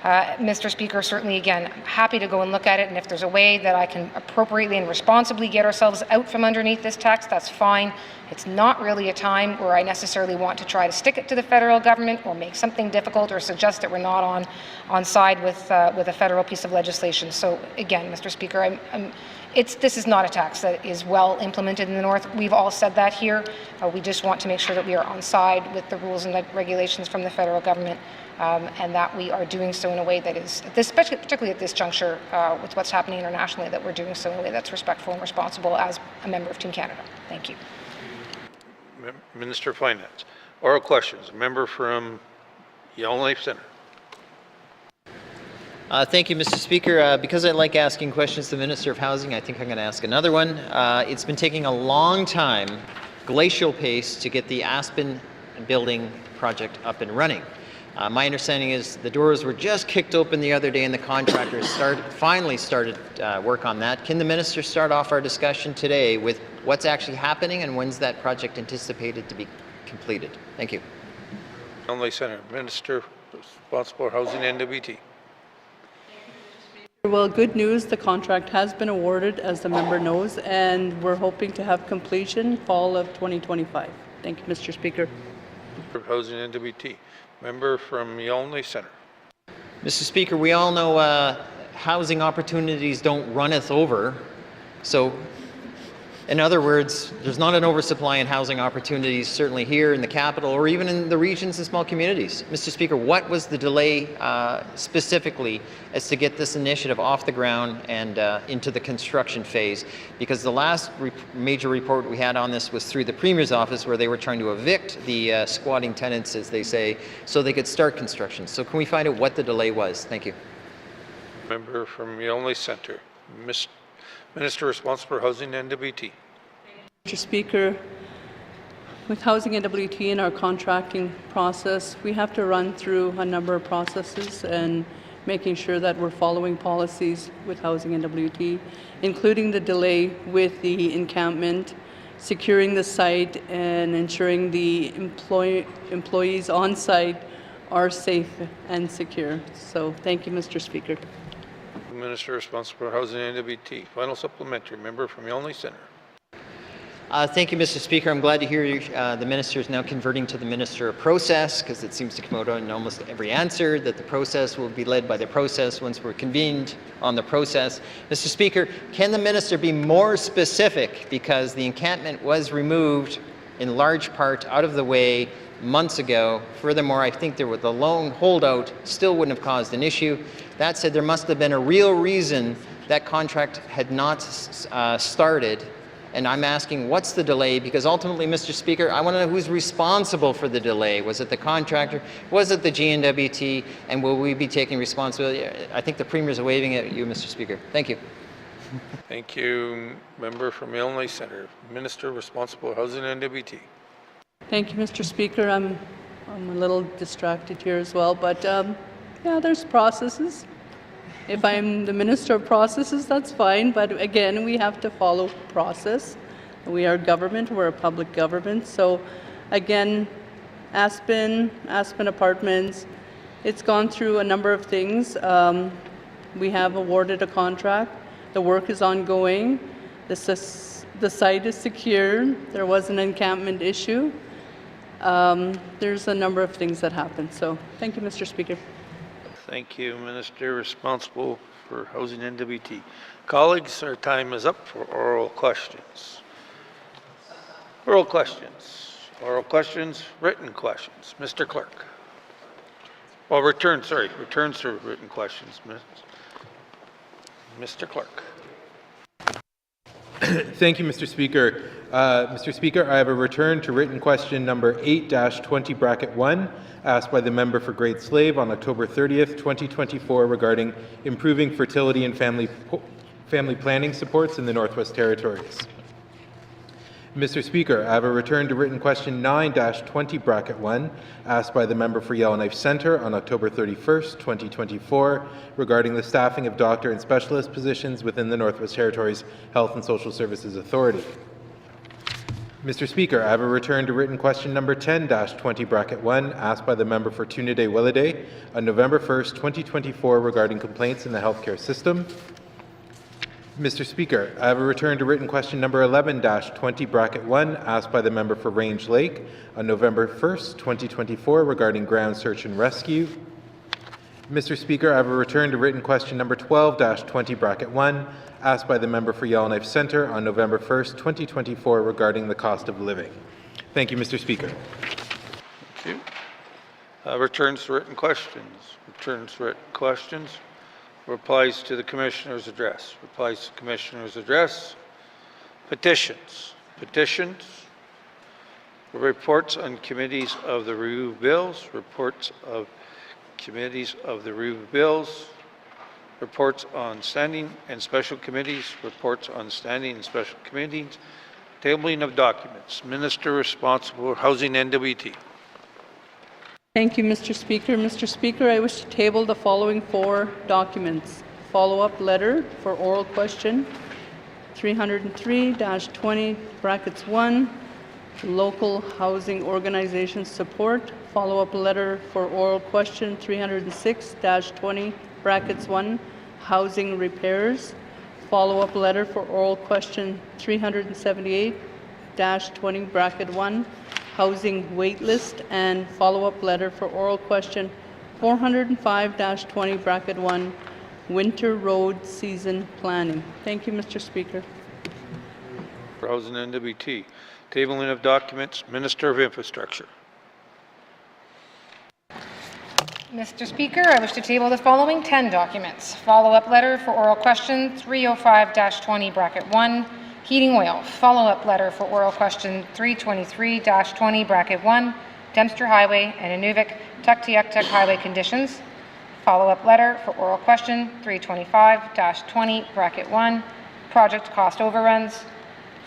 Mr. Speaker, certainly, again, I'm happy to go and look at it, and if there's a way that I can appropriately and responsibly get ourselves out from underneath this tax, that's fine. It's not really a time where I necessarily want to try to stick it to the federal government or make something difficult or suggest that we're not on side with a federal piece of legislation. So again, Mr. Speaker, this is not a tax that is well implemented in the North. We've all said that here. We just want to make sure that we are on side with the rules and regulations from the federal government, and that we are doing so in a way that is, particularly at this juncture with what's happening internationally, that we're doing so in a way that's respectful and responsible as a member of Team Canada. Thank you. Minister of Finance. Oral questions. A member from Yellowknife Centre. Thank you, Mr. Speaker. Because I like asking questions to the Minister of Housing, I think I'm going to ask another one. It's been taking a long time, glacial pace, to get the Aspen building project up and running. My understanding is the doors were just kicked open the other day and the contractors finally started work on that. Can the Minister start off our discussion today with what's actually happening and when's that project anticipated to be completed? Thank you. Yellowknife Centre. Minister responsible for Housing and NWT. Well, good news, the contract has been awarded, as the member knows, and we're hoping to have completion fall of 2025. Thank you, Mr. Speaker. For Housing and NWT. Member from Yellowknife Centre. Mr. Speaker, we all know housing opportunities don't runneth over. So, in other words, there's not an oversupply in housing opportunities, certainly here in the capital or even in the regions and small communities. Mr. Speaker, what was the delay specifically as to get this initiative off the ground and into the construction phase? Because the last major report we had on this was through the Premier's office, where they were trying to evict the squatting tenants, as they say, so they could start construction. So can we find out what the delay was? Thank you. Member from Yellowknife Centre. Minister responsible for Housing and NWT. Mr. Speaker, with Housing and NWT in our contracting process, we have to run through a number of processes and making sure that we're following policies with Housing and NWT, including the delay with the encampment, securing the site, and ensuring the employees on site are safe and secure. So thank you, Mr. Speaker. Minister responsible for Housing and NWT. Final supplementary. Member from Yellowknife Centre. Thank you, Mr. Speaker. I'm glad to hear the Minister is now converting to the Minister of Process, because it seems to come out in almost every answer that the process will be led by the process once we're convened on the process. Mr. Speaker, can the Minister be more specific, because the encampment was removed in large part out of the way months ago. Furthermore, I think the lone holdout still wouldn't have caused an issue. That said, there must have been a real reason that contract had not started. And I'm asking, what's the delay? Because ultimately, Mr. Speaker, I want to know who's responsible for the delay. Was it the contractor? Was it the GNWT? And will we be taking responsibility? I think the Premier's waving at you, Mr. Speaker. Thank you. Thank you. Member from Yellowknife Centre. Minister responsible for Housing and NWT. Thank you, Mr. Speaker. I'm a little distracted here as well, but yeah, there's processes. If I'm the Minister of Processes, that's fine, but again, we have to follow process. We are government, we're a public government, so again, Aspen Apartments, it's gone through a number of things. We have awarded a contract, the work is ongoing, the site is secure, there was an encampment issue. There's a number of things that happened, so thank you, Mr. Speaker. Thank you, Minister responsible for Housing and NWT. Colleagues, our time is up for oral questions. Oral questions. Oral questions, written questions. Mr. Clerk. Well, returns to written questions. Mr. Clerk. Thank you, Mr. Speaker. Mr. Speaker, I have a return to written question number 8-20(1), asked by the member for Great Slave on October 30th, 2024, regarding improving fertility and family planning supports in the Northwest Territories. Mr. Speaker, I have a return to written question 9-20 bracket 1 asked by the member for Yellowknife Centre on October 31st, 2024 regarding the staffing of doctor and specialist positions within the Northwest Territories Health and Social Services Authority. Mr. Speaker, I have a return to written question number 10-20 bracket 1 asked by the member for Tunaday-Willowday on November 1st, 2024 regarding complaints in the healthcare system. Mr. Speaker, I have a return to written question number 11-20 bracket 1 asked by the member for Range Lake on November 1st, 2024 regarding ground search and rescue. Mr. Speaker, I have a return to written question number 12-20 bracket 1 asked by the member for Yellowknife Centre on November 1st, 2024 regarding the cost of living. Thank you, Mr. Speaker. Thank you. Returns to written questions. Returns to written questions. Replies to the Commissioner's address. Replies to the Commissioner's address. Petitions. Petitions. Reports on committees of the review of bills. Reports of committees of the review of bills. Reports on standing and special committees. Reports on standing and special committees. Tabling of documents. Minister responsible for Housing NWT. Thank you, Mr. Speaker. Mr. Speaker, I wish to table the following 4 documents. Follow-up letter for oral question 303-20 brackets 1, local housing organization support. Follow-up letter for oral question 306-20 brackets 1, housing repairs. Follow-up letter for oral question 378-20 bracket 1, housing waitlist, and follow-up letter for oral question 405-20 bracket 1, winter road season planning. Thank you, Mr. Speaker. For Housing NWT. Tabling of documents. Minister of Infrastructure. Mr. Speaker, I wish to table the following 10 documents. Follow-up letter for oral question 305-20 bracket 1, heating oil. Follow-up letter for oral question 323-20 bracket 1, Dempster Highway and Inuvik Tuktoyaktuk Highway conditions. Follow-up letter for oral question 325-20 bracket 1, project cost overruns.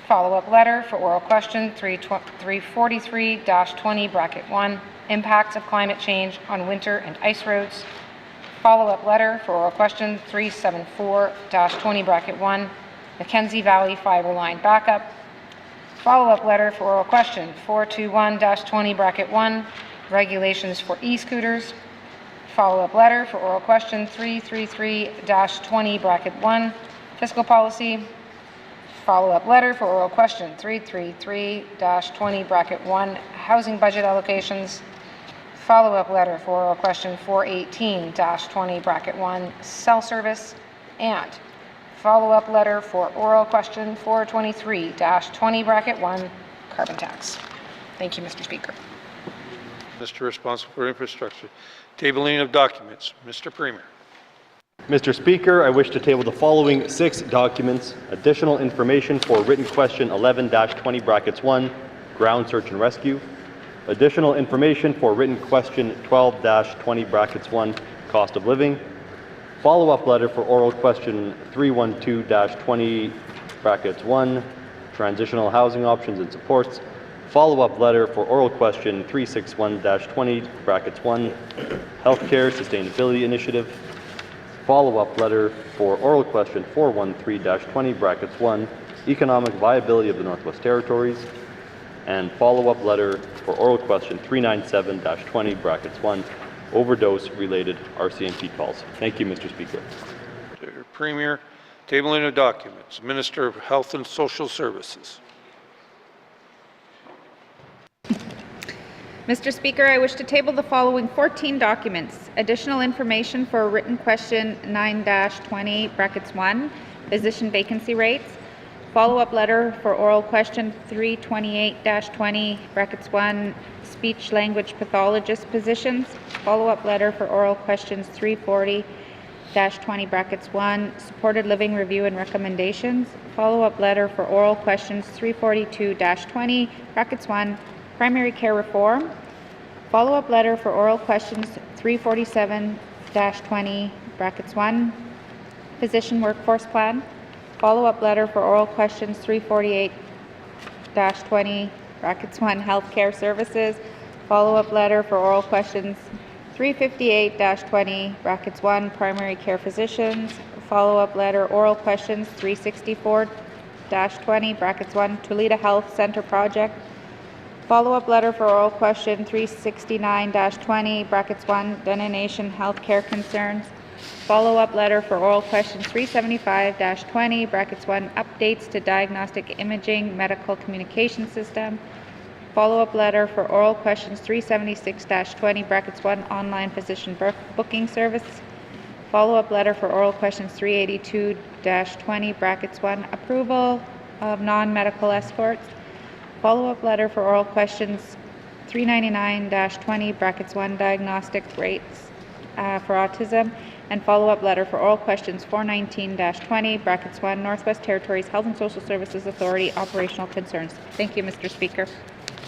Follow-up letter for oral question 343-20 bracket 1, impacts of climate change on winter and ice roads. Follow-up letter for oral question 374-20 bracket 1, Mackenzie Valley Fiber Line backup. Follow-up letter for oral question 421-20 bracket 1, regulations for e-scooters. Follow-up letter for oral question 333-20 bracket 1, fiscal policy. Follow-up letter for oral question 333-20 bracket 1, housing budget allocations. Follow-up letter for oral question 418-20 bracket 1, cell service. And follow-up letter for oral question 423-20 bracket 1, carbon tax. Thank you, Mr. Speaker. Minister responsible for infrastructure. Tabling of documents. Mr. Premier. Mr. Speaker, I wish to table the following 6 documents. Additional information for written question 11-20 brackets 1, ground search and rescue. Additional information for written question 12-20 brackets 1, cost of living. Follow-up letter for oral question 312-20 brackets 1, transitional housing options and supports. Follow-up letter for oral question 361-20 brackets 1, healthcare sustainability initiative. Follow-up letter for oral question 413-20 brackets 1, economic viability of the Northwest Territories. And follow-up letter for oral question 397-20 brackets 1, overdose-related RCMP calls. Thank you, Mr. Speaker. Mr. Premier. Tabling of documents. Minister of Health and Social Services. Mr. Speaker, I wish to table the following 14 documents. Additional information for written question 9-20 brackets 1, physician vacancy rates. Follow-up letter for oral question 328-20 brackets 1, speech language pathologist positions. Follow-up letter for oral questions 340-20 brackets 1, supported living review and recommendations. Follow-up letter for oral questions 342-20 brackets 1, primary care reform. Follow-up letter for oral questions 347-20 brackets 1, physician workforce plan. Follow-up letter for oral questions 348 brackets 1, healthcare services. Follow-up letter for oral questions 358-20, brackets 1, primary care physicians. Follow-up letter, oral questions 364-20, brackets 1, Toledo Health Center project. Follow-up letter for oral question 369-20, brackets 1, Nation healthcare concerns. Follow-up letter for oral questions 375-20, brackets 1, updates to diagnostic imaging medical communication system. Follow-up letter for oral questions 376-20, brackets 1, online physician booking service. Follow-up letter for oral questions 382-20, brackets 1, approval of non-medical escorts. Follow-up letter for oral questions 399-20, brackets 1, diagnostic rates for autism. And follow-up letter for oral questions 419-20, brackets 1, Northwest Territories Health and Social Services Authority operational concerns. Thank you, Mr. Speaker.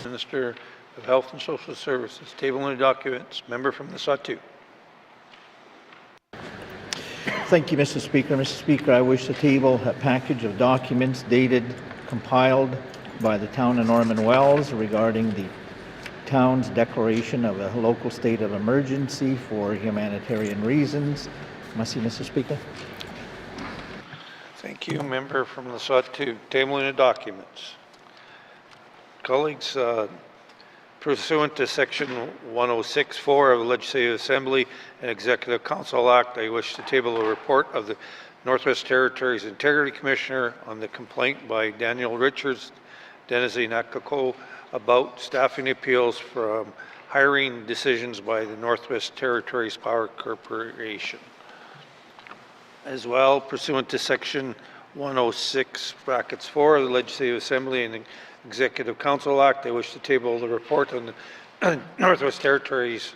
Minister of Health and Social Services. Table any documents. Member from the Sawtooth. Thank you, Mr. Speaker. Mr. Speaker, I wish to table a package of documents dated, compiled by the town of Norman Wells regarding the town's declaration of a local state of emergency for humanitarian reasons. Merci, Mr. Speaker. Thank you. Member from the Sawtooth. Tabling the documents. Colleagues, pursuant to Section 106.4 of the Legislative Assembly and Executive Council Act, I wish to table a report of the Northwest Territories Integrity Commissioner on the complaint by Daniel Richards, Denizli Nakako, about staffing appeals from hiring decisions by the Northwest Territories Power Corporation. As well, pursuant to Section 106(4) of the Legislative Assembly and Executive Council Act, I wish to table the report on the Northwest Territories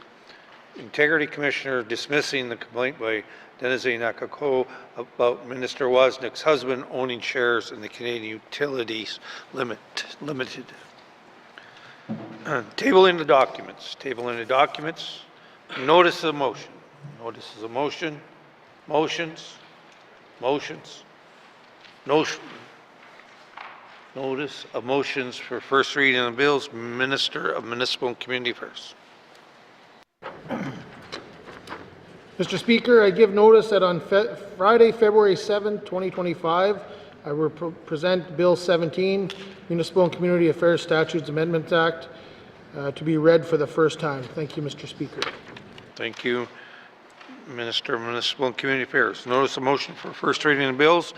Integrity Commissioner dismissing the complaint by Denizli Nakako about Minister Wozniak's husband owning shares in the Canadian Utilities Limited. Tabling the documents. Tabling the documents. Notice of motion. Notices of motion. Motions. Motions. Notice of motions for first reading of bills. Minister of Municipal and Community Affairs. Mr. Speaker, I give notice that on Friday, February 7, 2025, I will present Bill 17, Municipal and Community Affairs Statutes Amendment Act, to be read for the first time. Thank you, Mr. Speaker. Thank you, Minister of Municipal and Community Affairs. Notice of motion for first reading of bills.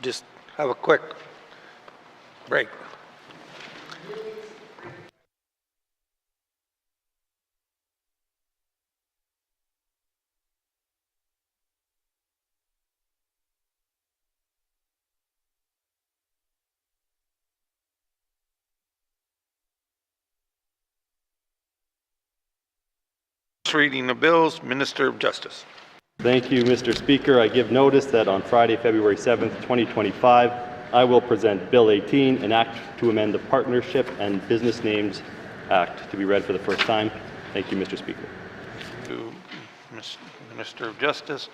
Just have a quick break. First reading of bills, Minister of Justice. Thank you, Mr. Speaker. I give notice that on Friday, February 7th, 2025, I will present Bill 18, an act to amend the Partnership and Business Names Act, to be read for the first time. Thank you, Mr. Speaker. To Minister of Justice.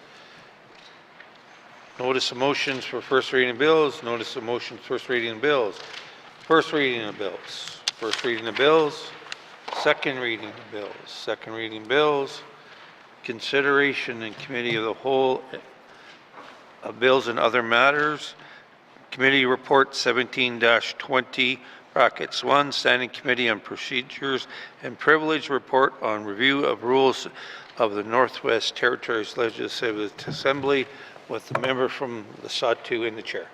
Notice of motions for first reading of bills. Notice of motions first reading of bills. First reading of bills. First reading of bills. Second reading of bills. Second reading of bills. Consideration in committee of the whole of bills and other matters. Committee report 17-20, brackets 1, Standing Committee on Procedures and Privilege report on review of rules of the Northwest Territories Legislative Assembly, with the member from the Sawtooth in the chair.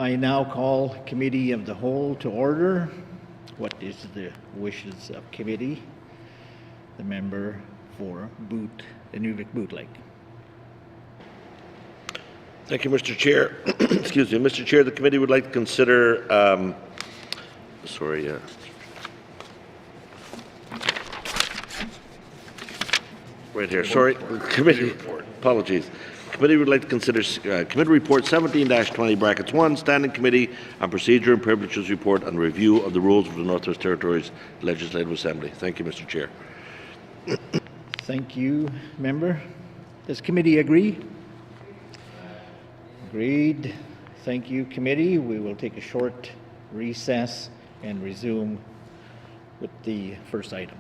I now call Committee of the Whole to order. What is the wishes of committee? The member for Nunavik-Boot Lake. Thank you, Mr. Chair. Excuse me, Mr. Chair, the committee would like to consider, right here, sorry, committee, apologies. Committee would like to consider Committee Report 17-20 brackets 1, Standing Committee on Procedure and Privileges Report on Review of the Rules of the Northwest Territories Legislative Assembly. Thank you, Mr. Chair. Thank you, member. Does committee agree? Agreed. Thank you, committee. We will take a short recess and resume with the first item.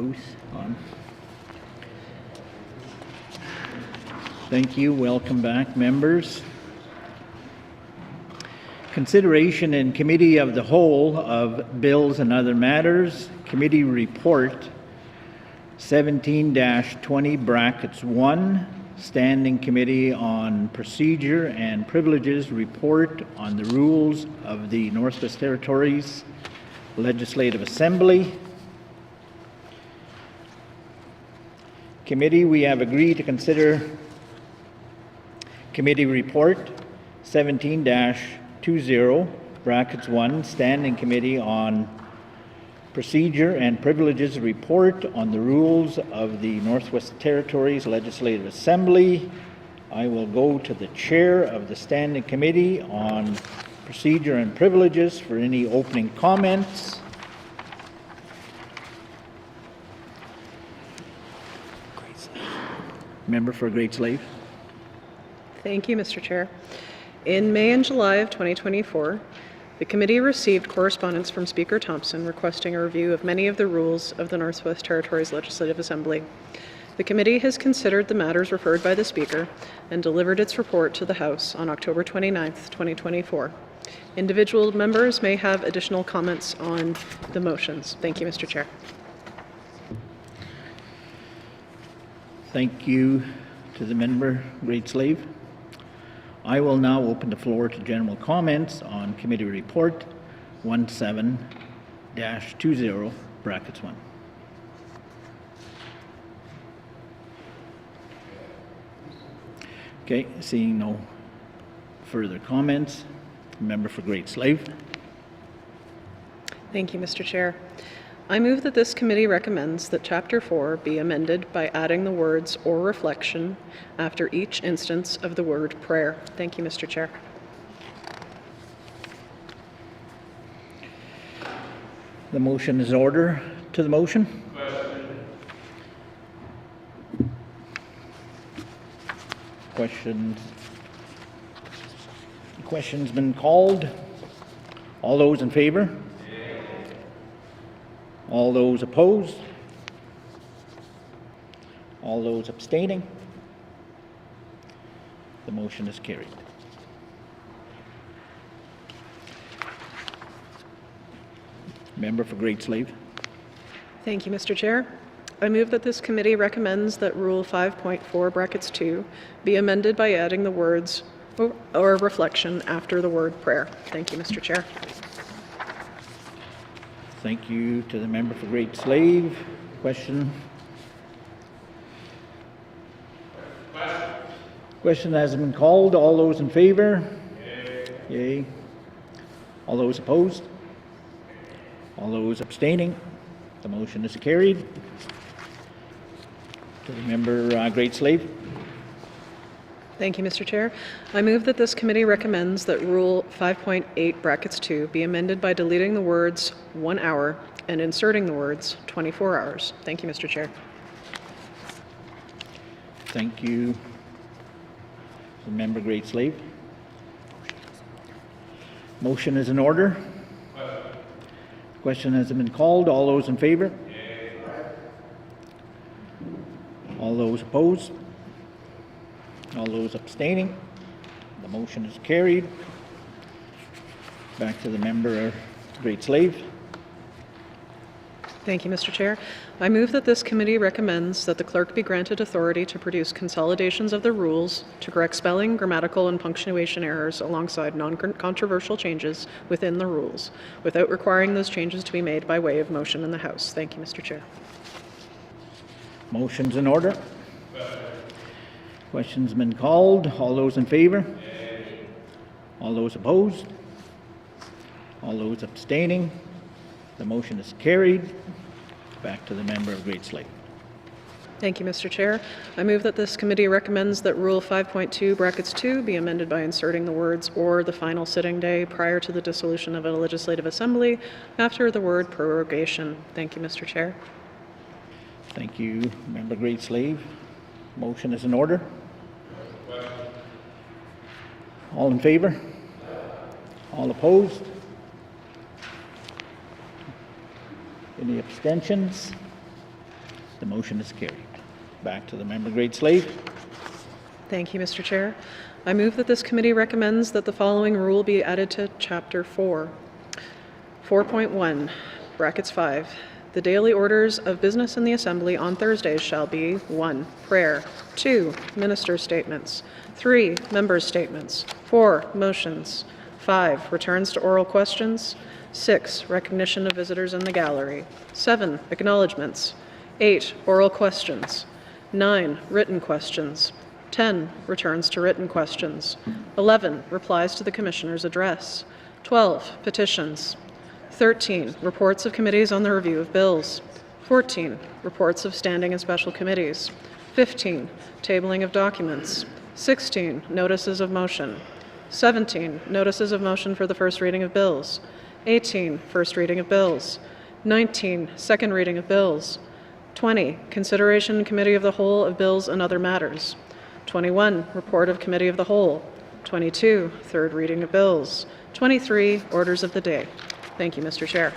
On. Thank you. Welcome back, members. Consideration in Committee of the Whole of Bills and Other Matters, Committee Report 17-20(1), Standing Committee on Procedure and Privileges Report on the Rules of the Northwest Territories Legislative Assembly. Committee, we have agreed to consider Committee Report 17-20(1), Standing Committee on Procedure and Privileges Report on the Rules of the Northwest Territories Legislative Assembly. I will go to the Chair of the Standing Committee on Procedure and Privileges for any opening comments. Member for Great Slave. Thank you, Mr. Chair. In May and July of 2024, the committee received correspondence from Speaker Thompson requesting a review of many of the rules of the Northwest Territories Legislative Assembly. The committee has considered the matters referred by the Speaker and delivered its report to the House on October 29th, 2024. Individual members may have additional comments on the motions. Thank you, Mr. Chair. Thank you to the member, Great Slave. I will now open the floor to general comments on Committee Report 17-20(1). Okay, seeing no further comments, member for Great Slave. Thank you, Mr. Chair. I move that this committee recommends that Chapter 4 be amended by adding the words "or reflection" after each instance of the word prayer. Thank you, Mr. Chair. The motion is order to the motion. Question's been called. All those in favor? All those opposed? All those abstaining? The motion is carried. Member for Great Slave. Thank you, Mr. Chair. I move that this committee recommends that Rule 5.4(2) be amended by adding the words "or reflection" after the word prayer. Thank you, Mr. Chair. Thank you to the member for Great Slave. Question? Question has been called. All those in favor? Yay. All those opposed? All those abstaining? The motion is carried. To the member Great Slave. Thank you, Mr. Chair. I move that this committee recommends that Rule 5.8(2) be amended by deleting the words 1 hour and inserting the words 24 hours. Thank you, Mr. Chair. Thank you. The member Great Slave. Motion is in order. Question has been called. All those in favor? All those opposed? All those abstaining? The motion is carried. Back to the member Great Slave. Thank you, Mr. Chair. I move that this committee recommends that the clerk be granted authority to produce consolidations of the rules to correct spelling, grammatical, and punctuation errors alongside non-controversial changes within the rules, without requiring those changes to be made by way of motion in the House. Thank you, Mr. Chair. Motion's in order. Question's been called. All those in favor? All those opposed? All those abstaining? The motion is carried. Back to the member of Great Slave. Thank you, Mr. Chair. I move that this committee recommends that Rule 5.2(2) be amended by inserting the words "or the final sitting day prior to the dissolution of a legislative assembly" after the word "prorogation." Thank you, Mr. Chair. Thank you, member Great Slave. Motion is in order. All in favor? All opposed? Any abstentions? The motion is carried. Back to the member Great Slave. Thank you, Mr. Chair. I move that this committee recommends that the following rule be added to Chapter 4. 4.1, brackets 5. The daily orders of business in the Assembly on Thursdays shall be 1. Prayer. 2. Minister statements. 3. Member statements. 4. Motions. 5. Returns to oral questions. 6. Recognition of visitors in the gallery. 7. Acknowledgements. 8. Oral questions. 9. Written questions. 10. Returns to written questions. 11. Replies to the Commissioner's address. 12. Petitions. 13. Reports of committees on the review of bills. 14. Reports of standing and special committees. 15. Tabling of documents. 16. Notices of motion. 17. Notices of motion for the first reading of bills. 18. First reading of bills. 19. Second reading of bills. 20. Consideration in committee of the whole of bills and other matters. 21. Report of committee of the whole. 22. Third reading of bills. 23. Orders of the day. Thank you, Mr. Chair.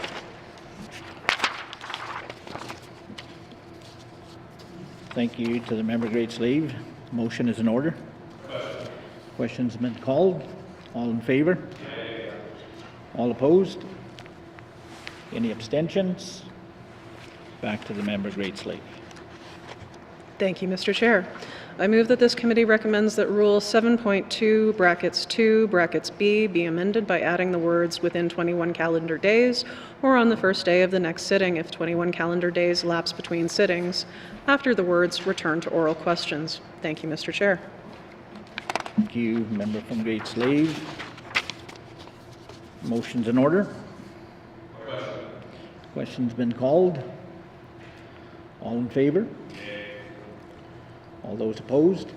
Thank you to the member Great Slave. Motion is in order. Questions have been called. All in favor? All opposed? Any abstentions? Back to the member Great Slave. Thank you, Mr. Chair. I move that this committee recommends that Rule 7.2, brackets 2, brackets B be amended by adding the words within 21 calendar days or on the first day of the next sitting if 21 calendar days lapse between sittings, after the words return to oral questions. Thank you, Mr. Chair. Thank you, member from Great Slave. Motion's in order. Question's been called. All in favor? All those opposed?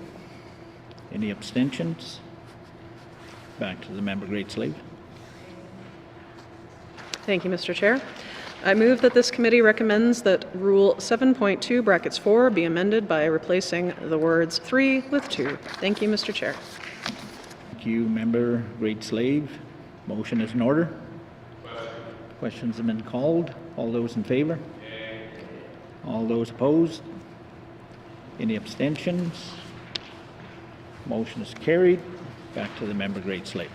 Any abstentions? Back to the member Great Slave. Thank you, Mr. Chair. I move that this committee recommends that Rule 7.2, brackets 4 be amended by replacing the words 3 with 2. Thank you, Mr. Chair. Thank you, member Great Slave. Motion is in order. Questions have been called. All those in favor? All those opposed? Any abstentions? Motion is carried. Back to the member Great Slave.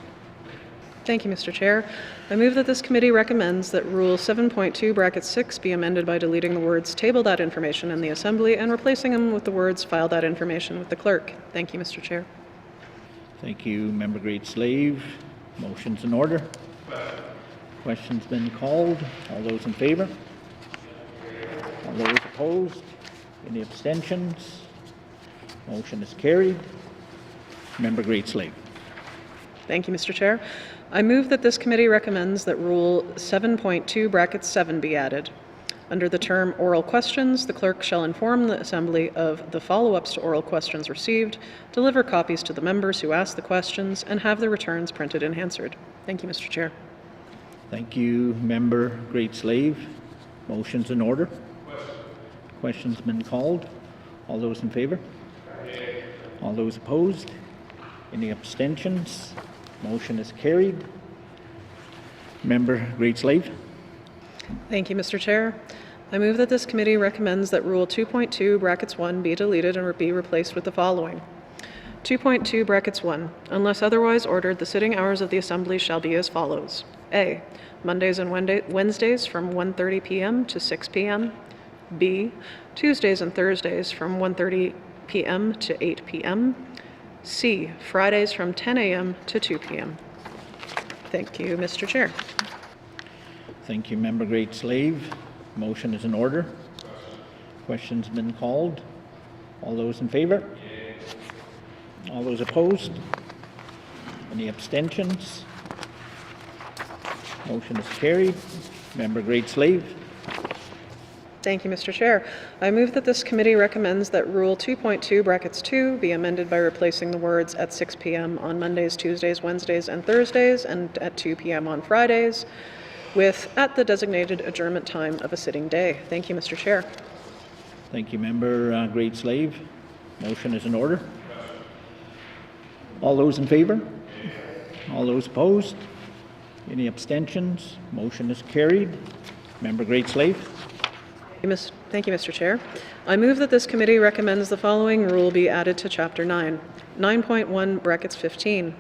Thank you, Mr. Chair. I move that this committee recommends that Rule 7.2, bracket 6 be amended by deleting the words table that information in the Assembly and replacing them with the words file that information with the clerk. Thank you, Mr. Chair. Thank you, member Great Slave. Motion's in order. Question's been called. All those in favor? All those opposed? Any abstentions? Motion is carried. Member Great Slave. Thank you, Mr. Chair. I move that this committee recommends that Rule 7.2, bracket 7 be added. Under the term oral questions, the clerk shall inform the Assembly of the follow-ups to oral questions received, deliver copies to the members who ask the questions, and have the returns printed and answered. Thank you, Mr. Chair. Thank you, member Great Slave. Motion's in order. Question's been called. All those in favor? All those opposed? Any abstentions? Motion is carried. Member Great Slave. Thank you, Mr. Chair. I move that this committee recommends that Rule 2.2, brackets 1 be deleted and be replaced with the following. 2.2, brackets 1. Unless otherwise ordered, the sitting hours of the Assembly shall be as follows. A. Mondays and Wednesdays from 1:30 p.m. to 6 p.m. B. Tuesdays and Thursdays from 1:30 p.m. to 8 p.m. C. Fridays from 10 a.m. to 2 p.m. Thank you, Mr. Chair. Thank you, member Great Slave. Motion is in order. Question's been called. All those in favor? All those opposed? Any abstentions? Motion is carried. Member Great Slave. Thank you, Mr. Chair. I move that this committee recommends that Rule 2.2, brackets 2 be amended by replacing the words at 6 p.m. on Mondays, Tuesdays, Wednesdays, and Thursdays, and at 2 p.m. on Fridays, with at the designated adjournment time of a sitting day. Thank you, Mr. Chair. Thank you, member Great Slave. Motion is in order. All those in favor? All those opposed? Any abstentions? Motion is carried. Member Great Slave. Thank you, Mr. Chair. I move that this committee recommends the following rule be added to Chapter 9. 9.1 brackets 15.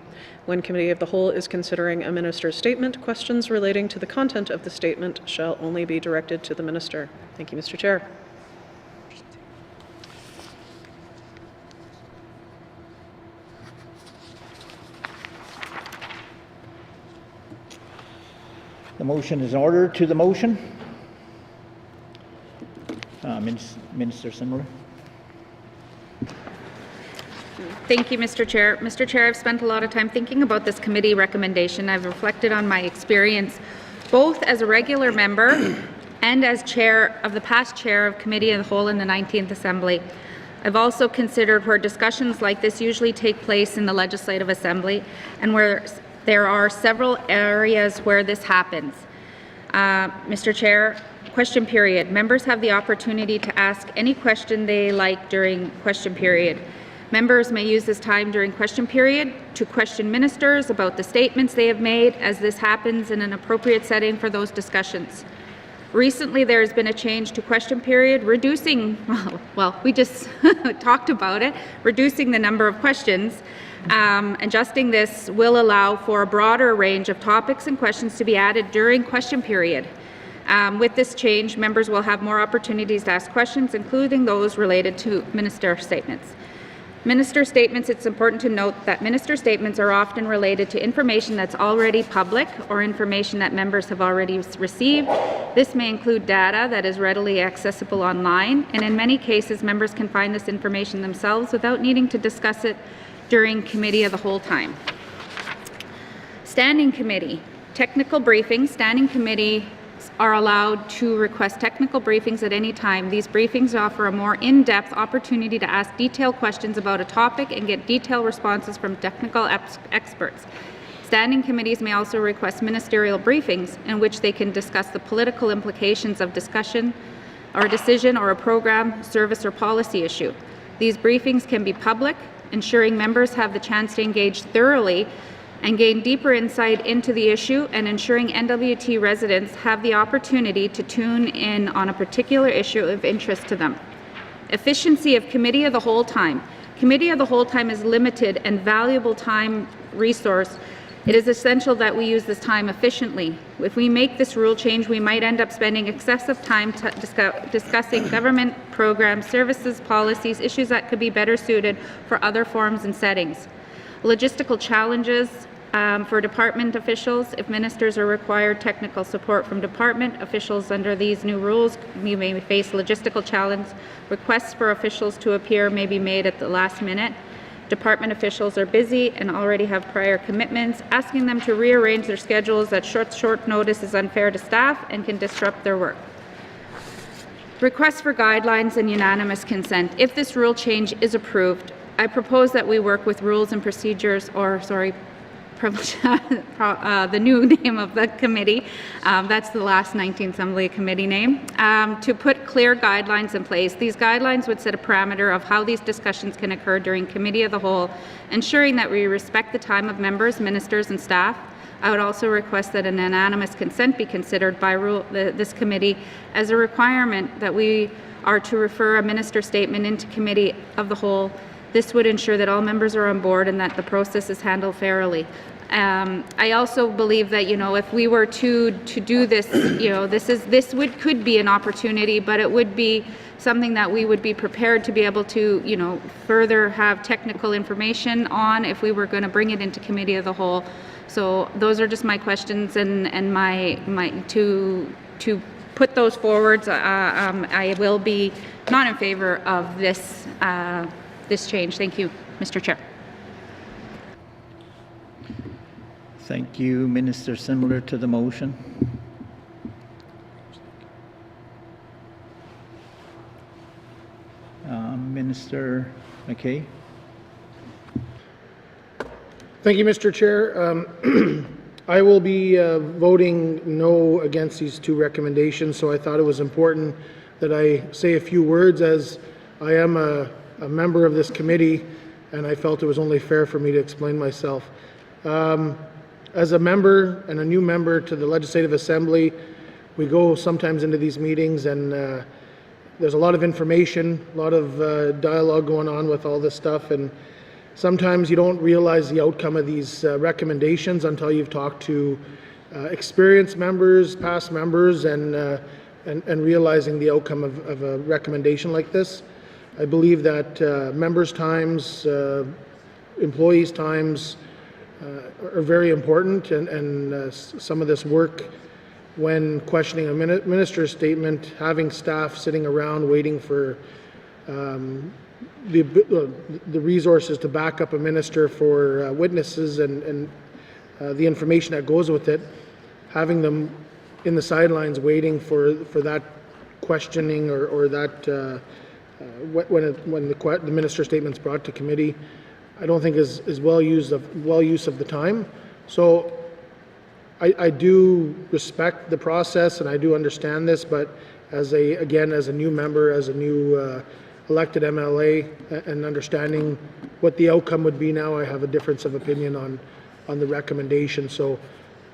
When Committee of the Whole is considering a minister's statement, questions relating to the content of the statement shall only be directed to the minister. Thank you, Mr. Chair. The motion is in order. To the motion. Minister Simler. Thank you, Mr. Chair. Mr. Chair, I've spent a lot of time thinking about this committee recommendation. I've reflected on my experience both as a regular member and as chair of the past chair of Committee of the Whole in the 19th Assembly. I've also considered where discussions like this usually take place in the Legislative Assembly and where there are several areas where this happens. Mr. Chair, question period. Members have the opportunity to ask any question they like during question period. Members may use this time during question period to question ministers about the statements they have made, as this happens in an appropriate setting for those discussions. Recently, there has been a change to question period, reducing, well, we just talked about it, reducing the number of questions. Adjusting this will allow for a broader range of topics and questions to be added during question period. With this change, members will have more opportunities to ask questions, including those related to minister statements. Minister statements, it's important to note that minister statements are often related to information that's already public or information that members have already received. This may include data that is readily accessible online, and in many cases, members can find this information themselves without needing to discuss it during Committee of the Whole time. Standing Committee. Technical briefings. Standing Committee are allowed to request technical briefings at any time. These briefings offer a more in-depth opportunity to ask detailed questions about a topic and get detailed responses from technical experts. Standing committees may also request ministerial briefings in which they can discuss the political implications of discussion or decision or a program, service, or policy issue. These briefings can be public, ensuring members have the chance to engage thoroughly and gain deeper insight into the issue, and ensuring NWT residents have the opportunity to tune in on a particular issue of interest to them. Efficiency of Committee of the Whole time. Committee of the Whole time is limited and valuable time resource. It is essential that we use this time efficiently. If we make this rule change, we might end up spending excessive time discussing government programs, services, policies, issues that could be better suited for other forums and settings. Logistical challenges for department officials. If ministers are required technical support from department officials under these new rules, we may face logistical challenge. Requests for officials to appear may be made at the last minute. Department officials are busy and already have prior commitments. Asking them to rearrange their schedules at short notice is unfair to staff and can disrupt their work. Requests for guidelines and unanimous consent. If this rule change is approved, I propose that we work with rules and procedures, or the new name of the committee, that's the last 19th Assembly Committee name, to put clear guidelines in place. These guidelines would set a parameter of how these discussions can occur during Committee of the Whole, ensuring that we respect the time of members, ministers, and staff. I would also request that an unanimous consent be considered by this committee as a requirement that we are to refer a minister statement into Committee of the Whole. This would ensure that all members are on board and that the process is handled fairly. I also believe that, if we were to do this, could be an opportunity, but it would be something that we would be prepared to be able to, further have technical information on if we were going to bring it into Committee of the Whole. So those are just my questions and my to put those forwards. I will be not in favor of this this change. Thank you, Mr. Chair. Thank you, Minister. Similar to the motion. Minister McKay. Thank you, Mr. Chair. I will be voting no against these two recommendations, so I thought it was important that I say a few words, as I am a member of this committee, and I felt it was only fair for me to explain myself. As a member and a new member to the Legislative Assembly, we go sometimes into these meetings and there's a lot of information, a lot of dialogue going on with all this stuff, and sometimes you don't realize the outcome of these recommendations until you've talked to experienced members, past members, and realizing the outcome of a recommendation like this. I believe that members' times, employees' times are very important, and some of this work when questioning a minister's statement, having staff sitting around waiting for the resources to back up a minister for witnesses and the information that goes with it, having them in the sidelines waiting for that questioning or that when the minister's statement's brought to committee, I don't think is well use of the time. So I do respect the process and I do understand this, but as a new member, as a new elected MLA, and understanding what the outcome would be now, I have a difference of opinion on the recommendation. So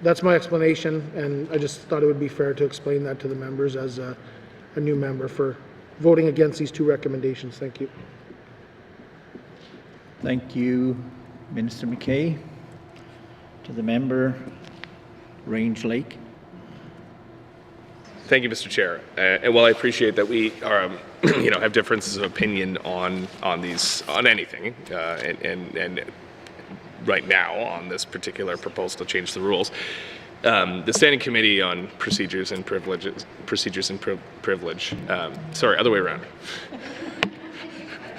that's my explanation, and I just thought it would be fair to explain that to the members as a new member for voting against these two recommendations. Thank you. Thank you, Minister McKay. To the member, Range Lake. Thank you, Mr. Chair. And while I appreciate that we are, have differences of opinion on anything, and right now on this particular proposal to change the rules, the Standing Committee on Procedures and Privilege. Sorry, other way around.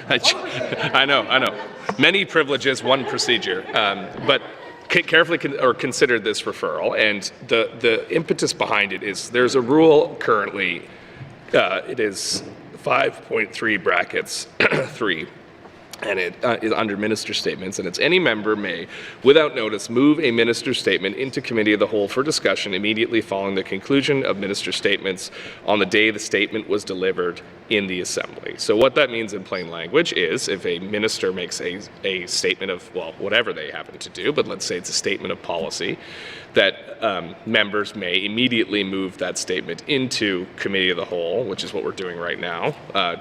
I know. Many privileges, one procedure. But carefully considered this referral, and the impetus behind it is there's a rule currently. It is 5.3 brackets 3. And it is under minister statements, and it's any member may, without notice, move a minister statement into committee of the whole for discussion immediately following the conclusion of minister statements on the day the statement was delivered in the assembly. So what that means in plain language is if a minister makes a statement of, well, whatever they happen to do, but let's say it's a statement of policy, that members may immediately move that statement into committee of the whole, which is what we're doing right now,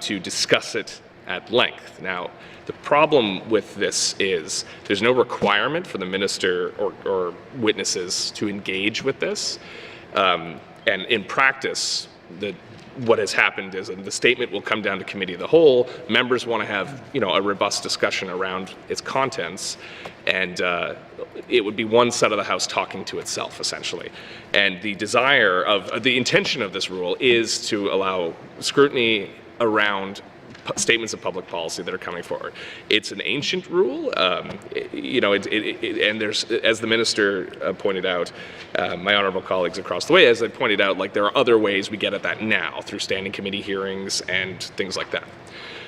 to discuss it at length. Now, the problem with this is there's no requirement for the minister or witnesses to engage with this. And in practice, what has happened is the statement will come down to committee of the whole. Members want to have a robust discussion around its contents, and it would be one side of the House talking to itself, essentially. And the intention of this rule is to allow scrutiny around statements of public policy that are coming forward. It's an ancient rule, and there's, as the minister pointed out, my honourable colleagues across the way, as they pointed out, there are other ways we get at that now through standing committee hearings and things like that.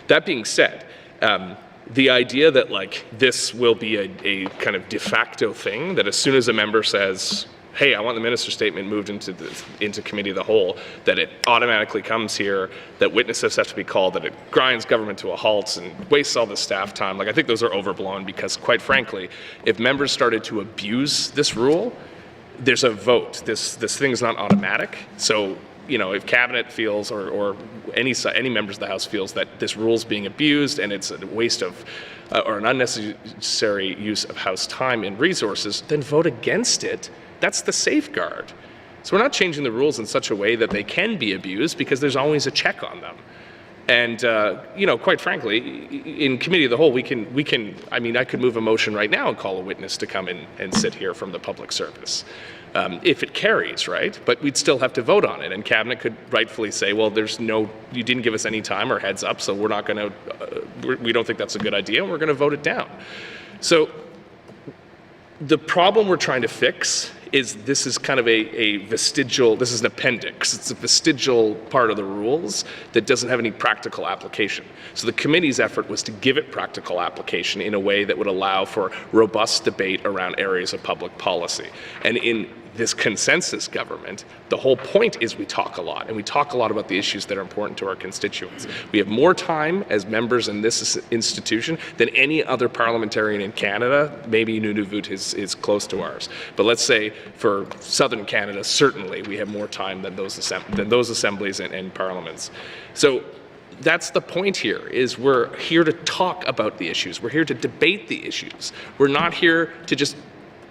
That being said, the idea that this will be a kind of de facto thing, that as soon as a member says, hey, I want the minister statement moved into committee of the whole, that it automatically comes here, that witnesses have to be called, that it grinds government to a halt and wastes all the staff time. I think those are overblown because, quite frankly, if members started to abuse this rule, there's a vote. This thing's not automatic. So, if cabinet feels or any members of the House feels that this rule's being abused and it's a waste of or an unnecessary use of House time and resources, then vote against it. That's the safeguard. So we're not changing the rules in such a way that they can be abused because there's always a check on them. And, quite frankly, in committee of the whole, I could move a motion right now and call a witness to come in and sit here from the public service. If it carries, right? But we'd still have to vote on it. And cabinet could rightfully say, well, you didn't give us any time or heads up, so we're not going to, we don't think that's a good idea, and we're going to vote it down. So the problem we're trying to fix is this is kind of a vestigial, this is an appendix. It's a vestigial part of the rules that doesn't have any practical application. So the committee's effort was to give it practical application in a way that would allow for robust debate around areas of public policy. And in this consensus government, the whole point is we talk a lot, and we talk a lot about the issues that are important to our constituents. We have more time as members in this institution than any other parliamentarian in Canada. Maybe Nunavut is close to ours. But let's say for southern Canada, certainly we have more time than those assemblies and parliaments. So that's the point here, is we're here to talk about the issues. We're here to debate the issues. We're not here to just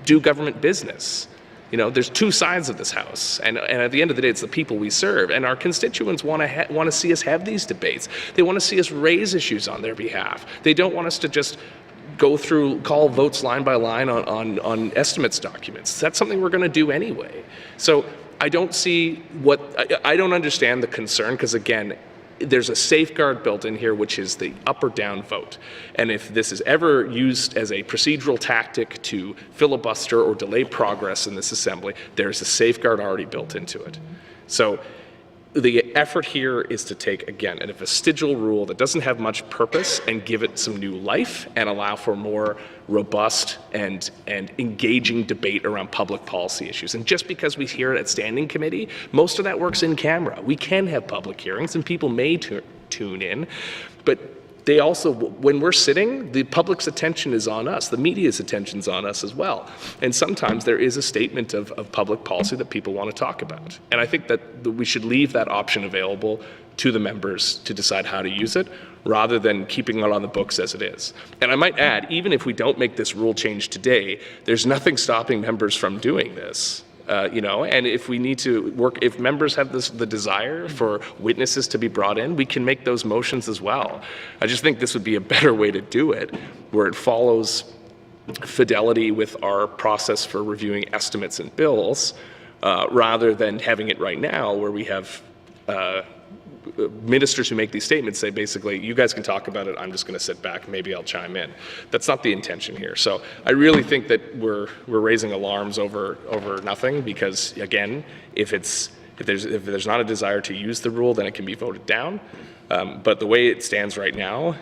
do government business. You know, there's two sides of this house, and at the end of the day, it's the people we serve. And our constituents want to see us have these debates. They want to see us raise issues on their behalf. They don't want us to just go through, call votes line by line on estimates documents. That's something we're going to do anyway. So I don't see I don't understand the concern, because again, there's a safeguard built in here, which is the up or down vote. And if this is ever used as a procedural tactic to filibuster or delay progress in this assembly, there's a safeguard already built into it. So the effort here is to take, again, a vestigial rule that doesn't have much purpose and give it some new life and allow for more robust and engaging debate around public policy issues. And just because we hear it at standing committee, most of that works in camera. We can have public hearings and people may tune in, but they also, when we're sitting, the public's attention is on us. The media's attention's on us as well. And sometimes there is a statement of public policy that people want to talk about. And I think that we should leave that option available to the members to decide how to use it, rather than keeping it on the books as it is. And I might add, even if we don't make this rule change today, there's nothing stopping members from doing this. And if we need to work, if members have the desire for witnesses to be brought in, we can make those motions as well. I just think this would be a better way to do it, where it follows fidelity with our process for reviewing estimates and bills, rather than having it right now where we have ministers who make these statements say basically, you guys can talk about it, I'm just going to sit back, maybe I'll chime in. That's not the intention here. So I really think that we're raising alarms over nothing, because again, if there's not a desire to use the rule, then it can be voted down. But the way it stands right now,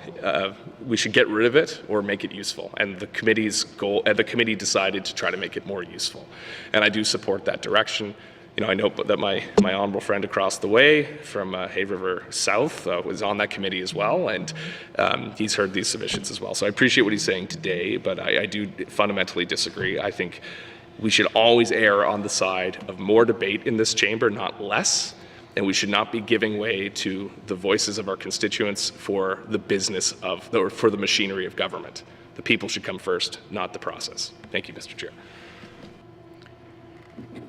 we should get rid of it or make it useful. And the committee's goal, the committee decided to try to make it more useful. And I do support that direction. You know, I know that my honourable friend across the way from Hay River South was on that committee as well, and he's heard these submissions as well. So I appreciate what he's saying today, but I do fundamentally disagree. I think we should always err on the side of more debate in this chamber, not less, and we should not be giving way to the voices of our constituents for the business of, or for the machinery of government. The people should come first, not the process. Thank you, Mr. Chair.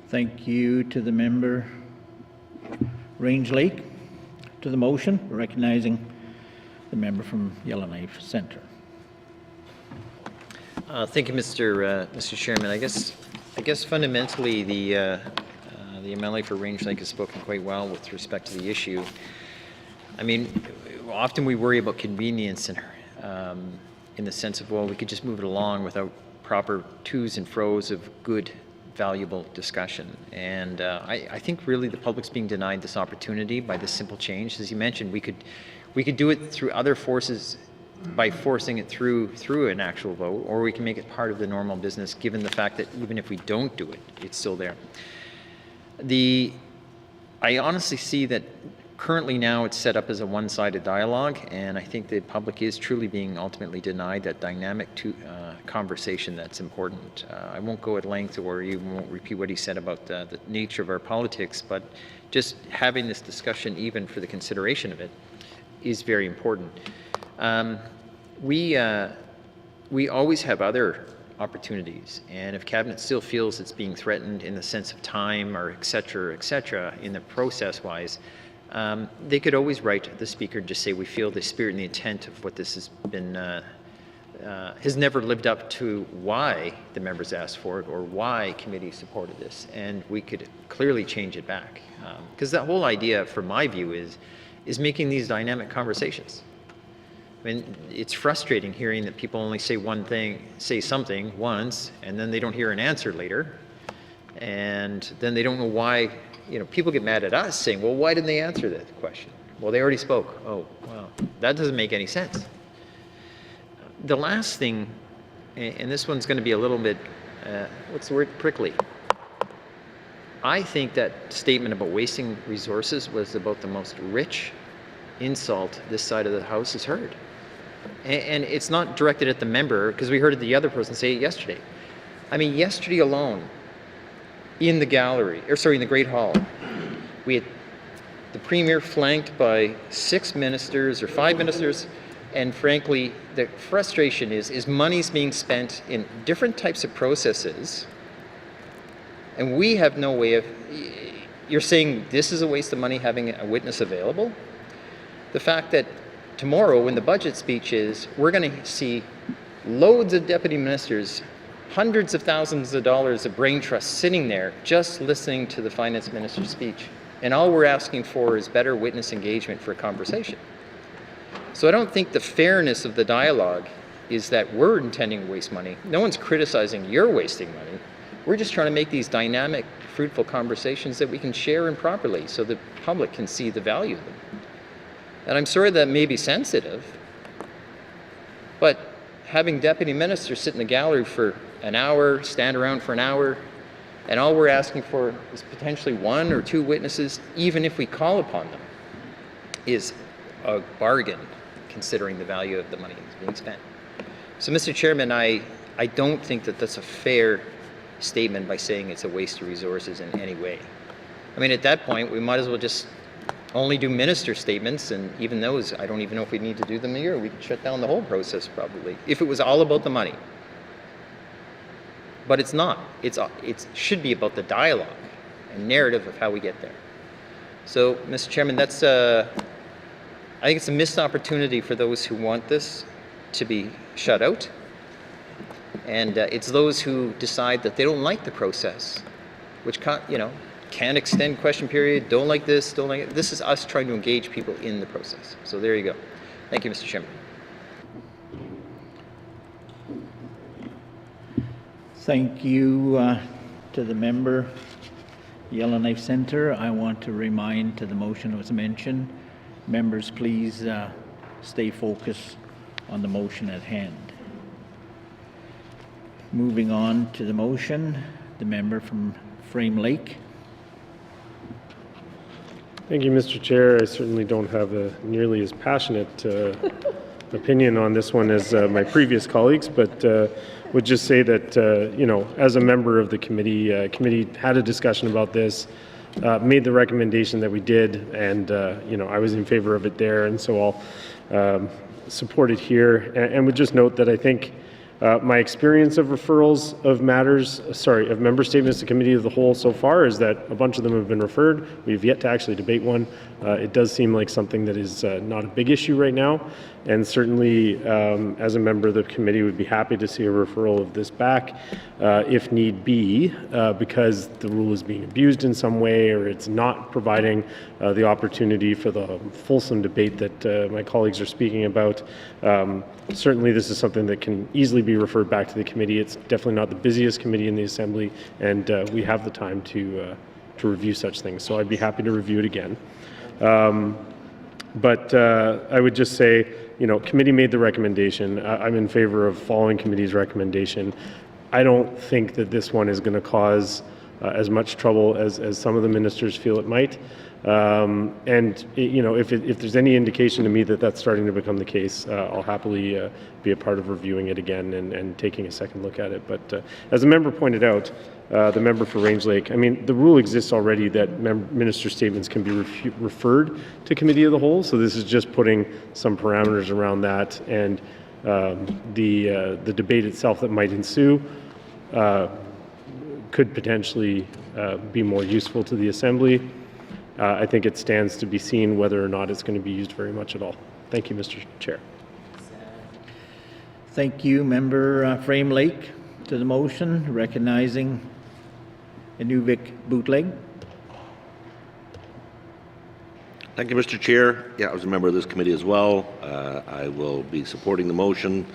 Thank you to the member Range Lake. To the motion, recognizing the member from Yellowknife Centre. Thank you, Mr. Chairman. I guess fundamentally the MLA for Range Lake has spoken quite well with respect to the issue. I mean, often we worry about convenience in the sense of, well, we could just move it along without proper to's and fro's of good, valuable discussion. And I think really the public's being denied this opportunity by this simple change. As you mentioned, we could do it through other forces by forcing it through an actual vote, or we can make it part of the normal business, given the fact that even if we don't do it, it's still there. I honestly see that currently now it's set up as a one-sided dialogue, and I think the public is truly being ultimately denied that dynamic conversation that's important. I won't go at length, or you won't repeat what he said about the nature of our politics, but just having this discussion, even for the consideration of it, is very important. We always have other opportunities, and if Cabinet still feels it's being threatened in the sense of time or et cetera, in the process-wise, they could always write to the Speaker and just say, we feel the spirit and the intent of what this has been, has never lived up to why the members asked for it or why committee supported this, and we could clearly change it back. Because that whole idea, from my view, is making these dynamic conversations. I mean, it's frustrating hearing that people only say one thing, say something once, and then they don't hear an answer later, and then they don't know why. You know, people get mad at us saying, well, why didn't they answer that question? Well, they already spoke. Oh, well, that doesn't make any sense. The last thing, and this one's going to be a little bit, what's the word, prickly. I think that statement about wasting resources was about the most rich insult this side of the House has heard. And it's not directed at the member, because we heard the other person say it yesterday. I mean, yesterday alone, in the gallery, or sorry, in the Great Hall, we had the Premier flanked by 6 ministers or 5 ministers, and frankly, the frustration is money's being spent in different types of processes, and we have no way of, you're saying this is a waste of money having a witness available? The fact that tomorrow when the budget speech is, we're going to see loads of deputy ministers, hundreds of thousands of dollars of brain trust sitting there just listening to the finance minister's speech. And all we're asking for is better witness engagement for a conversation. So I don't think the fairness of the dialogue is that we're intending to waste money. No one's criticizing you're wasting money. We're just trying to make these dynamic, fruitful conversations that we can share improperly so the public can see the value of them. And I'm sorry that may be sensitive, but having deputy ministers sit in the gallery for an hour, stand around for an hour, and all we're asking for is potentially 1 or 2 witnesses, even if we call upon them, is a bargain considering the value of the money that's being spent. So, Mr. Chairman, I don't think that that's a fair statement by saying it's a waste of resources in any way. I mean, at that point, we might as well just only do minister statements, and even those, I don't even know if we need to do them a year. We could shut down the whole process probably, if it was all about the money. But it's not. It should be about the dialogue and narrative of how we get there. So, Mr. Chairman, that's I think it's a missed opportunity for those who want this to be shut out. And it's those who decide that they don't like the process, which can extend question period, don't like this, don't like it. This is us trying to engage people in the process. So there you go. Thank you, Mr. Chairman. Thank you to the member, Yellowknife Centre. I want to remind to the motion that was mentioned, members please stay focused on the motion at hand. Moving on to the motion, the member from Frame Lake. Thank you, Mr. Chair. I certainly don't have a nearly as passionate opinion on this one as my previous colleagues, but would just say that, as a member of the committee, committee had a discussion about this, made the recommendation that we did, and, I was in favor of it there, and so I'll support it here. And would just note that I think my experience of referrals of member statements to committee of the whole so far is that a bunch of them have been referred. We've yet to actually debate one. It does seem like something that is not a big issue right now. And certainly, as a member of the committee, would be happy to see a referral of this back if need be, because the rule is being abused in some way or it's not providing the opportunity for the fulsome debate that my colleagues are speaking about. Certainly, this is something that can easily be referred back to the committee. It's definitely not the busiest committee in the Assembly, and we have the time to review such things. So I'd be happy to review it again. But I would just say, committee made the recommendation. I'm in favor of following committee's recommendation. I don't think that this one is going to cause as much trouble as some of the ministers feel it might. And if there's any indication to me that that's starting to become the case, I'll happily be a part of reviewing it again and taking a second look at it. But as the member pointed out, the member for Range Lake, I mean, the rule exists already that minister statements can be referred to committee of the whole. So this is just putting some parameters around that, and the debate itself that might ensue could potentially be more useful to the Assembly. I think it stands to be seen whether or not it's going to be used very much at all. Thank you, Mr. Chair. Thank you, member Frame Lake. To the motion, recognizing Inuvik Bootleg. Thank you, Mr. Chair. Yeah, I was a member of this committee as well. I will be supporting the motion.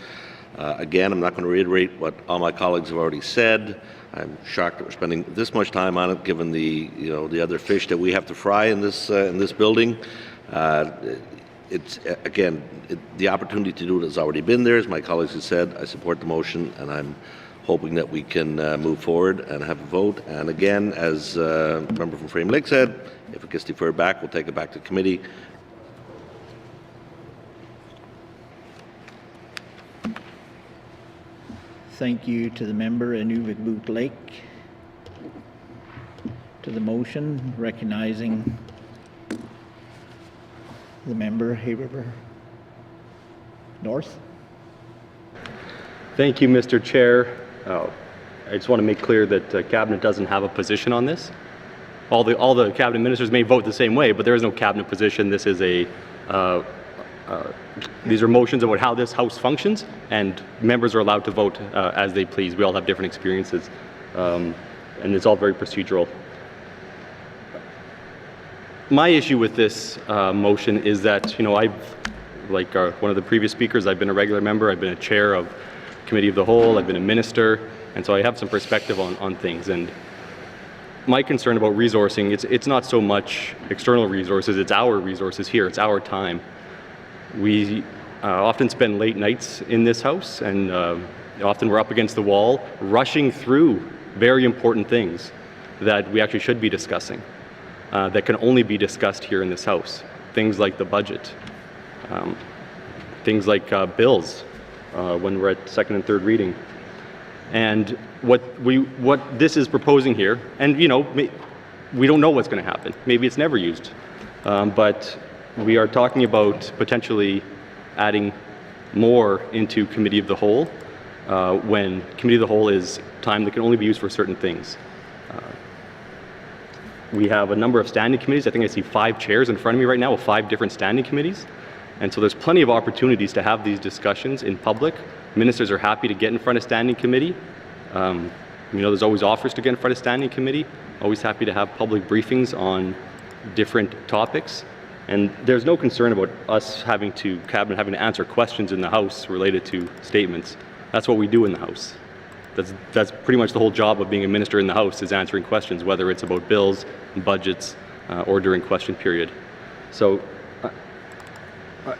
Again, I'm not going to reiterate what all my colleagues have already said. I'm shocked that we're spending this much time on it, given the the other fish that we have to fry in this building. It's again, the opportunity to do it has already been there, as my colleagues have said. I support the motion, and I'm hoping that we can move forward and have a vote. And again, as a member from Frame Lake said, if it gets deferred back, we'll take it back to committee. Thank you to the member Inuvik Bootleg. To the motion, recognizing The member, Hay River North. Thank you, Mr. Chair. I just want to make clear that Cabinet doesn't have a position on this. All the Cabinet ministers may vote the same way, but there is no Cabinet position. This is these are motions about how this House functions, and members are allowed to vote as they please. We all have different experiences, and it's all very procedural. My issue with this motion is that, like one of the previous speakers, I've been a regular member, I've been a chair of Committee of the Whole, I've been a minister, and so I have some perspective on things. And my concern about resourcing, it's not so much external resources, it's our resources here, it's our time. We often spend late nights in this House, and often we're up against the wall, rushing through very important things that we actually should be discussing, that can only be discussed here in this House. Things like the budget, things like bills when we're at second and third reading. And what this is proposing here, and we don't know what's going to happen. Maybe it's never used, but we are talking about potentially adding more into Committee of the Whole when Committee of the Whole is time that can only be used for certain things. We have a number of standing committees. I think I see 5 chairs in front of me right now with 5 different standing committees. And so there's plenty of opportunities to have these discussions in public. Ministers are happy to get in front of standing committee. There's always offers to get in front of standing committee. Always happy to have public briefings on different topics. And there's no concern about us Cabinet having to answer questions in the House related to statements. That's what we do in the House. That's pretty much the whole job of being a minister in the House, is answering questions, whether it's about bills, budgets, or during question period. So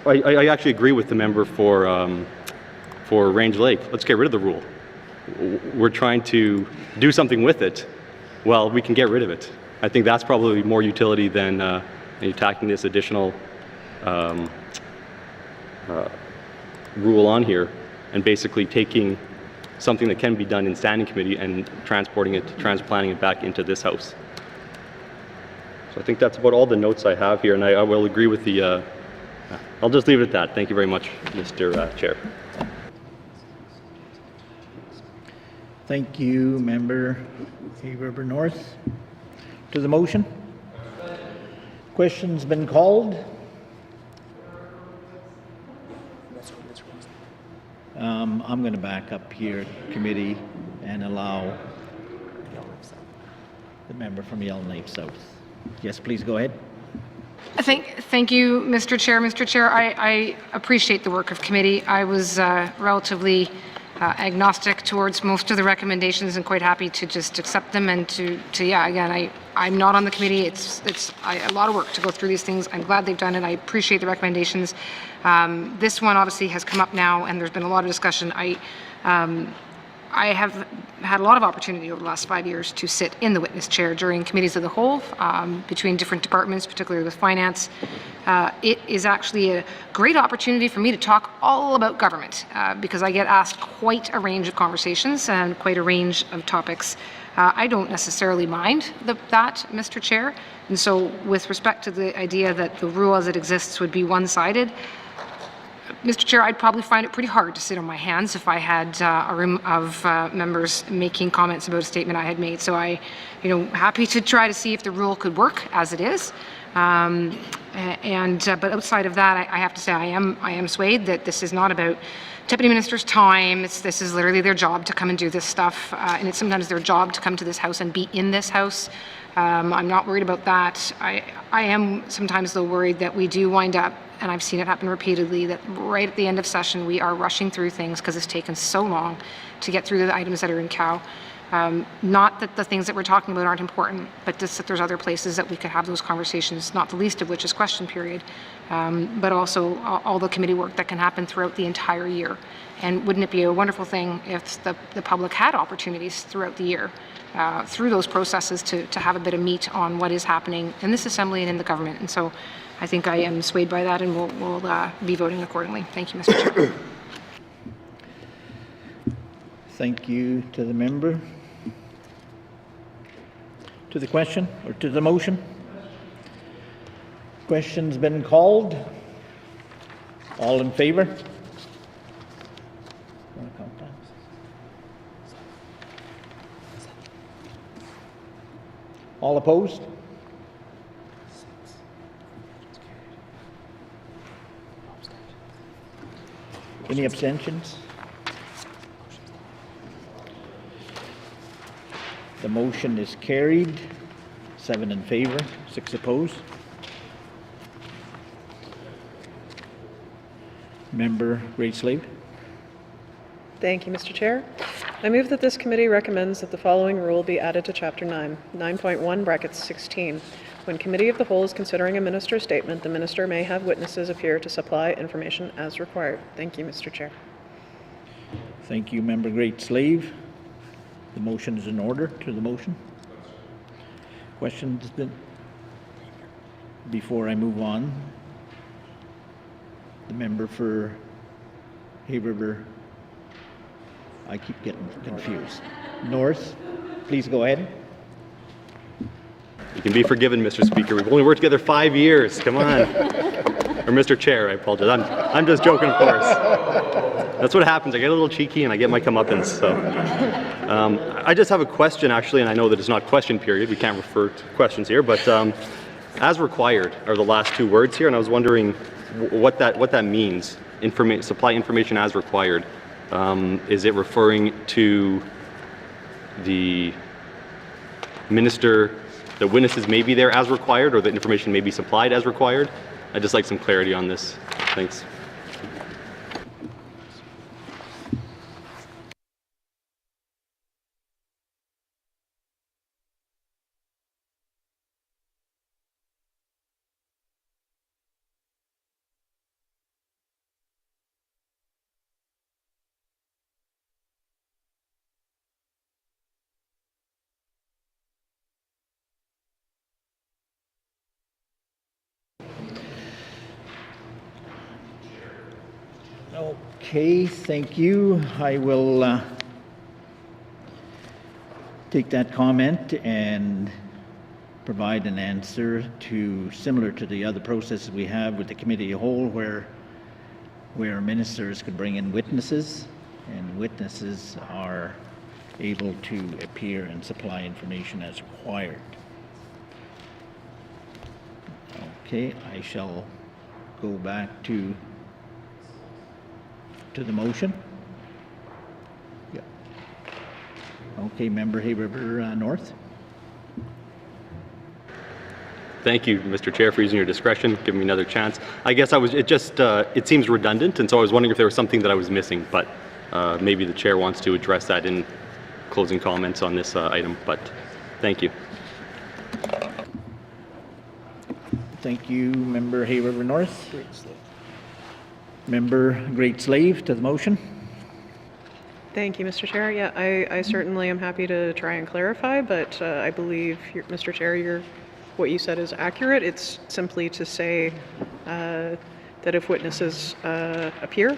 I actually agree with the member for Range Lake. Let's get rid of the rule. We're trying to do something with it. Well, we can get rid of it. I think that's probably more utility than attacking this additional rule on here and basically taking something that can be done in standing committee and transplanting it back into this House. So I think that's about all the notes I have here, and I will agree with the, I'll just leave it at that. Thank you very much, Mr. Chair. Thank you, Member Hay River North. To the motion? Question's been called. I'm going to back up here, committee, and allow the member from Yellowknife South. Yes, please go ahead. Thank you, Mr. Chair. Mr. Chair, I appreciate the work of committee. I was relatively agnostic towards most of the recommendations and quite happy to just accept them and again, I'm not on the committee. It's a lot of work to go through these things. I'm glad they've done it. I appreciate the recommendations. This one obviously has come up now and there's been a lot of discussion. I have had a lot of opportunity over the last 5 years to sit in the witness chair during committees of the whole between different departments, particularly with finance. It is actually a great opportunity for me to talk all about government because I get asked quite a range of conversations and quite a range of topics. I don't necessarily mind that, Mr. Chair. And so with respect to the idea that the rule as it exists would be one-sided, Mr. Chair, I'd probably find it pretty hard to sit on my hands if I had a room of members making comments about a statement I had made. So happy to try to see if the rule could work as it is. But outside of that, I have to say I am swayed that this is not about deputy ministers' time. This is literally their job to come and do this stuff, and it's sometimes their job to come to this House and be in this House. I'm not worried about that. I am sometimes though worried that we do wind up, and I've seen it happen repeatedly, that right at the end of session we are rushing through things because it's taken so long to get through the items that are in COW. Not that the things that we're talking about aren't important, but just that there's other places that we could have those conversations, not the least of which is question period, but also all the committee work that can happen throughout the entire year. And wouldn't it be a wonderful thing if the public had opportunities throughout the year through those processes to have a bit of meat on what is happening in this Assembly and in the government. And so I think I am swayed by that, and we'll be voting accordingly. Thank you, Mr. Chair. Thank you to the member. To the question or to the motion? Question's been called. All in favor? All opposed? Any abstentions? The motion is carried. 7 in favor, 6 opposed. Member Great-Slave. Thank you, Mr. Chair. I move that this committee recommends that the following rule be added to Chapter 9, 9.1 brackets 16. When Committee of the Whole is considering a minister's statement, the minister may have witnesses appear to supply information as required. Thank you, Mr. Chair. Thank you, Member Great-Slave. The motion is in order. To the motion. Questions before I move on? The member for Hay River, I keep getting confused. North, please go ahead. You can be forgiven, Mr. Speaker. We've only worked together 5 years. Come on. Or Mr. Chair, I apologize. I'm just joking, of course. That's what happens. I get a little cheeky and I get my comeuppance. So, I just have a question, actually, and I know that it's not question period. We can't refer to questions here, but as required are the last 2 words here, and I was wondering what that means. Supply information as required. Is it referring to the minister? The witnesses may be there as required, or the information may be supplied as required? I'd just like some clarity on this. Thanks. Okay, thank you. I will take that comment and provide an answer similar to the other processes we have with the committee of whole, where ministers could bring in witnesses, and witnesses are able to appear and supply information as required. Okay, I shall go back to the motion. Yeah. Okay, Member Hay River North. Thank you, Mr. Chair, for using your discretion, giving me another chance. I guess it seems redundant, and so I was wondering if there was something that I was missing, but maybe the chair wants to address that in closing comments on this item, but thank you. Thank you, Member Hay River North. Member Great-Slave to the motion. Thank you, Mr. Chair. Yeah, I certainly am happy to try and clarify, but I believe, Mr. Chair, what you said is accurate. It's simply to say that if witnesses appear,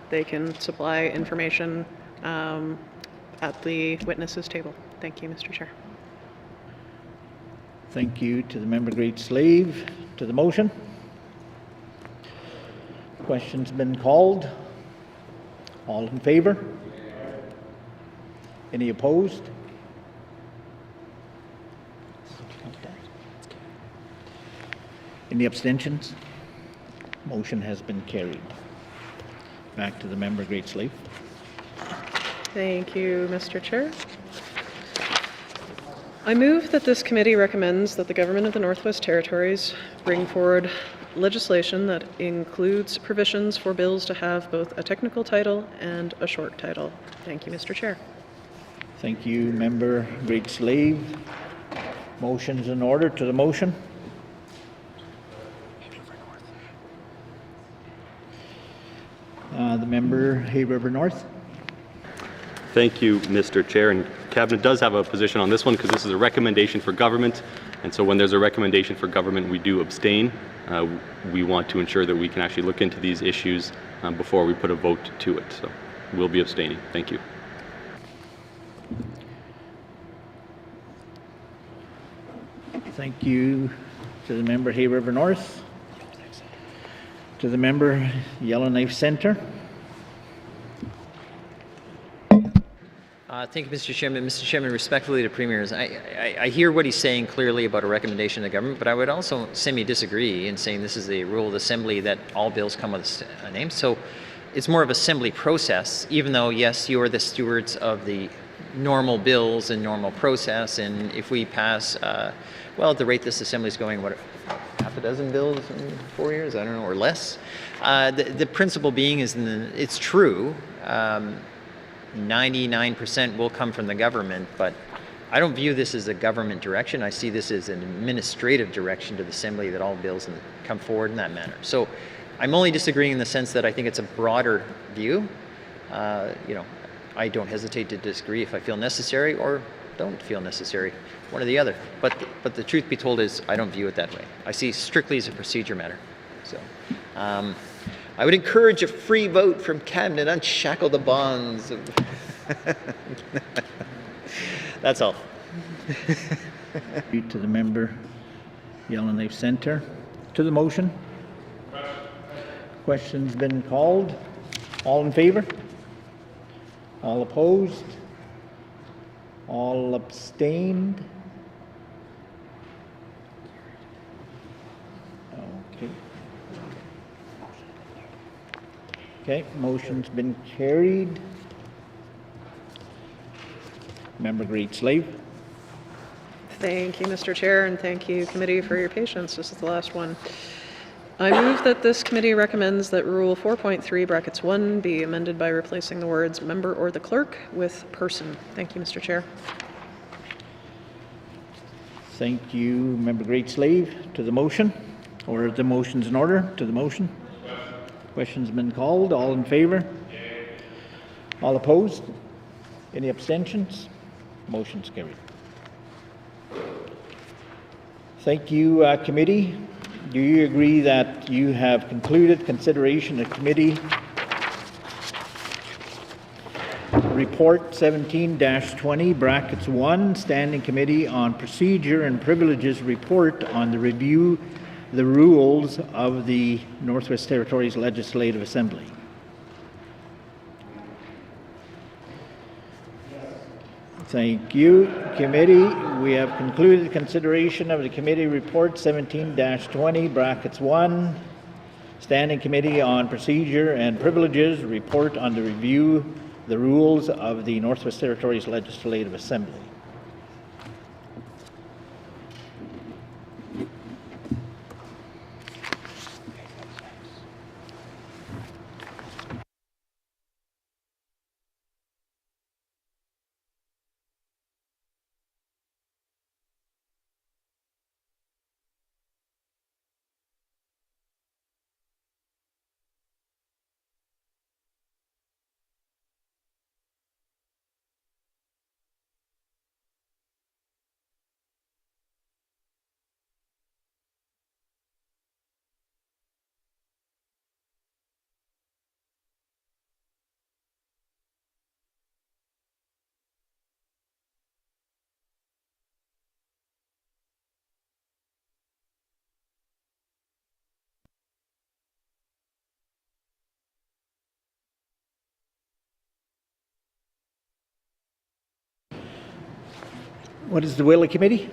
they can supply information at the witnesses table. Thank you, Mr. Chair. Thank you to the Member Great-Slave to the motion. Question's been called. All in favor? Any opposed? Any abstentions? Motion has been carried. Back to the Member Great-Slave. Thank you, Mr. Chair. I move that this committee recommends that the Government of the Northwest Territories bring forward legislation that includes provisions for bills to have both a technical title and a short title. Thank you, Mr. Chair. Thank you, Member Great-Slave. Motion's in order. To the motion. The Member Hay River North. Thank you, Mr. Chair. And Cabinet does have a position on this one because this is a recommendation for government. And so when there's a recommendation for government, we do abstain. We want to ensure that we can actually look into these issues before we put a vote to it. So we'll be abstaining. Thank you. Thank you to the Member Hay River North. To the member, Yellowknife Centre. Thank you, Mr. Chairman. Mr. Chairman, respectfully to premiers, I hear what he's saying clearly about a recommendation of the government, but I would also semi-disagree in saying this is the rule of the Assembly that all bills come with a name. So it's more of Assembly process, even though, yes, you are the stewards of the normal bills and normal process, and if we pass, well, at the rate this Assembly is going, what, half a dozen bills in 4 years? I don't know, or less. The principle being is, it's true, 99% will come from the government, but I don't view this as a government direction. I see this as an administrative direction to the Assembly that all bills come forward in that manner. So I'm only disagreeing in the sense that I think it's a broader view. You know, I don't hesitate to disagree if I feel necessary or don't feel necessary, one or the other. But the truth be told is I don't view it that way. I see strictly as a procedure matter. So I would encourage a free vote from Cabinet, unshackle the bonds. That's all. To the member, Yellowknife Centre. To the motion. Question's been called. All in favour? All opposed? All abstained? Okay. Okay, motion's been carried. Member Great Slave. Thank you, Mr. Chair, and thank you, committee, for your patience. This is the last one. I move that this committee recommends that Rule 4.3 brackets 1 be amended by replacing the words member or the clerk with person. Thank you, Mr. Chair. Thank you, Member Great Slave. To the motion, or the motion's in order. To the motion. Question's been called. All in favour? All opposed? Any abstentions? Motion's carried. Thank you, committee. Do you agree that you have concluded consideration of committee report 17-20 brackets 1 Standing Committee on Procedure and Privileges report on the review the rules of the Northwest Territories Legislative Assembly? Thank you, committee. We have concluded consideration of the committee report 17-20 brackets 1 Standing Committee on Procedure and Privileges report on the review the rules of the Northwest Territories Legislative Assembly. What is the will of the committee?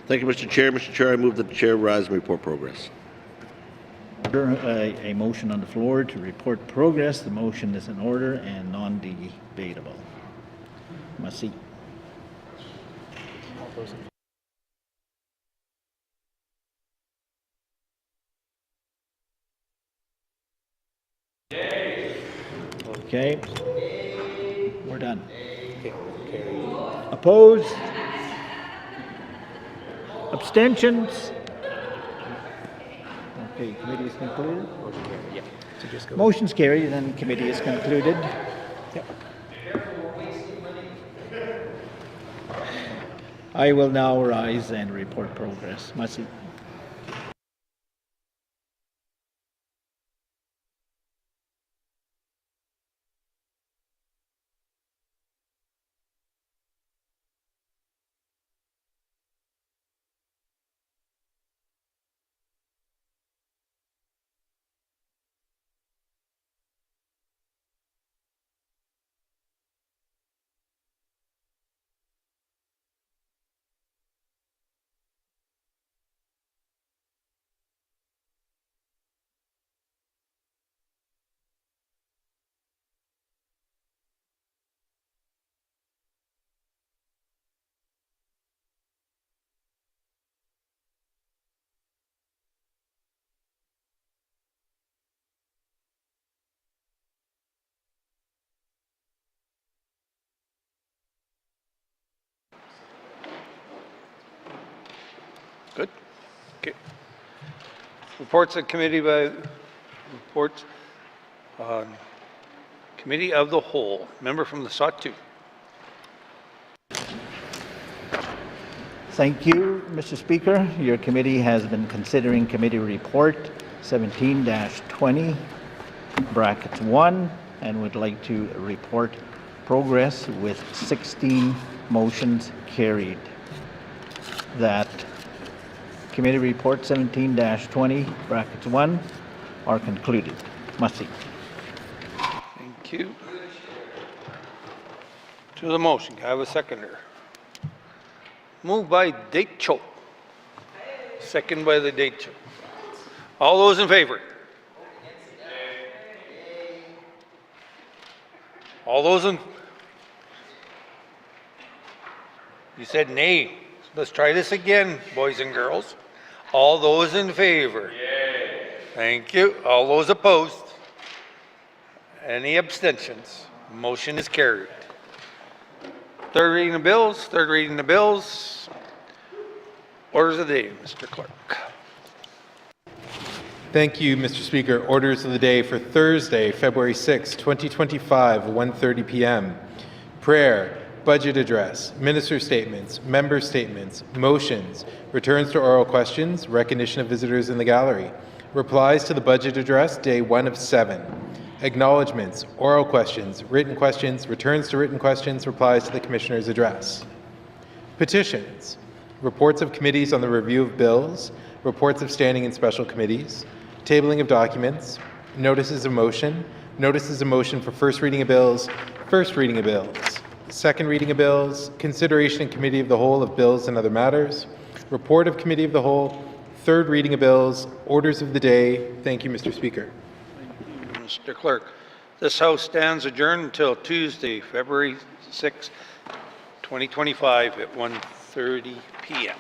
Thank you, Mr. Chair. Mr. Chair, I move that the chair rise and report progress. A motion on the floor to report progress. The motion is in order and non-debatable. Massey. Okay. We're done. Opposed? Abstentions? Okay, committee is concluded. Motion's carried and committee is concluded. I will now rise and report progress. Massey. Good. Okay. Reports of committee by reports on committee of the whole. Member from the Sawtooth. Thank you, Mr. Speaker. Your committee has been considering Committee Report 17-20, brackets 1, and would like to report progress with 16 motions carried. That Committee Report 17-20, brackets 1, are concluded. Mussey. Thank you. To the motion, can I have a seconder? Moved by Deitcho. Second by the Deitcho. All those in favor? All those in... You said nay. Let's try this again, boys and girls. All those in favor? Thank you. All those opposed? Any abstentions? Motion is carried. Third reading of bills. Third reading of bills. Orders of the day, Mr. Clerk. Thank you, Mr. Speaker. Orders of the day for Thursday, February 6, 2025, 1:30 p.m. Prayer, budget address, minister statements, member statements, motions, returns to oral questions, recognition of visitors in the gallery, replies to the budget address, day 1 of 7, acknowledgements, oral questions, returns to written questions, replies to the commissioner's address. Petitions, reports of committees on the review of bills, reports of standing and special committees, tabling of documents, notices of motion for first reading of bills, second reading of bills, consideration in committee of the whole of bills and other matters, report of committee of the whole, third reading of bills, orders of the day. Thank you, Mr. Speaker. Mr. Clerk, this House stands adjourned until Tuesday, February 6, 2025 at 1:30 p.m.